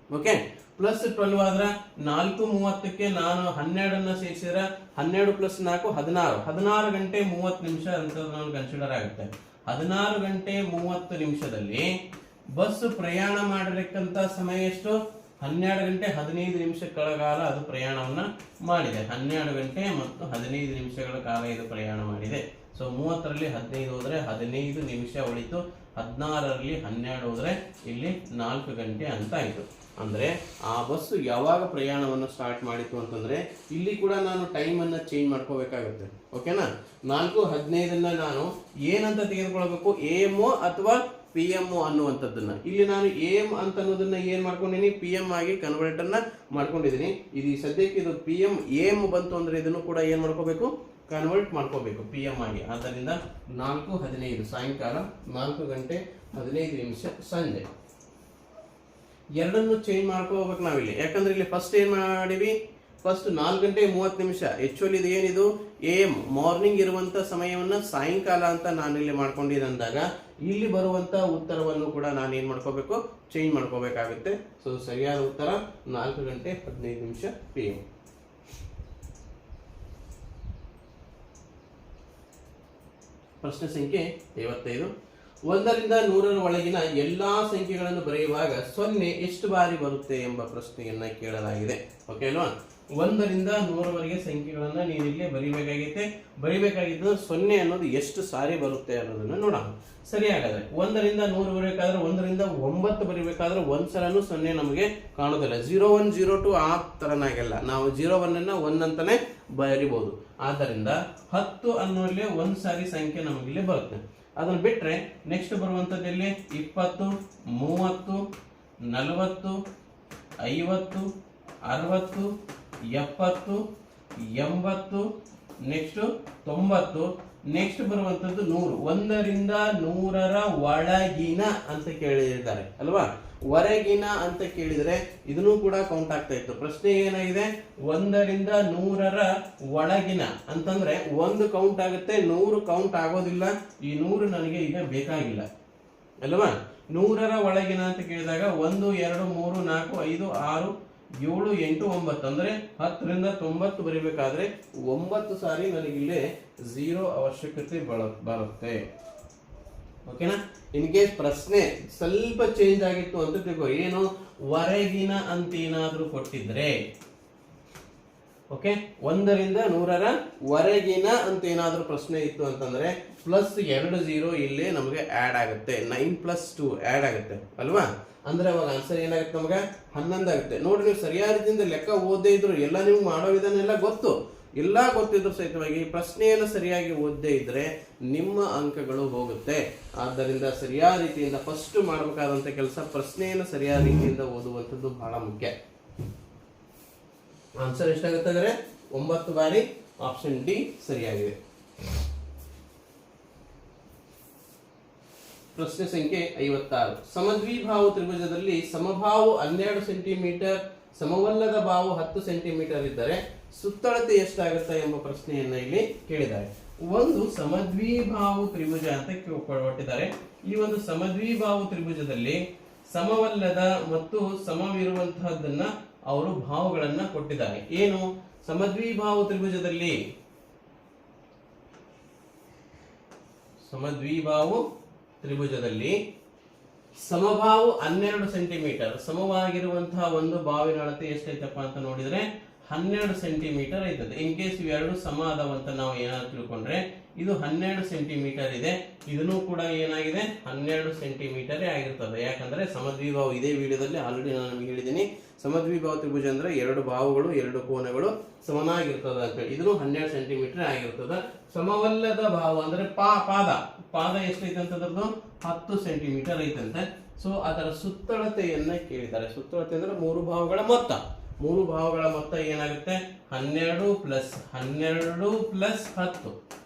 ಓಕೆ, +12 ಆದ್ರೆ 4:30ಕ್ಕೆ ನಾನು 12 ಸೇರಿಸಿದ್ರೆ 12 + 4 16 ಗಂಟೆ 30 ನಿಮಿಷ ಅಂತ ನಾನು ಕನ್ಸಿಡರ್ ಆಗುತ್ತೆ. 16 ಗಂಟೆ 30 ನಿಮಿಷದಲ್ಲಿ ಬಸ್ ಪ್ರಯಾಣ ಮಾಡಿರಕ್ಕಂತ ಸಮಯ ಎಷ್ಟು? 12 ಗಂಟೆ 15 ನಿಮಿಷಗಳ ಕಾಲ ಅದು ಪ್ರಯಾಣವನ್ನ ಮಾಡಿದೆ. 12 ಗಂಟೆ ಮತ್ತು 15 ನಿಮಿಷಗಳ ಕಾಲ ಇದು ಪ್ರಯಾಣ ಮಾಡಿದೆ. ಸೊ 30ರಲ್ಲಿ 15 ಹೋದ್ರೆ 15 ನಿಮಿಷ ಉಳಿತು. 16ರಲ್ಲಿ 12 ಹೋದ್ರೆ ಇಲ್ಲಿ 4 ಗಂಟೆ ಅಂತ ಆಯ್ತು. ಅಂದ್ರೆ ಆ ಬಸ್ ಯಾವಾಗ ಪ್ರಯಾಣವನ್ನು ಸ್ಟಾರ್ಟ್ ಮಾಡಿತು ಅಂತಂದ್ರೆ ಇಲ್ಲಿ ಕೂಡ ನಾನು ಟೈಮ್ ಅನ್ನ ಚೇಂಜ್ ಮಾಡ್ಕೋಬೇಕಾಗುತ್ತೆ. ಓಕೆನಾ? 4:15 ನಾನು ಏನಂತ ತೆಗೆದುಕೊಳ್ಬೇಕು? AM ಅಥವಾ PM ಅನ್ನುವಂಥದ್ದನ್ನ. ಇಲ್ಲಿ ನಾನು AM ಅಂತ ಅನ್ನೋದನ್ನ ಏನ್ ಮಾಡ್ಕೊಂಡಿನಿ? PM ಆಗಿ ಕನ್ವರ್ಟ್ ಅನ್ನ ಮಾಡ್ಕೊಂಡಿದ್ದೀನಿ. ಇದು ಸದ್ಯಕ್ಕೆ ಇದು PM AM ಬಂತು ಅಂದ್ರೆ ಇದನ್ನು ಕೂಡ ಏನ್ ಮಾಡ್ಕೋಬೇಕು? ಕನ್ವರ್ಟ್ ಮಾಡ್ಕೋಬೇಕು PM ಆಗಿ. ಆದ್ದರಿಂದ 4:15 ಸಾಯಂಕಾಲ 4 ಗಂಟೆ 15 ನಿಮಿಷ ಸಂಜೆ. ಎರಡನ್ನು ಚೇಂಜ್ ಮಾಡ್ಕೋಬೇಕು ನಾವಿಲ್ಲಿ. ಯಾಕಂದ್ರೆ ಇಲ್ಲಿ ಫಸ್ಟ್ ಏನ್ ಮಾಡಿವಿ? ಫಸ್ಟ್ 4 ಗಂಟೆ 30 ನಿಮಿಷ. ಆಕ್ಚುಲಿ ಇದು ಏನಿದು? AM ಮಾರ್ನಿಂಗ್ ಇರುವಂತ ಸಮಯವನ್ನ ಸಾಯಂಕಾಲ ಅಂತ ನಾನು ಇಲ್ಲಿ ಮಾಡ್ಕೊಂಡಿದ್ದೆ ಅಂದಾಗ ಇಲ್ಲಿ ಬರುವಂತ ಉತ್ತರವನ್ನು ಕೂಡ ನಾನು ಏನ್ ಮಾಡ್ಕೋಬೇಕು? ಚೇಂಜ್ ಮಾಡ್ಕೋಬೇಕಾಗುತ್ತೆ. ಸೊ ಸರಿಯಾದ ಉತ್ತರ 4 ಗಂಟೆ 15 ನಿಮಿಷ PM. ಪ್ರಶ್ನೆ ಸಂಖ್ಯೆ 55. 1 ರಿಂದ 100 ಒಳಗಿನ ಎಲ್ಲಾ ಸಂಖ್ಯೆಗಳನ್ನು ಬರೆಯುವಾಗ 0 ಎಷ್ಟು ಬಾರಿ ಬರುತ್ತೆ ಎಂಬ ಪ್ರಶ್ನೆಯನ್ನ ಕೇಳಲಾಗಿದೆ. ಓಕೆ ಅಲ್ವಾ? 1 ರಿಂದ 100 ಸಂಖ್ಯೆಗಳನ್ನ ನೀವು ಇಲ್ಲಿ ಬರಿಬೇಕಾಗಿದ್ದು 0 ಅನ್ನೋದು ಎಷ್ಟು ಸಾರಿ ಬರುತ್ತೆ ಅನ್ನೋದನ್ನ ನೋಡೋಣ. ಸರಿ, ಹಾಗಾದ್ರೆ 1 ರಿಂದ 100 ಬರಬೇಕಾದ್ರೆ 1 ರಿಂದ 9 ಬರಿಬೇಕಾದ್ರೆ ಒಂದ್ಸಲನೂ 0 ನಮಗೆ ಕಾಣೋದಿಲ್ಲ. 0 1 0 2 ಆ ತರನಾಗೆಲ್ಲ ನಾವು 0 1 ಅನ್ನ 1 ಅಂತಾನೆ ಬರಿಬಹುದು. ಆದ್ದರಿಂದ 10 ಅನ್ನೋಲ್ಲಿ ಒಂದ್ ಸಾರಿ ಸಂಖ್ಯೆ ನಮಗಿಲ್ಲಿ ಬರುತ್ತೆ. ಅದನ್ನ ಬಿಟ್ರೆ ನೆಕ್ಸ್ಟ್ ಬರುವಂತದ್ದಲ್ಲಿ 20 30 40 50 60 70 80 ನೆಕ್ಸ್ಟ್ 90 ನೆಕ್ಸ್ಟ್ ಬರುವಂತದ್ದು 100. 1 ರಿಂದ 100ರ ಒಳಗಿನ ಅಂತ ಕೇಳಿದ್ದಾರೆ ಅಲ್ವಾ? ಹೊರಗಿನ ಅಂತ ಕೇಳಿದ್ರೆ ಇದನ್ನು ಕೂಡ ಕೌಂಟ್ ಆಗ್ತಾ ಇತ್ತು. ಪ್ರಶ್ನೆ ಏನಾಗಿದೆ? 1 ರಿಂದ 100ರ ಒಳಗಿನ ಅಂತಂದ್ರೆ 1 ಕೌಂಟ್ ಆಗುತ್ತೆ, 100 ಕೌಂಟ್ ಆಗೋದಿಲ್ಲ. ಈ 100 ನನಗೆ ಈಗ ಬೇಕಾಗಿಲ್ಲ ಅಲ್ವಾ? 100ರ ಒಳಗಿನ ಅಂತ ಕೇಳಿದಾಗ 1 2 3 4 5 6 7 8 9 ಅಂದ್ರೆ 10 ರಿಂದ 90 ಬರೀಬೇಕಾದ್ರೆ 9 ಸಾರಿ ನನಗಿಲ್ಲಿ 0 ಅವಶ್ಯಕತೆ ಬರುತ್ತೆ. ಓಕೆನಾ? ಇನ್ ಕೇಸ್ ಪ್ರಶ್ನೆ ಸ್ವಲ್ಪ ಚೇಂಜ್ ಆಗಿತ್ತು ಅಂತ ತಿಳ್ಕೊ. ಏನು? ಹೊರಗಿನ ಅಂತ ಏನಾದ್ರೂ ಕೊಟ್ಟಿದ್ರೆ ಓಕೆ, 1ರಿಂದ 100ರವರೆಗಿನ ಅಂತ ಏನಾದ್ರೂ ಪ್ರಶ್ನೆ ಇತ್ತು ಅಂತಂದ್ರೆ ಪ್ಲಸ್ 2 0 ಇಲ್ಲಿ ನಮಗೆ ಆಡ್ ಆಗುತ್ತೆ. 9 + 2 ಆಡ್ ಆಗುತ್ತೆ ಅಲ್ವಾ? ಅಂದ್ರೆ ಅವಾಗ ಆನ್ಸರ್ ಏನಾಗುತ್ತೆ ನಮಗೆ 11 ಆಗುತ್ತೆ. ನೋಡ್ರಿ, ನೀವು ಸರಿಯಾದ ರೀತಿಯಿಂದ ಲೆಕ್ಕ ಓದದೇ ಇದ್ರು ಎಲ್ಲ ನೀವು ಮಾಡೋ ವಿಧಾನ ಎಲ್ಲ ಗೊತ್ತು, ಎಲ್ಲ ಗೊತ್ತಿದ್ರು ಸಹಿತವಾಗಿ ಪ್ರಶ್ನೆಯನ್ನು ಸರಿಯಾಗಿ ಓದದೇ ಇದ್ರೆ ನಿಮ್ಮ ಅಂಕಗಳು ಹೋಗುತ್ತೆ. ಆದ್ದರಿಂದ ಸರಿಯಾದ ರೀತಿಯಿಂದ ಫಸ್ಟ್ ಮಾಡಬೇಕಾದಂತ ಕೆಲಸ ಪ್ರಶ್ನೆಯನ್ನು ಸರಿಯಾದ ರೀತಿಯಿಂದ ಓದುವಂಥದ್ದು ಬಹಳ ಮುಖ್ಯ. ಆನ್ಸರ್ ಎಷ್ಟಾಗುತ್ತೆ ಅಂದ್ರೆ 9 ಬಾರಿ ಆಪ್ಷನ್ ಡಿ ಸರಿಯಾಗಿದೆ. ಪ್ರಶ್ನೆ ಸಂಖ್ಯೆ 56. ಸಮದ್ವಿಬಾಹು ತ್ರಿಭುಜದಲ್ಲಿ ಸಮಬಾಹು 12 ಸೆಂಟಿಮೀಟರ್, ಸಮವಲ್ಲದ ಬಾಹು 10 ಸೆಂಟಿಮೀಟರ್ ಇದ್ದರೆ ಸುತ್ತಳತೆ ಎಷ್ಟಾಗುತ್ತೆ ಎಂಬ ಪ್ರಶ್ನೆಯನ್ನ ಇಲ್ಲಿ ಕೇಳಿದ್ದಾರೆ. ಒಂದು ಸಮದ್ವಿಬಾಹು ತ್ರಿಭುಜ ಅಂತ ಕೊಟ್ಟಿದ್ದಾರೆ. ಈ ಒಂದು ಸಮದ್ವಿಬಾಹು ತ್ರಿಭುಜದಲ್ಲಿ ಸಮವಲ್ಲದ ಮತ್ತು ಸಮವಿರುವಂತಹದ್ದನ್ನ ಅವರು ಬಾಹುಗಳನ್ನ ಕೊಟ್ಟಿದ್ದಾರೆ. ಏನು ಸಮದ್ವಿಬಾಹು ತ್ರಿಭುಜದಲ್ಲಿ? ಸಮದ್ವಿಬಾಹು ತ್ರಿಭುಜದಲ್ಲಿ ಸಮಬಾಹು 12 ಸೆಂಟಿಮೀಟರ್, ಸಮವಾಗಿರುವಂತಹ ಒಂದು ಬಾವಿನ ಅಳತೆ ಎಷ್ಟೈತಪ್ಪ ಅಂತ ನೋಡಿದ್ರೆ 12 ಸೆಂಟಿಮೀಟರ್ ಐತದೆ. ಇನ್ ಕೇಸ್ ಇವೆರಡು ಸಮ ಅದಾವಂತ ನಾವು ಏನಾದ್ರು ತಿಳ್ಕೊಂಡ್ರೆ ಇದು 12 ಸೆಂಟಿಮೀಟರ್ ಇದೆ, ಇದನ್ನು ಕೂಡ ಏನಾಗಿದೆ 12 ಸೆಂಟಿಮೀಟರ್ ಆಗಿರ್ತದೆ. ಯಾಕಂದ್ರೆ ಸಮದ್ವಿಬಾಹು ಇದೇ ವಿಡಿಯೋದಲ್ಲಿ ಆಲ್ರೆಡಿ ನಾನು ನಿಮಗೆ ಹೇಳಿದ್ದೀನಿ, ಸಮದ್ವಿಬಾಹು ತ್ರಿಭುಜ ಅಂದ್ರೆ ಎರಡು ಬಾಹುಗಳು ಎರಡು ಕೋನಗಳು ಸಮನಾಗಿರ್ತದ ಅಂತ ಹೇಳಿ. ಇದನ್ನು 12 ಸೆಂಟಿಮೀಟರ್ ಆಗಿರ್ತದ. ಸಮವಲ್ಲದ ಬಾಹು ಅಂದ್ರೆ ಪಾದ ಎಷ್ಟೈತೆ ಅಂತದ್ರದ್ದು 10 ಸೆಂಟಿಮೀಟರ್ ಐತಂತೆ. ಸೊ ಅದರ ಸುತ್ತಳತೆಯನ್ನ ಕೇಳಿದ್ದಾರೆ. ಸುತ್ತಳತೆ ಅಂದ್ರೆ ಮೂರು ಬಾಹುಗಳ ಮೊತ್ತ. ಮೂರು ಬಾಹುಗಳ ಮೊತ್ತ ಏನಾಗುತ್ತೆ 12 + 12 + 10,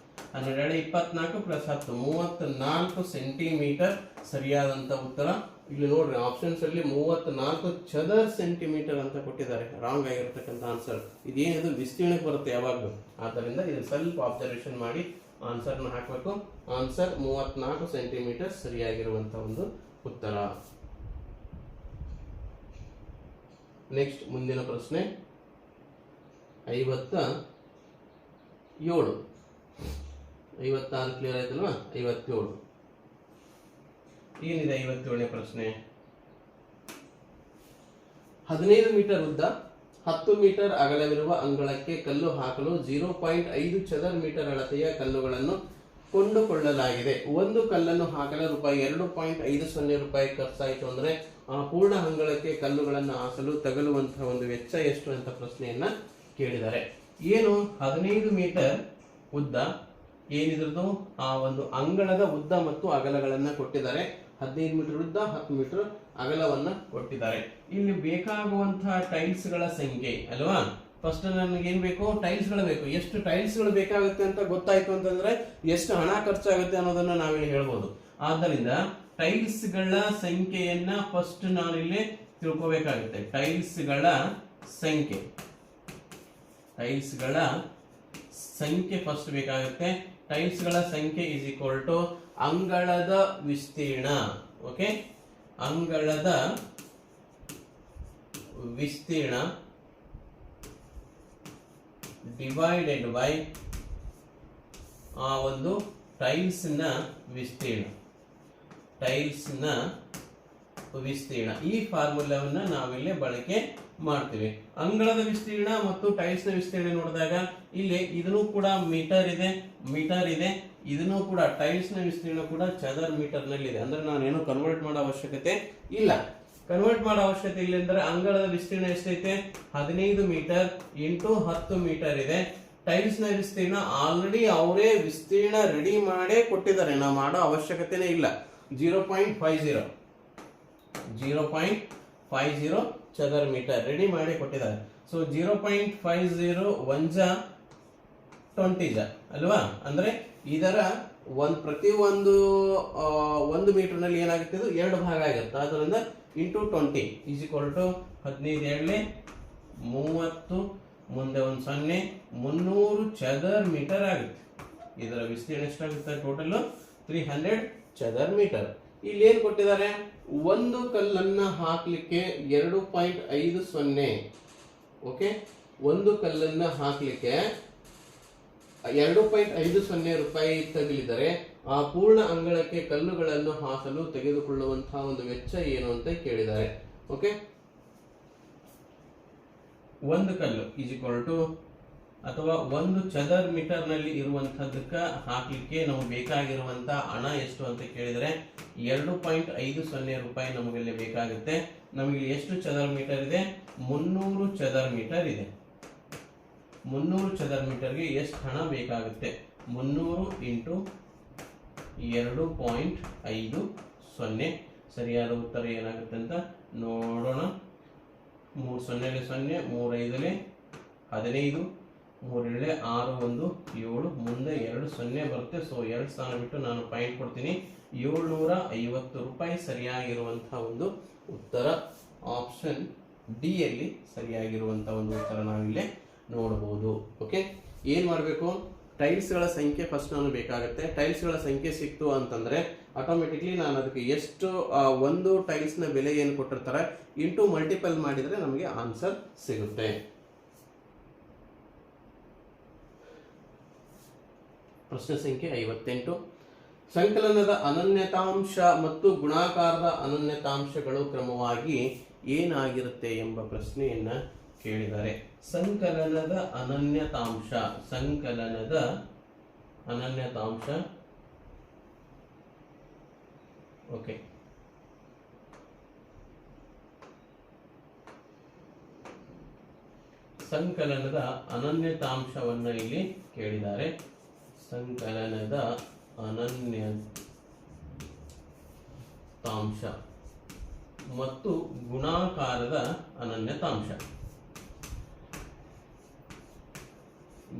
12 24 + 10 34 ಸೆಂಟಿಮೀಟರ್ ಸರಿಯಾದಂತ ಉತ್ತರ. ಇಲ್ಲಿ ನೋಡ್ರಿ ಆಪ್ಷನ್ಸ್ ಅಲ್ಲಿ 34 ಚದರ ಸೆಂಟಿಮೀಟರ್ ಅಂತ ಕೊಟ್ಟಿದ್ದಾರೆ. ರಾಂಗ್ ಆಗಿರ್ತಕ್ಕಂಥ ಆನ್ಸರ್. ಇದೇನಿದು ವಿಸ್ತೀರ್ಣಕ್ಕೆ ಬರುತ್ತೆ ಯಾವಾಗಲೂ. ಆದ್ದರಿಂದ ಇದು ಸ್ವಲ್ಪ ಅಬ್ಸರ್ವೇಷನ್ ಮಾಡಿ ಆನ್ಸರ್ನ ಹಾಕಬೇಕು. ಆನ್ಸರ್ 34 ಸೆಂಟಿಮೀಟರ್ ಸರಿಯಾಗಿರುವಂತ ಒಂದು ಉತ್ತರ. ನೆಕ್ಸ್ಟ್ ಮುಂದಿನ ಪ್ರಶ್ನೆ 57. 56 ಕ್ಲಿಯರ್ ಆಯ್ತಲ್ವಾ? 57 ಏನಿದೆ 57ನೇ ಪ್ರಶ್ನೆ? 15 ಮೀಟರ್ ಉದ್ದ 10 ಮೀಟರ್ ಅಗಲವಿರುವ ಅಂಗಳಕ್ಕೆ ಕಲ್ಲು ಹಾಕಲು 0.5 ಚದರ ಮೀಟರ್ ಅಳತೆಯ ಕಲ್ಲುಗಳನ್ನು ಕೊಂಡುಕೊಳ್ಳಲಾಗಿದೆ. ಒಂದು ಕಲ್ಲನ್ನು ಹಾಕಲು ₹2.50 ಖರ್ಚಾಯಿತು ಅಂದ್ರೆ ಆ ಪೂರ್ಣ ಅಂಗಳಕ್ಕೆ ಕಲ್ಲುಗಳನ್ನು ಹಾಸಲು ತಗಲುವಂತಹ ಒಂದು ವೆಚ್ಚ ಎಷ್ಟು ಅಂತ ಪ್ರಶ್ನೆಯನ್ನ ಕೇಳಿದ್ದಾರೆ. ಏನು 15 ಮೀಟರ್ ಉದ್ದ ಏನಿದ್ರದ್ದು ಆ ಒಂದು ಅಂಗಳದ ಉದ್ದ ಮತ್ತು ಅಗಲಗಳನ್ನ ಕೊಟ್ಟಿದ್ದಾರೆ. 15 ಮೀಟರ್ ಉದ್ದ 10 ಮೀಟರ್ ಅಗಲವನ್ನ ಕೊಟ್ಟಿದ್ದಾರೆ. ಇಲ್ಲಿ ಬೇಕಾಗುವಂತಹ ಟೈಲ್ಸ್ ಗಳ ಸಂಖ್ಯೆ ಅಲ್ವಾ? ಫಸ್ಟ್ ನನಗೆ ಏನ್ ಬೇಕು? ಟೈಲ್ಸ್ ಗಳು ಬೇಕು. ಎಷ್ಟು ಟೈಲ್ಸ್ ಗಳು ಬೇಕಾಗುತ್ತೆ ಅಂತ ಗೊತ್ತಾಯ್ತು ಅಂತಂದ್ರೆ ಎಷ್ಟು ಹಣ ಖರ್ಚಾಗುತ್ತೆ ಅನ್ನೋದನ್ನ ನಾವಿಲ್ಲಿ ಹೇಳ್ಬೋದು. ಆದ್ದರಿಂದ ಟೈಲ್ಸ್ ಗಳ ಸಂಖ್ಯೆಯನ್ನ ಫಸ್ಟ್ ನಾನಿಲ್ಲಿ ತಿಳ್ಕೋಬೇಕಾಗುತ್ತೆ. ಟೈಲ್ಸ್ ಗಳ ಸಂಖ್ಯೆ ಫಸ್ಟ್ ಬೇಕಾಗುತ್ತೆ. ಟೈಲ್ಸ್ ಗಳ ಸಂಖ್ಯೆ = ಅಂಗಳದ ವಿಸ್ತೀರ್ಣ. ಓಕೆ, ಅಂಗಳದ ವಿಸ್ತೀರ್ಣ ಡಿವೈಡೆಡ್ ಬೈ ಆ ಒಂದು ಟೈಲ್ಸ್ ನ ವಿಸ್ತೀರ್ಣ. ಈ ಫಾರ್ಮುಲಾವನ್ನ ನಾವಿಲ್ಲಿ ಬಳಕೆ ಮಾಡ್ತೀವಿ. ಅಂಗಳದ ವಿಸ್ತೀರ್ಣ ಮತ್ತು ಟೈಲ್ಸ್ ನ ವಿಸ್ತೀರ್ಣ ನೋಡಿದಾಗ ಇಲ್ಲಿ ಇದನ್ನು ಕೂಡ ಮೀಟರ್ ಇದೆ, ಇದನ್ನು ಕೂಡ ಟೈಲ್ಸ್ ನ ವಿಸ್ತೀರ್ಣ ಕೂಡ ಚದರ ಮೀಟರ್ ನಲ್ಲಿ ಇದೆ. ಅಂದ್ರೆ ನಾನೇನು ಕನ್ವರ್ಟ್ ಮಾಡೋ ಅವಶ್ಯಕತೆ ಇಲ್ಲ. ಅಂದ್ರೆ ಅಂಗಳದ ವಿಸ್ತೀರ್ಣ ಎಷ್ಟೈತೆ? 15 ಮೀಟರ್ ಇಂಟು 10 ಮೀಟರ್ ಇದೆ. ಟೈಲ್ಸ್ ನ ವಿಸ್ತೀರ್ಣ ಆಲ್ರೆಡಿ ಅವರೇ ವಿಸ್ತೀರ್ಣ ರೆಡಿ ಮಾಡೇ ಕೊಟ್ಟಿದ್ದಾರೆ, ನಾವು ಮಾಡೋ ಅವಶ್ಯಕತೆನೇ ಇಲ್ಲ. 0.50 ಚದರ ಮೀಟರ್ ರೆಡಿ ಮಾಡಿ ಕೊಟ್ಟಿದ್ದಾರೆ. ಸೊ 0.50 20 ಅಲ್ವಾ? ಅಂದ್ರೆ ಇದರ ಪ್ರತಿ ಒಂದು ಮೀಟರ್ ನಲ್ಲಿ ಏನಾಗುತ್ತೆ? ಇದು 2 ಭಾಗ ಆಗುತ್ತೆ. ಅದರಿಂದ ಇಂಟು 20 = 15 30 ಮುಂದೆ ಒಂದು 0 300 ಚದರ ಮೀಟರ್ ಆಗುತ್ತೆ. ಇದರ ವಿಸ್ತೀರ್ಣ ಎಷ್ಟಾಗುತ್ತೆ? ಟೋಟಲ್ 300 ಚದರ ಮೀಟರ್. ಇಲ್ಲಿ ಏನ್ ಕೊಟ್ಟಿದ್ದಾರೆ? ಒಂದು ಕಲ್ಲನ್ನ ಹಾಕ್ಲಿಕ್ಕೆ 2.50. ಓಕೆ, ಒಂದು ಕಲ್ಲನ್ನ ಹಾಕ್ಲಿಕ್ಕೆ ₹2.50 ತಗಲಿದರೆ ಆ ಪೂರ್ಣ ಅಂಗಳಕ್ಕೆ ಕಲ್ಲುಗಳನ್ನು ಹಾಕಲು ತೆಗೆದುಕೊಳ್ಳುವಂತಹ ಒಂದು ವೆಚ್ಚ ಏನು ಅಂತ ಕೇಳಿದ್ದಾರೆ. ಓಕೆ, ಒಂದು ಕಲ್ಲು = ಅಥವಾ 1 ಚದರ್ ಮೀಟರ್ ನಲ್ಲಿ ಇರುವಂತಹದಕ್ಕ ಹಾಕ್ಲಿಕ್ಕೆ ನಮಗೆ ಬೇಕಾಗಿರುವಂತ ಹಣ ಎಷ್ಟು ಅಂತ ಕೇಳಿದ್ರೆ 2.50 ರೂಪಾಯಿ ನಮಗೆ ಬೇಕಾಗುತ್ತೆ. ನಮಗೆ ಎಷ್ಟು ಚದರ್ ಮೀಟರ್ ಇದೆ? 300 ಚದರ್ ಮೀಟರ್ ಇದೆ. 300 ಚದರ್ ಮೀಟರ್ಗೆ ಎಷ್ಟು ಹಣ ಬೇಕಾಗುತ್ತೆ? 300 ಇಂಟು 2.50. ಸರಿಯಾದ ಉತ್ತರ ಏನಾಗುತ್ತೆ ಅಂತ ನೋಡೋಣ. 3 0 0, 3 5 15, 3 6 1 7, ಮುಂದೆ 2 0 ಬರುತ್ತೆ. ಸೊ 2 ಸ್ಥಾನ ಬಿಟ್ಟು ನಾನು ಪಾಯಿಂಟ್ ಕೊಡ್ತೀನಿ. 750 ರೂಪಾಯಿ ಸರಿಯಾಗಿರುವಂತಹ ಒಂದು ಉತ್ತರ. ಆಪ್ಷನ್ ಡಿ ಯಲ್ಲಿ ಸರಿಯಾಗಿರುವಂತಹ ಒಂದು ಉತ್ತರ ನಾವಿಲ್ಲಿ ನೋಡಬಹುದು. ಓಕೆ, ಏನ್ ಮಾಡಬೇಕು? ಟೈಲ್ಸ್ಗಳ ಸಂಖ್ಯೆ ಫಸ್ಟ್ ನಾನು ಬೇಕಾಗುತ್ತೆ. ಟೈಲ್ಸ್ಗಳ ಸಂಖ್ಯೆ ಸಿಕ್ತು ಅಂತಂದ್ರೆ ಆಟೋಮೆಟಿಕ್ಲಿ ನಾನು ಅದಕ್ಕೆ ಎಷ್ಟು ಒಂದು ಟೈಲ್ಸ್ ನ ಬೆಲೆ ಏನು ಕೊಟ್ಟಿರ್ತಾರೆ ಇಂಟು ಮಲ್ಟಿಪಲ್ ಮಾಡಿದ್ರೆ ನಮಗೆ ಆನ್ಸರ್ ಸಿಗುತ್ತೆ. ಪ್ರಶ್ನೆ ಸಂಖ್ಯೆ 58. ಸಂಕಲನದ ಅನನ್ಯತಾಂಶ ಮತ್ತು ಗುಣಾಕಾರದ ಅನನ್ಯತಾಂಶಗಳು ಕ್ರಮವಾಗಿ ಏನಾಗಿರುತ್ತೆ ಎಂಬ ಪ್ರಶ್ನೆಯನ್ನ ಕೇಳಿದ್ದಾರೆ. ಸಂಕಲನದ ಅನನ್ಯತಾಂಶ ಓಕೆ, ಸಂಕಲನದ ಅನನ್ಯತಾಂಶವನ್ನ ಇಲ್ಲಿ ಕೇಳಿದ್ದಾರೆ. ಸಂಕಲನದ ಅನನ್ಯತಾಂಶ ಮತ್ತು ಗುಣಾಕಾರದ ಅನನ್ಯತಾಂಶ.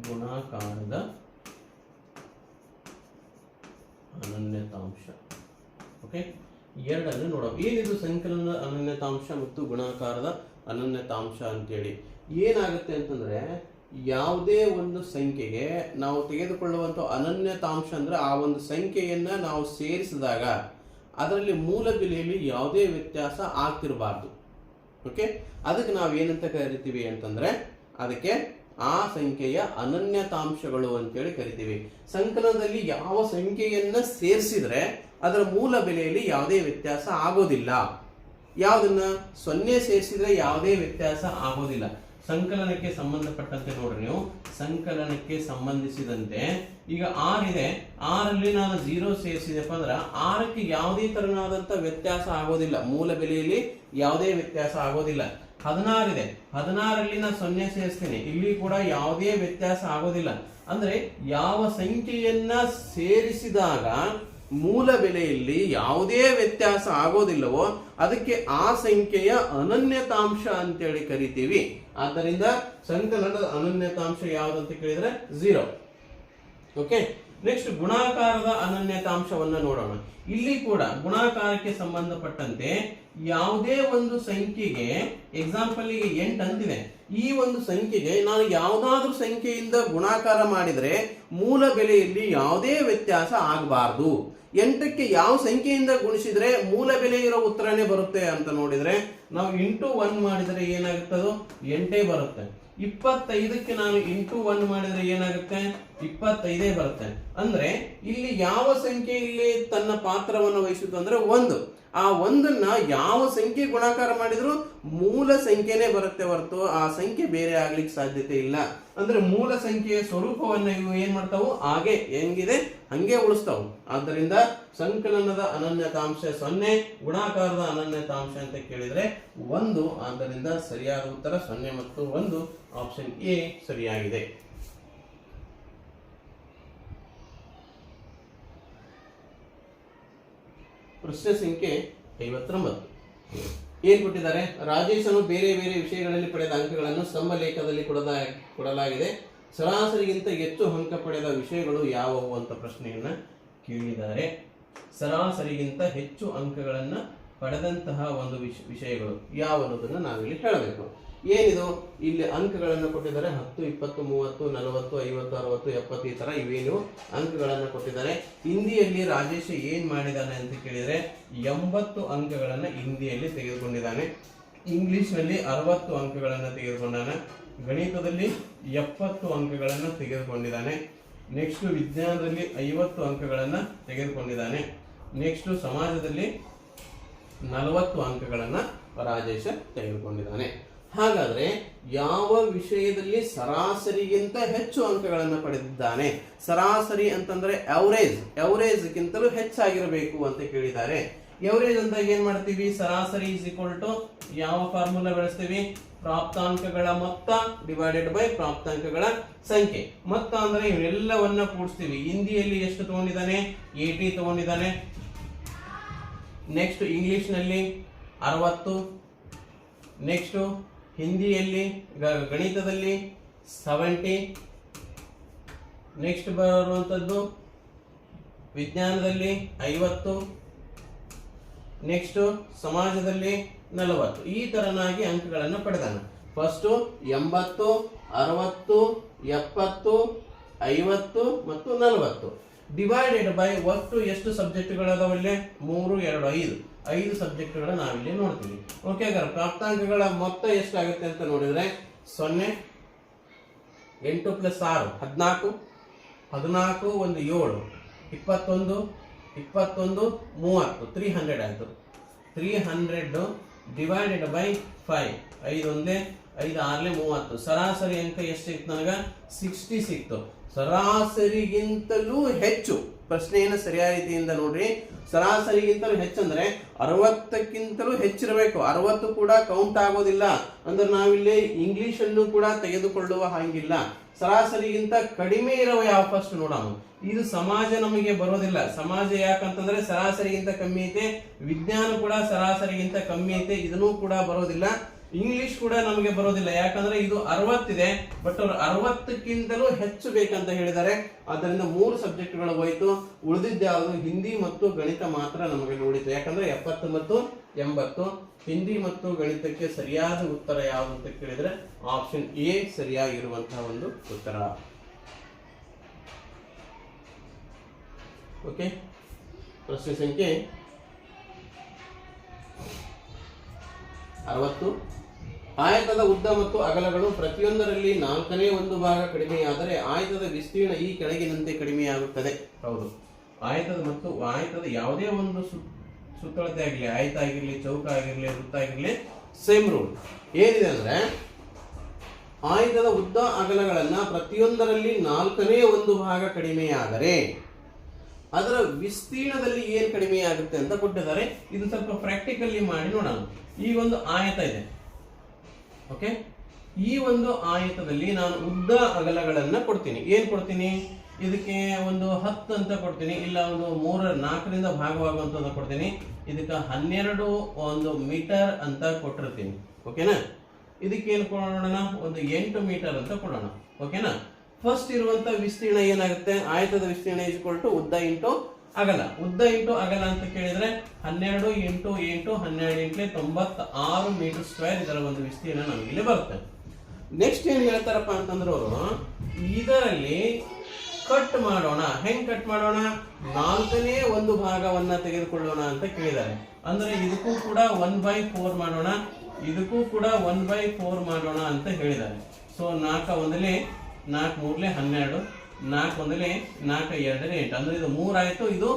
ಗುಣಾಕಾರದ ಅನನ್ಯತಾಂಶ. ಓಕೆ, ಎರಡನ್ನು ನೋಡೋಣ. ಏನಿದು ಸಂಕಲನದ ಅನನ್ಯತಾಂಶ ಮತ್ತು ಗುಣಾಕಾರದ ಅನನ್ಯತಾಂಶ ಅಂತೇಳಿ? ಏನಾಗುತ್ತೆ ಅಂತಂದ್ರೆ ಯಾವುದೇ ಒಂದು ಸಂಖ್ಯೆಗೆ ನಾವು ತೆಗೆದುಕೊಳ್ಳುವಂತ ಅನನ್ಯತಾಂಶ ಅಂದ್ರೆ ಆ ಒಂದು ಸಂಖ್ಯೆಯನ್ನ ನಾವು ಸೇರಿಸಿದಾಗ ಅದರಲ್ಲಿ ಮೂಲ ಬೆಲೆಯಲ್ಲಿ ಯಾವುದೇ ವ್ಯತ್ಯಾಸ ಆಗ್ತಿರಬಾರ್ದು. ಓಕೆ, ಅದಕ್ಕೆ ನಾವು ಏನಂತ ಕರಿತೀವಿ ಅಂತಂದ್ರೆ ಅದಕ್ಕೆ ಆ ಸಂಖ್ಯೆಯ ಅನನ್ಯತಾಂಶಗಳು ಅಂತೇಳಿ ಕರಿತೀವಿ. ಸಂಕಲನದಲ್ಲಿ ಯಾವ ಸಂಖ್ಯೆಯನ್ನ ಸೇರಿಸಿದ್ರೆ ಅದರ ಮೂಲ ಬೆಲೆಯಲ್ಲಿ ಯಾವುದೇ ವ್ಯತ್ಯಾಸ ಆಗೋದಿಲ್ಲ. ಯಾವುದನ್ನ 0 ಸೇರಿಸಿದ್ರೆ ಯಾವುದೇ ವ್ಯತ್ಯಾಸ ಆಗೋದಿಲ್ಲ. ಸಂಕಲನಕ್ಕೆ ಸಂಬಂಧಪಟ್ಟಂತೆ ನೋಡ್ರಿ, ನೀವು ಸಂಕಲನಕ್ಕೆ ಸಂಬಂಧಿಸಿದಂತೆ ಈಗ 6 ಇದೆ, 6ರಲ್ಲಿ ನಾನು 0 ಸೇರಿಸಿದೆಪ್ಪ ಅಂದ್ರೆ 6ಕ್ಕೆ ಯಾವುದೇ ತರನಾದಂತ ವ್ಯತ್ಯಾಸ ಆಗೋದಿಲ್ಲ. ಮೂಲ ಬೆಲೆಯಲ್ಲಿ ಯಾವುದೇ ವ್ಯತ್ಯಾಸ ಆಗೋದಿಲ್ಲ. 16 ಇದೆ, 16ರಲ್ಲಿ ನಾನು 0 ಸೇರಿಸ್ತೀನಿ, ಇಲ್ಲಿ ಕೂಡ ಯಾವುದೇ ವ್ಯತ್ಯಾಸ ಆಗೋದಿಲ್ಲ. ಅಂದ್ರೆ ಯಾವ ಸಂಖ್ಯೆಯನ್ನ ಸೇರಿಸಿದಾಗ ಮೂಲ ಬೆಲೆಯಲ್ಲಿ ಯಾವುದೇ ವ್ಯತ್ಯಾಸ ಆಗೋದಿಲ್ಲವೋ ಅದಕ್ಕೆ ಆ ಸಂಖ್ಯೆಯ ಅನನ್ಯತಾಂಶ ಅಂತೇಳಿ ಕರಿತೀವಿ. ಆದ್ದರಿಂದ ಸಂಕಲನದ ಅನನ್ಯತಾಂಶ ಯಾವುದು ಅಂತ ಕೇಳಿದ್ರೆ 0. ಓಕೆ, ನೆಕ್ಸ್ಟ್ ಗುಣಾಕಾರದ ಅನನ್ಯತಾಂಶವನ್ನ ನೋಡೋಣ. ಇಲ್ಲಿ ಕೂಡ ಗುಣಾಕಾರಕ್ಕೆ ಸಂಬಂಧಪಟ್ಟಂತೆ ಯಾವುದೇ ಒಂದು ಸಂಖ್ಯೆಗೆ, ಎಕ್ಸಾಂಪಲ್ ಈಗ 8 ಅಂತಿದೆ, ಈ ಒಂದು ಸಂಖ್ಯೆಗೆ ನಾನು ಯಾವುದಾದ್ರೂ ಸಂಖ್ಯೆಯಿಂದ ಗುಣಾಕಾರ ಮಾಡಿದ್ರೆ ಮೂಲ ಬೆಲೆಯಲ್ಲಿ ಯಾವುದೇ ವ್ಯತ್ಯಾಸ ಆಗಬಾರ್ದು. 8ಕ್ಕೆ ಯಾವ ಸಂಖ್ಯೆಯಿಂದ ಗುಣಿಸಿದ್ರೆ ಮೂಲ ಬೆಲೆ ಇರೋ ಉತ್ತರನೇ ಬರುತ್ತೆ ಅಂತ ನೋಡಿದ್ರೆ ನಾವು ಇಂಟು 1 ಮಾಡಿದ್ರೆ ಏನಾಗುತ್ತದು 8 ಬರುತ್ತೆ. 25ಕ್ಕೆ ನಾನು ಇಂಟು 1 ಮಾಡಿದ್ರೆ ಏನಾಗುತ್ತೆ 25 ಬರುತ್ತೆ. ಅಂದ್ರೆ ಇಲ್ಲಿ ಯಾವ ಸಂಖ್ಯೆ ಇಲ್ಲಿ ತನ್ನ ಪಾತ್ರವನ್ನು ವಹಿಸುತ್ತೆ ಅಂದ್ರೆ 1. ಆ 1ನ್ನ ಯಾವ ಸಂಖ್ಯೆ ಗುಣಾಕಾರ ಮಾಡಿದ್ರು ಮೂಲ ಸಂಖ್ಯೆನೇ ಬರುತ್ತೆ ಹೊರತು ಆ ಸಂಖ್ಯೆ ಬೇರೆ ಆಗ್ಲಿಕ್ಕೆ ಸಾಧ್ಯತೆ ಇಲ್ಲ. ಅಂದ್ರೆ ಮೂಲ ಸಂಖ್ಯೆಯ ಸ್ವರೂಪವನ್ನ ಇವು ಏನ್ ಮಾಡ್ತಾವು, ಹಾಗೆ ಹೆಂಗಿದೆ ಹಂಗೆ ಉಳಿಸ್ತಾವು. ಆದ್ದರಿಂದ ಸಂಕಲನದ ಅನನ್ಯತಾಂಶ 0, ಗುಣಾಕಾರದ ಅನನ್ಯತಾಂಶ ಅಂತ ಕೇಳಿದ್ರೆ 1. ಆದ್ದರಿಂದ ಸರಿಯಾದ ಉತ್ತರ 0 ಮತ್ತು 1, ಆಪ್ಷನ್ ಎ ಸರಿಯಾಗಿದೆ. ಪ್ರಶ್ನೆ ಸಂಖ್ಯೆ 59. ಏನ್ ಕೊಟ್ಟಿದ್ದಾರೆ? ರಾಜೇಶನು ಬೇರೆ ಬೇರೆ ವಿಷಯಗಳಲ್ಲಿ ಪಡೆದ ಅಂಕಗಳನ್ನು ಸ್ತಂಭಲೇಖದಲ್ಲಿ ಕೊಡಲಾಗಿದೆ. ಸರಾಸರಿಗಿಂತ ಹೆಚ್ಚು ಅಂಕ ಪಡೆದ ವಿಷಯಗಳು ಯಾವುವು ಅಂತ ಪ್ರಶ್ನೆಯನ್ನ ಕೇಳಿದ್ದಾರೆ. ಸರಾಸರಿಗಿಂತ ಹೆಚ್ಚು ಅಂಕಗಳನ್ನ ಪಡೆದಂತಹ ಒಂದು ವಿಷಯಗಳು ಯಾವ ಅನ್ನೋದನ್ನ ನಾವಿಲ್ಲಿ ಹೇಳಬೇಕು. ಏನಿದು? ಇಲ್ಲಿ ಅಂಕಗಳನ್ನು ಕೊಟ್ಟಿದ್ದಾರೆ. 10, 20, 30, 40, 50, 60, 70 ಈ ತರ ಇವೇನು ಅಂಕಗಳನ್ನು ಕೊಟ್ಟಿದ್ದಾರೆ. ಹಿಂದಿಯಲ್ಲಿ ರಾಜೇಶ್ ಏನ್ ಮಾಡಿದಾನೆ ಅಂತ ಕೇಳಿದ್ರೆ 80 ಅಂಕಗಳನ್ನ ಹಿಂದಿಯಲ್ಲಿ ತೆಗೆದುಕೊಂಡಿದ್ದಾನೆ. ಇಂಗ್ಲಿಷ್ ನಲ್ಲಿ 60 ಅಂಕಗಳನ್ನ ತೆಗೆದುಕೊಂಡಾನೆ. ಗಣಿತದಲ್ಲಿ 70 ಅಂಕಗಳನ್ನ ತೆಗೆದುಕೊಂಡಿದ್ದಾನೆ. ನೆಕ್ಸ್ಟ್ ವಿಜ್ಞಾನದಲ್ಲಿ 50 ಅಂಕಗಳನ್ನ ತೆಗೆದುಕೊಂಡಿದ್ದಾನೆ. ನೆಕ್ಸ್ಟ್ ಸಮಾಜದಲ್ಲಿ 40 ಅಂಕಗಳನ್ನ ರಾಜೇಶ ತೆಗೆದುಕೊಂಡಿದ್ದಾನೆ. ಹಾಗಾದ್ರೆ ಯಾವ ವಿಷಯದಲ್ಲಿ ಸರಾಸರಿಗಿಂತ ಹೆಚ್ಚು ಅಂಕಗಳನ್ನು ಪಡೆದಿದ್ದಾನೆ? ಸರಾಸರಿ ಅಂತಂದ್ರೆ ಎವರೇಜ್ಗಿಂತಲೂ ಹೆಚ್ಚಾಗಿರಬೇಕು ಅಂತ ಕೇಳಿದ್ದಾರೆ. ಎವರೇಜ್ ಅಂದಾಗ ಏನ್ ಮಾಡ್ತೀವಿ? ಸರಾಸರಿ ಇಸ್ ಈಕ್ವಲ್ ಟು ಯಾವ ಫಾರ್ಮುಲಾ ಬಳಸ್ತೀವಿ? ಪ್ರಾಪ್ತಾಂಕಗಳ ಮೊತ್ತ ಡಿವೈಡೆಡ್ ಬೈ ಪ್ರಾಪ್ತಾಂಕಗಳ ಸಂಖ್ಯೆ. ಮೊತ್ತ ಅಂದ್ರೆ ಇವೆಲ್ಲವನ್ನ ಕೂಡಿಸ್ತೀವಿ. ಹಿಂದಿಯಲ್ಲಿ ಎಷ್ಟು ತಗೊಂಡಿದ್ದಾನೆ? 80 ತಗೊಂಡಿದ್ದಾನೆ. ನೆಕ್ಸ್ಟ್ ಇಂಗ್ಲಿಷ್ ನಲ್ಲಿ 60. ನೆಕ್ಸ್ಟ್ ಹಿಂದಿಯಲ್ಲಿ ಗಣಿತದಲ್ಲಿ 70. ನೆಕ್ಸ್ಟ್ ಬರುವಂತದ್ದು ವಿಜ್ಞಾನದಲ್ಲಿ 50. ನೆಕ್ಸ್ಟ್ ಸಮಾಜದಲ್ಲಿ 40. ಈ ತರನಾಗಿ ಅಂಕಗಳನ್ನು ಪಡೆದಾನ. ಫಸ್ಟ್ 80, 60, 70, 50 ಮತ್ತು 40 ಡಿವೈಡೆಡ್ ಬೈ ಒಟ್ಟು ಎಷ್ಟು ಸಬ್ಜೆಕ್ಟ್ಗಳದಾವಲ್ಲೇ? 3, 2, 5 ಸಬ್ಜೆಕ್ಟ್ಗಳ ನಾವಿಲ್ಲಿ ನೋಡ್ತೀವಿ. ಓಕೆ, ಹಾಗಾದ್ರೆ ಪ್ರಾಪ್ತಾಂಕಗಳ ಮೊತ್ತ ಎಷ್ಟಾಗುತ್ತೆ ಅಂತ ನೋಡಿದ್ರೆ 0, 8 + 6 14, 14 1 7, 21, 21 30, 300 ಆಯ್ತು. 300 ಡಿವೈಡೆಡ್ ಬೈ 5, 5 1 5 6 30. ಸರಾಸರಿ ಅಂಕ ಎಷ್ಟು ಸಿಕ್ತು ನನಗ? 60 ಸಿಕ್ತು. ಸರಾಸರಿಗಿಂತಲೂ ಹೆಚ್ಚು. ಪ್ರಶ್ನೆಯನ್ನು ಸರಿಯಾದ ರೀತಿಯಿಂದ ನೋಡ್ರಿ. ಸರಾಸರಿಗಿಂತಲೂ ಹೆಚ್ಚಂದ್ರೆ 60ಕ್ಕಿಂತಲೂ ಹೆಚ್ಚಿರಬೇಕು. 60 ಕೂಡ ಕೌಂಟ್ ಆಗೋದಿಲ್ಲ. ಅಂದ್ರೆ ನಾವಿಲ್ಲಿ ಇಂಗ್ಲಿಷ್ ಅನ್ನು ಕೂಡ ತೆಗೆದುಕೊಳ್ಳುವ ಹಾಗಿಲ್ಲ. ಸರಾಸರಿಗಿಂತ ಕಡಿಮೆ ಇರುವ ಯಾವ ಫಸ್ಟ್ ನೋಡೋಣ. ಇದು ಸಮಾಜ ನಮಗೆ ಬರೋದಿಲ್ಲ. ಸಮಾಜ ಯಾಕಂತಂದ್ರೆ ಸರಾಸರಿಗಿಂತ ಕಮ್ಮಿ ಐತೆ. ವಿಜ್ಞಾನ ಕೂಡ ಸರಾಸರಿಗಿಂತ ಕಮ್ಮಿ ಐತೆ, ಇದನ್ನು ಕೂಡ ಬರೋದಿಲ್ಲ. ಇಂಗ್ಲಿಷ್ ಕೂಡ ನಮಗೆ ಬರೋದಿಲ್ಲ, ಯಾಕಂದ್ರೆ ಇದು 60 ಇದೆ. ಬಟ್ ಅವರು 60ಕ್ಕಿಂತಲೂ ಹೆಚ್ಚು ಬೇಕಂತ ಹೇಳಿದ್ದಾರೆ. ಆದ್ದರಿಂದ 3 ಸಬ್ಜೆಕ್ಟ್ಗಳು ಹೋಯ್ತು. ಉಳಿದಿದ್ದ ಯಾವುದು? ಹಿಂದಿ ಮತ್ತು ಗಣಿತ ಮಾತ್ರ ನಮಗೆ ಉಳಿತು. ಯಾಕಂದ್ರೆ 70 ಮತ್ತು 80. ಹಿಂದಿ ಮತ್ತು ಗಣಿತಕ್ಕೆ ಸರಿಯಾದ ಉತ್ತರ ಯಾವುದು ಅಂತ ಕೇಳಿದ್ರೆ ಆಪ್ಷನ್ ಎ ಸರಿಯಾಗಿರುವಂತಹ ಒಂದು ಉತ್ತರ. ಓಕೆ, ಪ್ರಶ್ನೆ ಸಂಖ್ಯೆ 60. ಆಯತದ ಉದ್ದ ಮತ್ತು ಅಗಲಗಳು ಪ್ರತಿಯೊಂದರಲ್ಲಿ 4ನೇ 1 ಭಾಗ ಕಡಿಮೆಯಾದರೆ ಆಯತದ ವಿಸ್ತೀರ್ಣ ಈ ಕೆಳಗಿನಂತೆ ಕಡಿಮೆಯಾಗುತ್ತದೆ. ಹೌದು, ಆಯತದ ಯಾವುದೇ ಒಂದು ಸುತ್ತಳತೆ ಆಗಲಿ, ಆಯತ ಆಗಿರ್ಲಿ, ಚೌಕ ಆಗಿರ್ಲಿ, ವೃತ್ತ ಆಗಿರ್ಲಿ, ಸೇಮ್ ರೂಲ್ ಏನಿದೆ ಅಂದ್ರೆ ಆಯತದ ಉದ್ದ ಅಗಲಗಳನ್ನ ಪ್ರತಿಯೊಂದರಲ್ಲಿ 4ನೇ 1 ಭಾಗ ಕಡಿಮೆಯಾದರೆ ಅದರ ವಿಸ್ತೀರ್ಣದಲ್ಲಿ ಏನ್ ಕಡಿಮೆ ಆಗುತ್ತೆ ಅಂತ ಕೊಟ್ಟಿದ್ದಾರೆ. ಇದು ಸ್ವಲ್ಪ ಪ್ರಾಕ್ಟಿಕಲಿ ಮಾಡಿ ನೋಡೋಣ. ಈ ಒಂದು ಆಯತ ಇದೆ. ಓಕೆ, ಈ ಒಂದು ಆಯತದಲ್ಲಿ ನಾನು ಉದ್ದ ಅಗಲಗಳನ್ನ ಕೊಡ್ತೀನಿ. ಏನ್ ಕೊಡ್ತೀನಿ? ಇದಕ್ಕೆ ಒಂದು 10 ಅಂತ ಕೊಡ್ತೀನಿ, ಇಲ್ಲ ಒಂದು 4ರಿಂದ ಭಾಗವಾಗುವಂತದ್ದು ಕೊಡ್ತೀನಿ. ಇದಕ್ಕೆ 12 ಮೀಟರ್ ಅಂತ ಕೊಟ್ಟಿರ್ತೀನಿ. ಓಕೆನಾ? ಇದಕ್ಕೆ ಏನ್ ಕೊಡೋಣ? ಒಂದು 8 ಮೀಟರ್ ಅಂತ ಕೊಡೋಣ. ಓಕೆನಾ? ಫಸ್ಟ್ ಇರುವಂತ ವಿಸ್ತೀರ್ಣ ಏನಾಗುತ್ತೆ? ಆಯತದ ವಿಸ್ತೀರ್ಣ ಇಸ್ಕೊಳ್ಟು ಉದ್ದ ಇಂಟು ಅಗಲ. ಉದ್ದ ಇಂಟು ಅಗಲ ಅಂತ ಕೇಳಿದ್ರೆ 12 × 8 12 × 96 ಮೀಟರ್ ಸ್ಕ್ವೇರ್ ಇದರ ಒಂದು ವಿಸ್ತೀರ್ಣ ನಮಗೆ ಇಲ್ಲಿ ಬರುತ್ತೆ. ನೆಕ್ಸ್ಟ್ ಏನ್ ಹೇಳ್ತಾರಪ್ಪ ಅಂತಂದ್ರೆ ಅವರು ಇದರಲ್ಲಿ ಕಟ್ ಮಾಡೋಣ. ಹೆಂಗ್ ಕಟ್ ಮಾಡೋಣ? 4ನೇ 1 ಭಾಗವನ್ನ ತೆಗೆದುಕೊಳ್ಳೋಣ ಅಂತ ಕೇಳಿದ್ದಾರೆ. ಅಂದ್ರೆ ಇದಕ್ಕೂ ಕೂಡ 1/4 ಮಾಡೋಣ, ಇದಕ್ಕೂ ಕೂಡ 1/4 ಮಾಡೋಣ ಅಂತ ಹೇಳಿದ್ದಾರೆ. ಸೊ 4 1 4 3 12, 4 1 4 2 8. ಅಂದ್ರೆ ಇದು 3 ಆಯ್ತು, ಇದು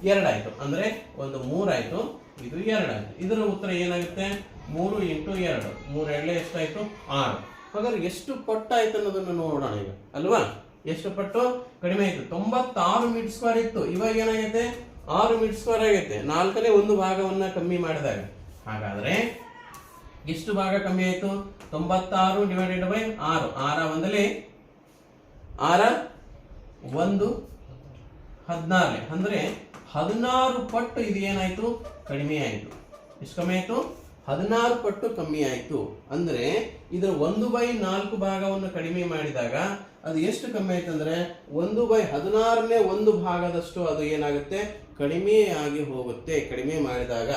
2 ಆಯ್ತು. ಅಂದ್ರೆ ಒಂದು 3 ಆಯ್ತು, ಇದು 2 ಆಯ್ತು. ಇದರ ಉತ್ತರ ಏನಾಗುತ್ತೆ? 3 × 2 3 2 ಎಷ್ಟಾಯ್ತು? 6. ಹಾಗಾದ್ರೆ ಎಷ್ಟು ಪಟ್ಟು ಆಯ್ತು ಅನ್ನೋದನ್ನು ನೋಡೋಣ ಈಗ, ಅಲ್ವಾ? ಎಷ್ಟು ಪಟ್ಟು ಕಡಿಮೆ ಆಯ್ತು? 96 ಮೀಟರ್ ಸ್ಕ್ವೇರ್ ಇತ್ತು, ಇವಾಗ ಏನಾಗೈತೆ? 6 ಮೀಟರ್ ಸ್ಕ್ವೇರ್ ಆಗೈತೆ. 4ನೇ 1 ಭಾಗವನ್ನ ಕಮ್ಮಿ ಮಾಡಿದಾಗ. ಹಾಗಾದ್ರೆ ಎಷ್ಟು ಭಾಗ ಕಮ್ಮಿ ಆಯ್ತು? 96 ಡಿವೈಡೆಡ್ ಬೈ 6. 6 1 6 1 14. ಅಂದ್ರೆ 16 ಪಟ್ಟು ಇದು ಏನಾಯ್ತು? ಕಡಿಮೆ ಆಯ್ತು. ಎಷ್ಟು ಕಮ್ಮಿ ಆಯ್ತು? 16 ಪಟ್ಟು ಕಮ್ಮಿ ಆಯ್ತು. ಅಂದ್ರೆ ಇದರ 1/4 ಭಾಗವನ್ನು ಕಡಿಮೆ ಮಾಡಿದಾಗ ಅದು ಎಷ್ಟು ಕಮ್ಮಿ ಆಯ್ತು ಅಂದ್ರೆ 1/16ನೇ 1 ಭಾಗದಷ್ಟು ಅದು ಏನಾಗುತ್ತೆ? ಕಡಿಮೆ ಆಗಿ ಹೋಗುತ್ತೆ. ಕಡಿಮೆ ಮಾಡಿದಾಗ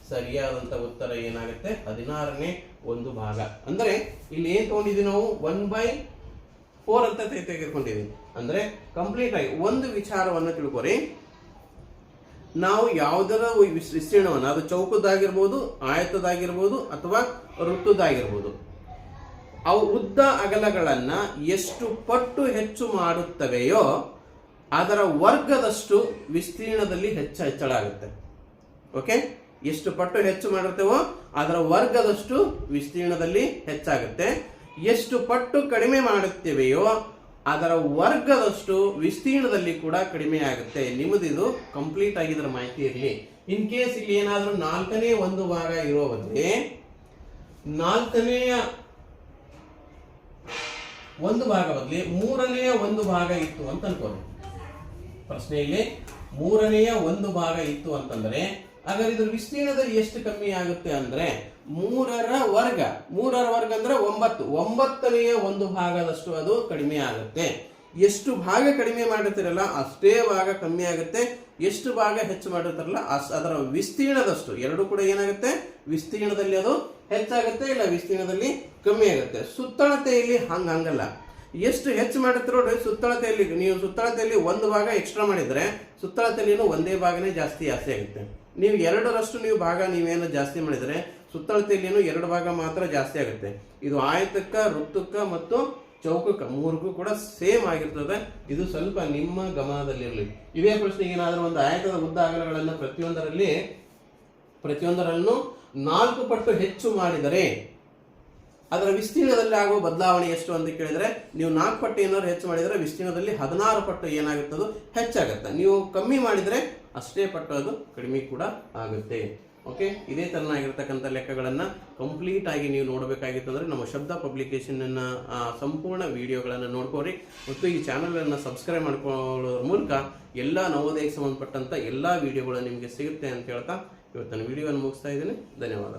ಸರಿಯಾದಂತ ಉತ್ತರ ಏನಾಗುತ್ತೆ? 16ನೇ 1 ಭಾಗ. ಅಂದ್ರೆ ಇಲ್ಲಿ ಏನ್ ತಗೊಂಡಿದ್ದೀವಿ ನಾವು? 1/4 ಅಂತ ತೆಗೆದುಕೊಂಡಿದ್ದೀವಿ. ಅಂದ್ರೆ ಕಂಪ್ಲೀಟ್ ಆಗಿ ಒಂದು ವಿಚಾರವನ್ನು ತಿಳ್ಕೊರಿ. ನಾವು ಯಾವುದರ ವಿಸ್ತೀರ್ಣವನ್ನು, ಅದು ಚೌಕದಾಗಿರ್ಬೋದು, ಆಯತದಾಗಿರ್ಬೋದು ಅಥವಾ ವೃತ್ತದಾಗಿರ್ಬೋದು, ಅವು ಉದ್ದ ಅಗಲಗಳನ್ನ ಎಷ್ಟು ಪಟ್ಟು ಹೆಚ್ಚು ಮಾಡುತ್ತವೆಯೋ ಅದರ ವರ್ಗದಷ್ಟು ವಿಸ್ತೀರ್ಣದಲ್ಲಿ ಹೆಚ್ಚಳ ಆಗುತ್ತೆ. ಓಕೆ, ಎಷ್ಟು ಪಟ್ಟು ಹೆಚ್ಚು ಮಾಡಿರ್ತೇವೋ ಅದರ ವರ್ಗದಷ್ಟು ವಿಸ್ತೀರ್ಣದಲ್ಲಿ ಹೆಚ್ಚಾಗುತ್ತೆ. ಎಷ್ಟು ಪಟ್ಟು ಕಡಿಮೆ ಮಾಡುತ್ತೇವೆಯೋ ಅದರ ವರ್ಗದಷ್ಟು ವಿಸ್ತೀರ್ಣದಲ್ಲಿ ಕೂಡ ಕಡಿಮೆ ಆಗುತ್ತೆ. ನಿಮ್ಮದಿದು ಕಂಪ್ಲೀಟ್ ಆಗಿದ್ರ ಮಾಹಿತಿ ಇರಲಿ. ಇನ್ ಕೇಸ್ ಇಲ್ಲಿ ಏನಾದ್ರೂ 4ನೇ ಒಂದು ಭಾಗ ಇರೋ ಬದಲಿ 4ನೇ ಒಂದು ಭಾಗ ಬದಲಿ 3ನೇ ಒಂದು ಭಾಗ ಇತ್ತು ಅಂತ ಅನ್ಕೊಳ್ಳಿ. ಪ್ರಶ್ನೆಯಲ್ಲಿ 3ನೇ ಒಂದು ಭಾಗ ಇತ್ತು ಅಂತಂದ್ರೆ ಹಾಗಾದ್ರೆ ಇದ್ರ ವಿಸ್ತೀರ್ಣದಲ್ಲಿ ಎಷ್ಟು ಕಮ್ಮಿ ಆಗುತ್ತೆ ಅಂದ್ರೆ 3ರ ವರ್ಗ ಅಂದ್ರೆ 9ನೇ ಒಂದು ಭಾಗದಷ್ಟು ಅದು ಕಡಿಮೆ ಆಗುತ್ತೆ. ಎಷ್ಟು ಭಾಗ ಕಡಿಮೆ ಮಾಡಿರ್ತೀರಲ್ಲ ಅಷ್ಟೇ ಭಾಗ ಕಮ್ಮಿ ಆಗುತ್ತೆ. ಎಷ್ಟು ಭಾಗ ಹೆಚ್ಚು ಮಾಡಿರ್ತಾರಲ್ಲ ಅದರ ವಿಸ್ತೀರ್ಣದಷ್ಟು ಎರಡು ಕೂಡ ಏನಾಗುತ್ತೆ, ವಿಸ್ತೀರ್ಣದಲ್ಲಿ ಅದು ಹೆಚ್ಚಾಗುತ್ತೆ, ಇಲ್ಲ ವಿಸ್ತೀರ್ಣದಲ್ಲಿ ಕಮ್ಮಿ ಆಗುತ್ತೆ. ಸುತ್ತಳತೆಯಲ್ಲಿ ಹಂಗಲ್ಲ. ಎಷ್ಟು ಹೆಚ್ಚು ಮಾಡಿರ್ತೀರೋ ಸುತ್ತಳತೆಯಲ್ಲಿ ನೀವು ಸುತ್ತಳತೆಯಲ್ಲಿ ಒಂದು ಭಾಗ ಎಕ್ಸ್ಟ್ರಾ ಮಾಡಿದ್ರೆ ಸುತ್ತಳತೆಯಲ್ಲಿ ಒಂದೇ ಭಾಗನೇ ಜಾಸ್ತಿ ಆಗುತ್ತೆ. ನೀವು 2ರಷ್ಟು ನೀವು ಭಾಗ ನೀವೇನು ಜಾಸ್ತಿ ಮಾಡಿದ್ರೆ ಸುತ್ತಳತೆಯಲ್ಲಿ 2 ಭಾಗ ಮಾತ್ರ ಜಾಸ್ತಿ ಆಗುತ್ತೆ. ಇದು ಆಯತಕ್ಕ, ವೃತ್ತಕ್ಕ ಮತ್ತು ಚೌಕಕ್ಕ 3ಕ್ಕೂ ಕೂಡ ಸೇಮ್ ಆಗಿರ್ತದೆ. ಇದು ಸ್ವಲ್ಪ ನಿಮ್ಮ ಗಮನದಲ್ಲಿರಲಿ. ಇದೇ ಪ್ರಶ್ನೆಗೆ ಏನಾದರೂ ಒಂದು ಆಯತದ ಉದ್ದ ಅಗಲಗಳನ್ನು ಪ್ರತಿಯೊಂದರನ್ನು 4 ಪಟ್ಟು ಹೆಚ್ಚು ಮಾಡಿದರೆ ಅದರ ವಿಸ್ತೀರ್ಣದಲ್ಲಿ ಆಗುವ ಬದಲಾವಣೆ ಎಷ್ಟು ಅಂತ ಕೇಳಿದ್ರೆ ನೀವು 4 ಪಟ್ಟು ಏನಾದ್ರು ಹೆಚ್ಚು ಮಾಡಿದರೆ ವಿಸ್ತೀರ್ಣದಲ್ಲಿ 16 ಪಟ್ಟು ಏನಾಗುತ್ತದು ಹೆಚ್ಚಾಗುತ್ತೆ. ನೀವು ಕಮ್ಮಿ ಮಾಡಿದರೆ ಅಷ್ಟೇ ಪಟ್ಟು ಅದು ಕಡಿಮೆ ಕೂಡ ಆಗುತ್ತೆ. ಓಕೆ, ಇದೇ ತರನಾಗಿರ್ತಕ್ಕಂಥ ಲೆಕ್ಕಗಳನ್ನು ಕಂಪ್ಲೀಟ್ ಆಗಿ ನೀವು ನೋಡಬೇಕಾಗಿತ್ತು ಅಂದರೆ ನಮ್ಮ ಶಬ್ದ ಪಬ್ಲಿಕೇಶನ್ ಸಂಪೂರ್ಣ ವಿಡಿಯೋಗಳನ್ನು ನೋಡ್ಕೋರಿ ಮತ್ತು ಈ ಚಾನಲನ್ನು ಸಬ್ಸ್ಕ್ರೈಬ್ ಮಾಡ್ಕೊಳ್ಳೋದ್ರ ಮೂಲಕ ಎಲ್ಲ ನವೋದಯಕ್ಕೆ ಸಂಬಂಧಪಟ್ಟಂಥ ಎಲ್ಲ ವಿಡಿಯೋಗಳು ನಿಮಗೆ ಸಿಗುತ್ತೆ ಅಂತ ಹೇಳ್ತಾ ಇವತ್ತಿನ ವಿಡಿಯೋವನ್ನು ಮುಗಿಸ್ತಾ ಇದ್ದೀನಿ. ಧನ್ಯವಾದ.